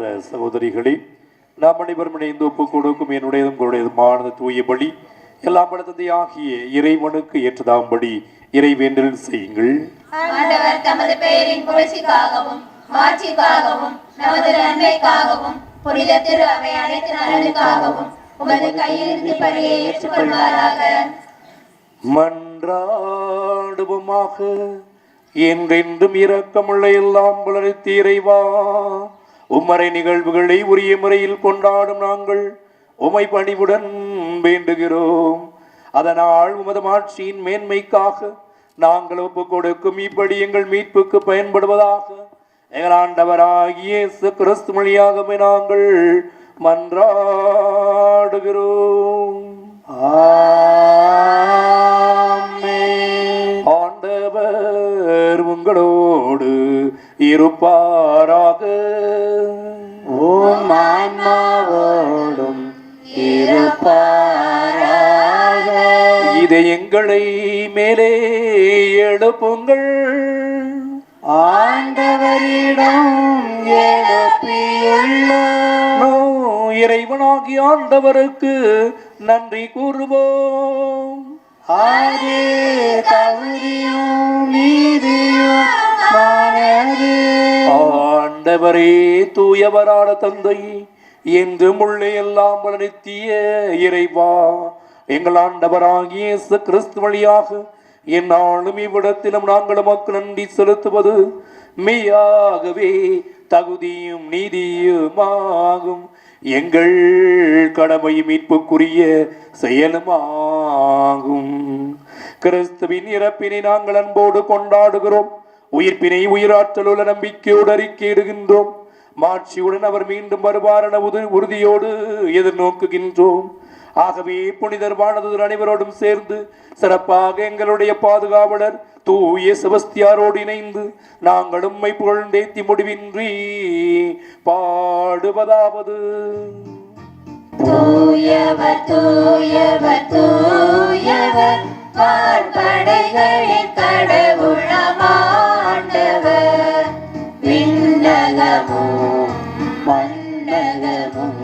[SPEAKER 6] சகோதர சகோதரிகளே, நாம் அனைவரும் இணைந்து ஒப்புக் கொடுக்கும் என்னுடையதும் உங்களுடையதுமான தூய பலி எல்லாம் படத்தந்தை ஆகிய இறைவனுக்கு ஏற்றதாம்படி இறைவேண்டல் செய்யுங்கள்.
[SPEAKER 5] ஆண்டவர் தமது பெயரின் புகழ்ச்சிக்காகவும் மாட்சிக்காகவும் நமது நன்மைக்காகவும் புனித திரு அவை அனைத்து நலனுக்காகவும் உமது கையிலிருந்து பணியை ஏற்றுக்கொள்வாராக.
[SPEAKER 6] மன்றாடுவோமாக. என்றென்றும் இரக்கமுள்ள எல்லாம் வளர்த்த இறைவா, உம்மறை நிகழ்வுகளை உரிய முறையில் கொண்டாடும் நாங்கள் உமை பணிவுடன் வேண்டுகிறோம். அதனால் உமது ஆட்சியின் மேன்மைக்காக நாங்கள் ஒப்புக் கொடுக்கும் இப்படி எங்கள் மீட்புக்கு பயன்படுவதாக எங்கள் ஆண்டவராகிய இயேசு கிறிஸ்து வழியாகவே நாங்கள் மன்றாடுகிறோம். ஆண்டவர் உங்களோடு இருப்பாராக.
[SPEAKER 4] ஆன்மாவோடும் இருப்பாராக.
[SPEAKER 6] இதை எங்களை மேலே எழுப்புங்கள்.
[SPEAKER 4] ஆண்டவரிடம் எழுப்பியுள்ளோம்.
[SPEAKER 6] இறைவனாகிய ஆண்டவருக்கு நன்றி கூறுவோம்.
[SPEAKER 4] அது தகுதியும் நீதியுமானது.
[SPEAKER 6] ஆண்டவரே தூயவரான தந்தை, என்றும் உள்ளே எல்லாம் நித்திய இறைவா, எங்கள் ஆண்டவராகிய இயேசு கிறிஸ்து வழியாக என்னாலும் இவ்விடத்திலும் நாங்கள் நமக்கு நன்றி செலுத்துவது மெய்யாகவே தகுதியும் நீதியுமாகும். எங்கள் கடமை மீட்புக்குரிய செயலுமாகும். கிறிஸ்துவின் இறப்பினை நாங்கள் அன்போடு கொண்டாடுகிறோம். உயிர்ப்பினை உயிராற்றல் உள்ள நம்பிக்கையோடு அறிக்கையிடுகின்றோம். மாட்சியுடன் அவர் மீண்டும் வருவார் என உறுதியோடு எதிர்நோக்குகின்றோம். ஆகவே புனிதர் வானதூதர் அனைவரோடும் சேர்ந்து சிறப்பாக எங்களுடைய பாதுகாவலர் தூய செபஸ்தியாரோடு இணைந்து நாங்கள் உம்மை புகழ்ந்தேத்தி முடிவின்றி பாடுவதாவது:
[SPEAKER 5] தூயவர் தூயவர் தூயவர், வான்படைகளின் கடவுளமாண்டவர். விண்ணகமும் மண்ணகமும்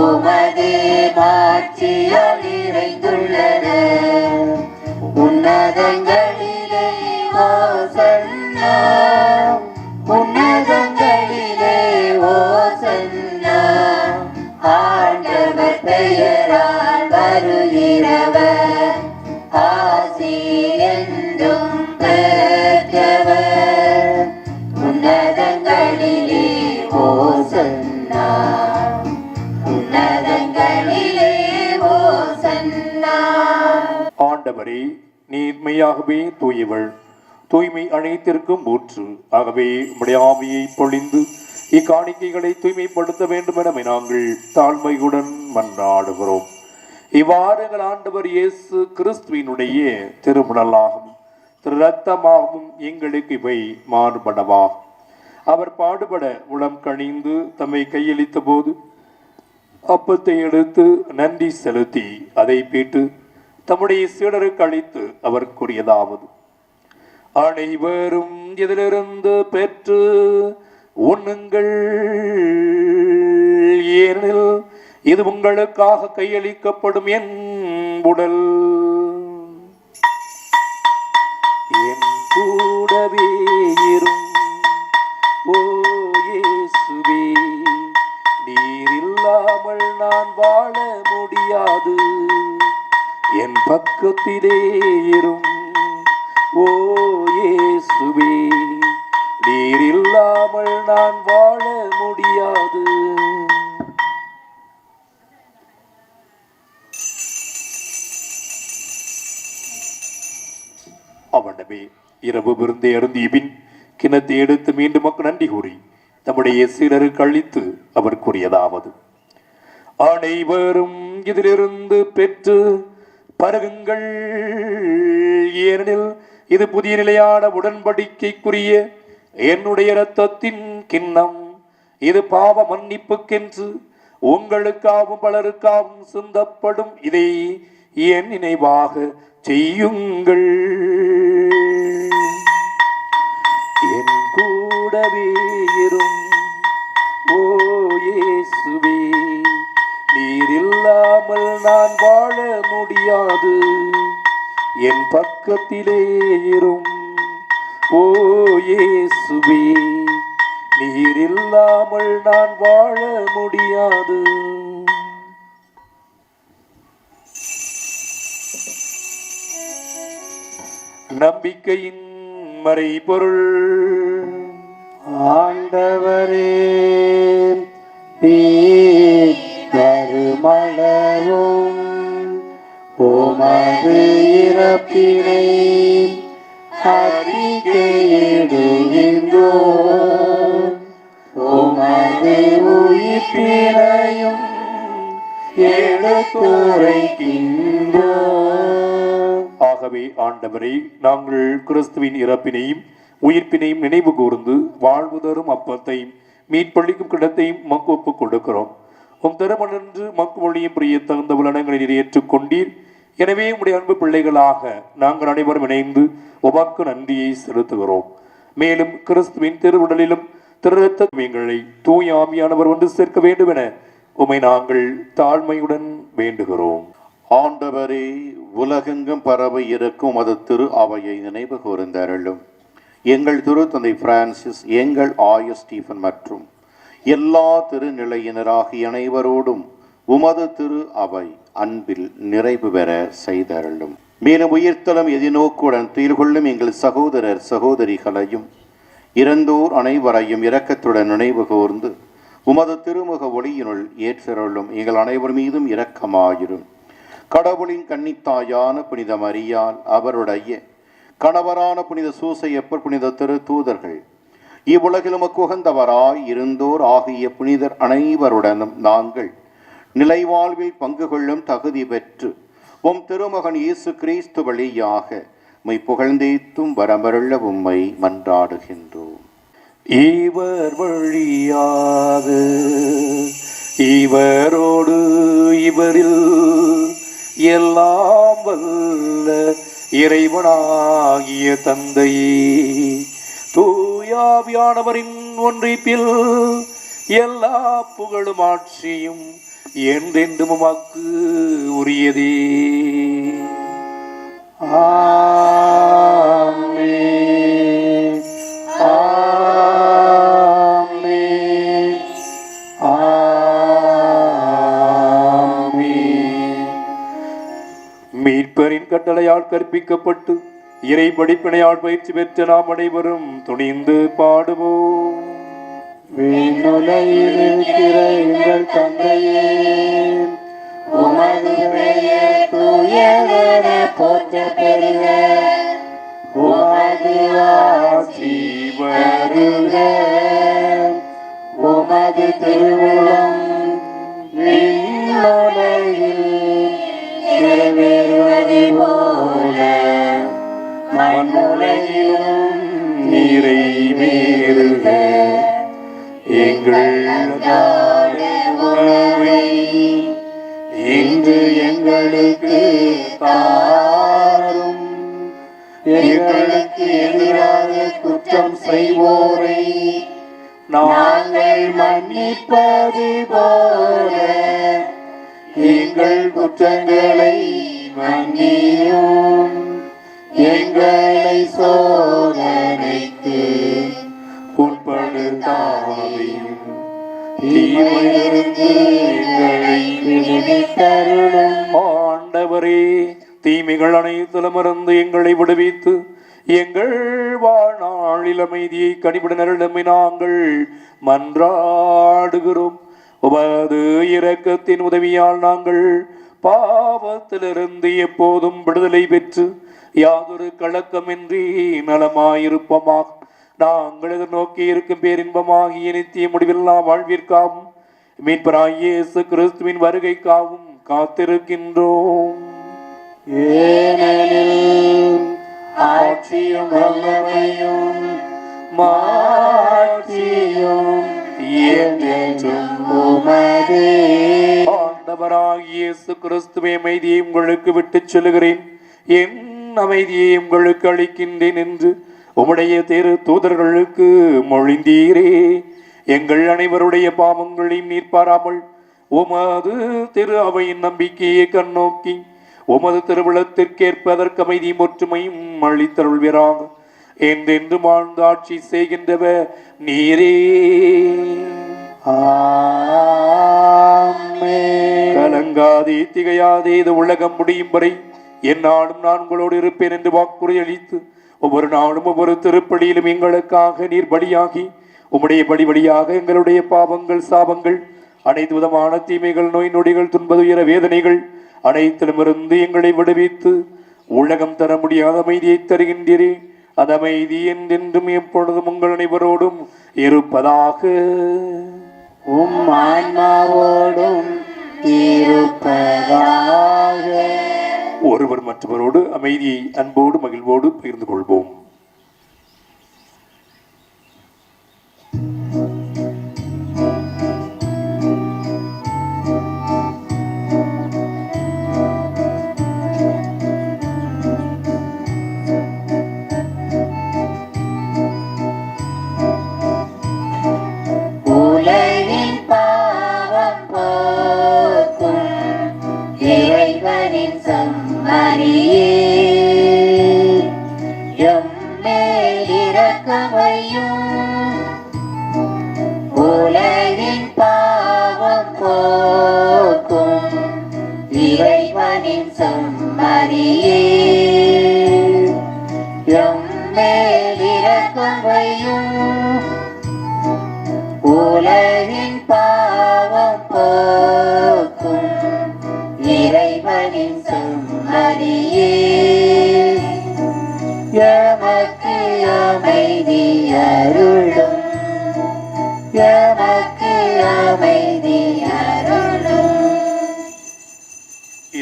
[SPEAKER 5] உமது மாட்சியால் நிறைந்துள்ளன. உன்னதங்களிலே ஓசன்னா, உன்னதங்களிலே ஓசன்னா. ஆண்டவர் பெயரால் வருகிறவர் ஆசி என்றும் பெற்றவர். உன்னதங்களிலே ஓசன்னா, உன்னதங்களிலே ஓசன்னா.
[SPEAKER 6] ஆண்டவரே, நீர்மையாகவே தூயவள், தூய்மை அனைத்திற்கும் ஊற்று. ஆகவே உம்முடைய ஆவியை பொழிந்து இக்காணிக்கைகளை தூய்மைப்படுத்த வேண்டும் என நாங்கள் தாழ்மையுடன் மன்றாடுகிறோம். இவ்வாறு எங்கள் ஆண்டவர் இயேசு கிறிஸ்துவினுடைய திருமுடலாகவும் திரு ரத்தமாகவும் எங்களுக்கு இவை மாறுபடவாகும். அவர் பாடுபட உளம் கணிந்து தம்மை கையளித்த போது அப்பத்தை எடுத்து நன்றி செலுத்தி அதை பீட்டு தம்முடைய சீடருக்கு அளித்து அவர் கூறியதாவது: அனைவரும் இதிலிருந்து பெற்று உண்ணுங்கள், ஏனெனில் இது உங்களுக்காக கையளிக்கப்படும் என் உடல். என் கூடவே இரும் ஓ இயேசுவே, நீர் இல்லாமல் நான் வாழ முடியாது. என் பக்கத்திலே இரும் ஓ இயேசுவே, நீர் இல்லாமல் நான் வாழ முடியாது. அவனமே இரவு விருந்தை அருந்திய பின் கிணத்தை எடுத்து மீண்டும் மக்கள் நன்றி கூறி தம்முடைய சீடருக்கு அளித்து அவர் கூறியதாவது: அனைவரும் இதிலிருந்து பெற்று பருகுங்கள், ஏனெனில் இது புதிய நிலையான உடன்படிக்கைக்குரிய என்னுடைய இரத்தத்தின் கிண்ணம். இது பாவ மன்னிப்புக்கென்று உங்களுக்காகவும் பலருக்காகவும் சிந்தப்படும். இதை என் நினைவாக செய்யுங்கள். என் கூடவே இரும் ஓ இல்லாமல் நான் வாழ முடியாது. என் பக்கத்திலே இரும் ஓ இயேசுவே, நீர் இல்லாமல் நான் வாழ முடியாது. நம்பிக்கையின் மறைபொருள்.
[SPEAKER 4] ஆண்டவரே வருமளவும் உமது இறப்பினை அறிக்கையிடுகின்றோம், உமது உயிர்ப்பினையும் எடுத்துரைக்கின்றோம்.
[SPEAKER 6] ஆகவே ஆண்டவரே, நாங்கள் கிறிஸ்துவின் இறப்பினையும் உயிர்ப்பினையும் நினைவு கூர்ந்து வாழ்வு தரும் அப்பத்தையும் மீட்பளிக்கும் கிடத்தையும் மக்கு ஒப்புக் கொடுக்கிறோம். உம் திருமணன்று மக்கு மொழியும் பிரிய தகுந்த உலகங்களை ஏற்றுக்கொண்டீர். எனவே உடைய அன்பு பிள்ளைகளாக நாங்கள் அனைவரும் இணைந்து உமக்கு நன்றியை செலுத்துகிறோம். மேலும் கிறிஸ்துவின் திருவுடலிலும் திருரத்த எங்களை தூய ஆவியானவர் ஒன்று சேர்க்க வேண்டும் என உமை நாங்கள் தாழ்மையுடன் வேண்டுகிறோம்.
[SPEAKER 9] ஆண்டவரே, உலகெங்கும் பரவி இருக்கும் அது திரு அவையை நினைவு கூர்ந்தருளும். எங்கள் திருத்தந்தை பிரான்சிஸ், எங்கள் ஆயர் ஸ்டீஃபன் மற்றும் எல்லா திருநிலையினராகிய அனைவரோடும் உமது திரு அவை அன்பில் நிறைவு பெற செய்தருளும். மேலும் உயிர்த்தலம் எதிர்நோக்குடன் துயில் கொள்ளும் எங்கள் சகோதரர் சகோதரிகளையும் இறந்தோர் அனைவரையும் இரக்கத்துடன் நினைவு கூர்ந்து உமது திருமுக ஒளியினுள் ஏற்றருளும். எங்கள் அனைவர் மீதும் இரக்கமாயிரும். கடவுளின் கன்னித்தாயான புனித மரியாள், அவருடைய கணவரான புனித சூசையப்பர், புனித திரு தூதர்கள், இவ்வுலகிலும் உகந்தவராய் இருந்தோர் ஆகிய புனிதர் அனைவருடனும் நாங்கள் நிலைவாழ்வில் பங்கு கொள்ளும் தகுதி பெற்று உம் திருமகன் இயேசு கிறிஸ்து வழியாக உம்மை புகழ்ந்தேத்தும் வரமருள்ள உம்மை மன்றாடுகின்றோம்.
[SPEAKER 6] இவர் வழியாக இவரோடு இவரில் எல்லாம் வல்ல இறைவனாகிய தந்தையே, தூயாவியானவரின் ஒன்றிப்பில் எல்லா புகழும் ஆட்சியும் என்றென்றும் உமக்கு உரியதே.
[SPEAKER 4] ஆமென். ஆமென். ஆமென்.
[SPEAKER 6] மீட்பரின் கட்டளையால் கற்பிக்கப்பட்டு இறை படிப்பினையால் பயிற்சி பெற்ற நாம் அனைவரும் துணிந்து பாடுவோம்.
[SPEAKER 4] விண்ணுலகில் இருக்கிற எங்கள் தந்தையே, உமது பெயர் தூயதென போற்றப் பெறுக. உமது ஆட்சி வருக. உமது திருவுளம் விண்ணுலகில் நிறைவேறுவது போல மண்ணுலகிலும்
[SPEAKER 6] நிறைவேறுக. எங்கள் அன்றாட உணவை
[SPEAKER 4] இன்று எங்களுக்கு தாரும். எங்களுக்கு எதிராக குற்றம் செய்வோரை நாங்கள் மன்னிப்பது போல எங்கள் குற்றங்களை மன்னியும். எங்களை சோதனைக்கு உட்படுத்தாதையும் தீமையிலிருந்து எங்களை விடுவித்தருளும்.
[SPEAKER 6] ஆண்டவரே, தீமைகள் அனைத்திலுமிருந்து எங்களை விடுவித்து எங்கள் வாழ்நாளில் அமைதியை கனிவுடன் அருளுமை நாங்கள் மன்றாடுகிறோம். உமது இரக்கத்தின் உதவியால் நாங்கள் பாவத்திலிருந்து எப்போதும் விடுதலை பெற்று யாதொரு கலக்கமின்றி நலமாயிருப்போமாக. நாங்கள் எதிர்நோக்கி இருக்கும் பேரின்பமாகிய நித்திய முடிவில்லா வாழ்விற்காகவும் மீட்பராகிய இயேசு கிறிஸ்துவின் வருகைக்காகவும் காத்திருக்கின்றோம்.
[SPEAKER 4] ஏனெனில் ஆட்சியும் வல்லமையும் மாட்சியும் என்றென்றும் உமதே.
[SPEAKER 6] ஆண்டவராகிய இயேசு கிறிஸ்துவே, அமைதியை உங்களுக்கு விட்டுச் செல்கிறேன், என் அமைதியை உங்களுக்கு அளிக்கின்றேன் என்று உம்முடைய திரு தூதர்களுக்கு மொழிந்தீரே. எங்கள் அனைவருடைய பாவங்களையும் நீர் பாராமல் உமது திரு அவையின் நம்பிக்கையை கண்ணோக்கி உமது திருவிழத்திற்கேற்பதற்கு அமைதியும் ஒற்றுமையும் அளித்தருள்வீராக. என்றென்று வாழ்ந்து ஆட்சி செய்கின்றவர் நீரே. கலங்காதே திகையாதே, இது உலகம் முடியும் வரை எந்நாளும் நான் உங்களோடு இருப்பேன் என்று வாக்குறுதி அளித்து ஒவ்வொரு நாளும் ஒவ்வொரு திருப்பலியிலும் எங்களுக்காக நீர் பலியாகி உம்முடைய பலி வழியாக எங்களுடைய பாவங்கள் சாபங்கள் அனைத்து விதமான தீமைகள் நோய் நொடிகள் துன்பதுயர வேதனைகள் அனைத்திலுமிருந்து எங்களை விடுவித்து உலகம் தர முடியாத அமைதியை தருகின்றீரே. அந்த அமைதி என்றென்றும் எப்பொழுதும் உங்கள் அனைவரோடும் இருப்பதாக. ஒருவர் மற்றவரோடு அமைதியை அன்போடு மகிழ்வோடு பகிர்ந்து கொள்வோம்.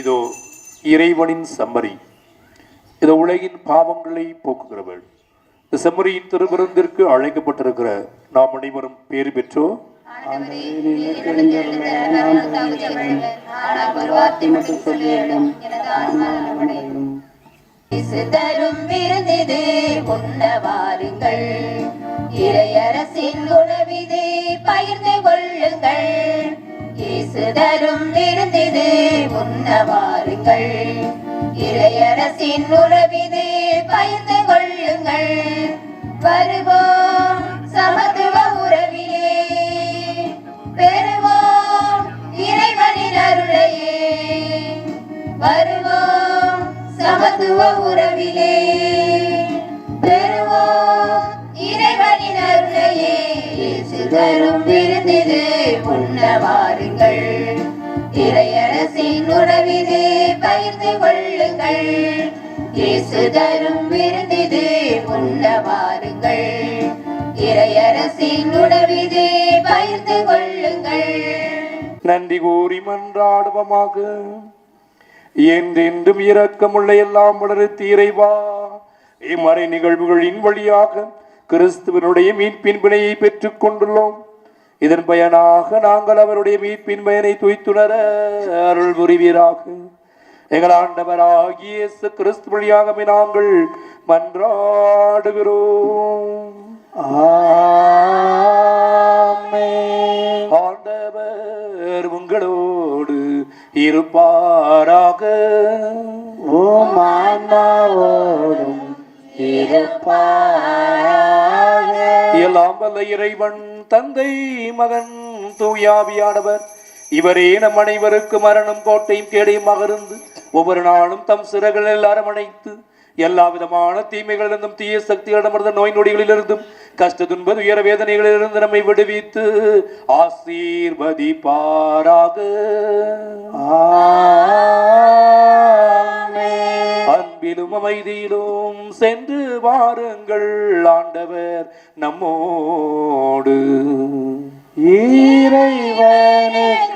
[SPEAKER 6] இதோ இறைவனின் செம்மறி, இதோ உலகின் பாவங்களை போக்குகிறவள். இந்த செம்மறியின் திருவிருந்திற்கு அழைக்கப்பட்டிருக்கிற நாம் அனைவரும் பேறு பெற்றோ.
[SPEAKER 5] தரும் விருந்திது உண்ண வாருங்கள், இறையரசின் உணவிது பகிர்ந்து கொள்ளுங்கள். இயேசு தரும் விருந்திது உண்ண வாருங்கள், இறையரசின் உணவிது பகிர்ந்து கொள்ளுங்கள். வருவோம் சமத்துவ உறவிலே, பெறுவோம் இறைவனின் அருளையே. வருவோம் சமத்துவ உறவிலே, பெறுவோம் இறைவனின் அருளையே. இயேசு தரும் விருந்திது உண்ண வாருங்கள், இறையரசின் உணவிது பகிர்ந்து கொள்ளுங்கள். இயேசு தரும் விருந்திது உண்ண வாருங்கள், இறையரசின் உணவிது பகிர்ந்து கொள்ளுங்கள்.
[SPEAKER 6] நன்றி கூறி மன்றாடுவமாக. என்றென்றும் இரக்கமுள்ள எல்லாம் வளர்த்து இறைவா, இம்மறை நிகழ்வுகளின் வழியாக கிறிஸ்துவனுடைய மீட்பின் பிணையை பெற்றுக் கொண்டுள்ளோம். இதன் பயனாக நாங்கள் அவருடைய மீட்பின் பயனை துய்த்துணர அருள் புரிவீராக. எங்கள் ஆண்டவராகிய இயேசு கிறிஸ்து வழியாக நாங்கள் மன்றாடுகிறோம். ஆண்டவர் உங்களோடு இருப்பாராக. எல்லாம் வல்ல இறைவன் தந்தை மகன் தூயாவியானவர் இவரே நம் அனைவருக்கு மரணம் கோட்டையும் கேடையுமாக இருந்து ஒவ்வொரு நாளும் தம் சிறகுகள் எல்லாரும் அணைத்து எல்லா விதமான தீமைகளிலிருந்தும் தீய சக்திகளிடமிருந்து நோய் நொடிகளிலிருந்தும் கஷ்ட துன்ப உயர வேதனைகளிலிருந்து நம்மை விடுவித்து ஆசீர்வதிப்பாராக. அன்பிலும் அமைதியிலும் சென்று வாருங்கள், ஆண்டவர் நம்மோடு.
[SPEAKER 4] இறைவனுக்கு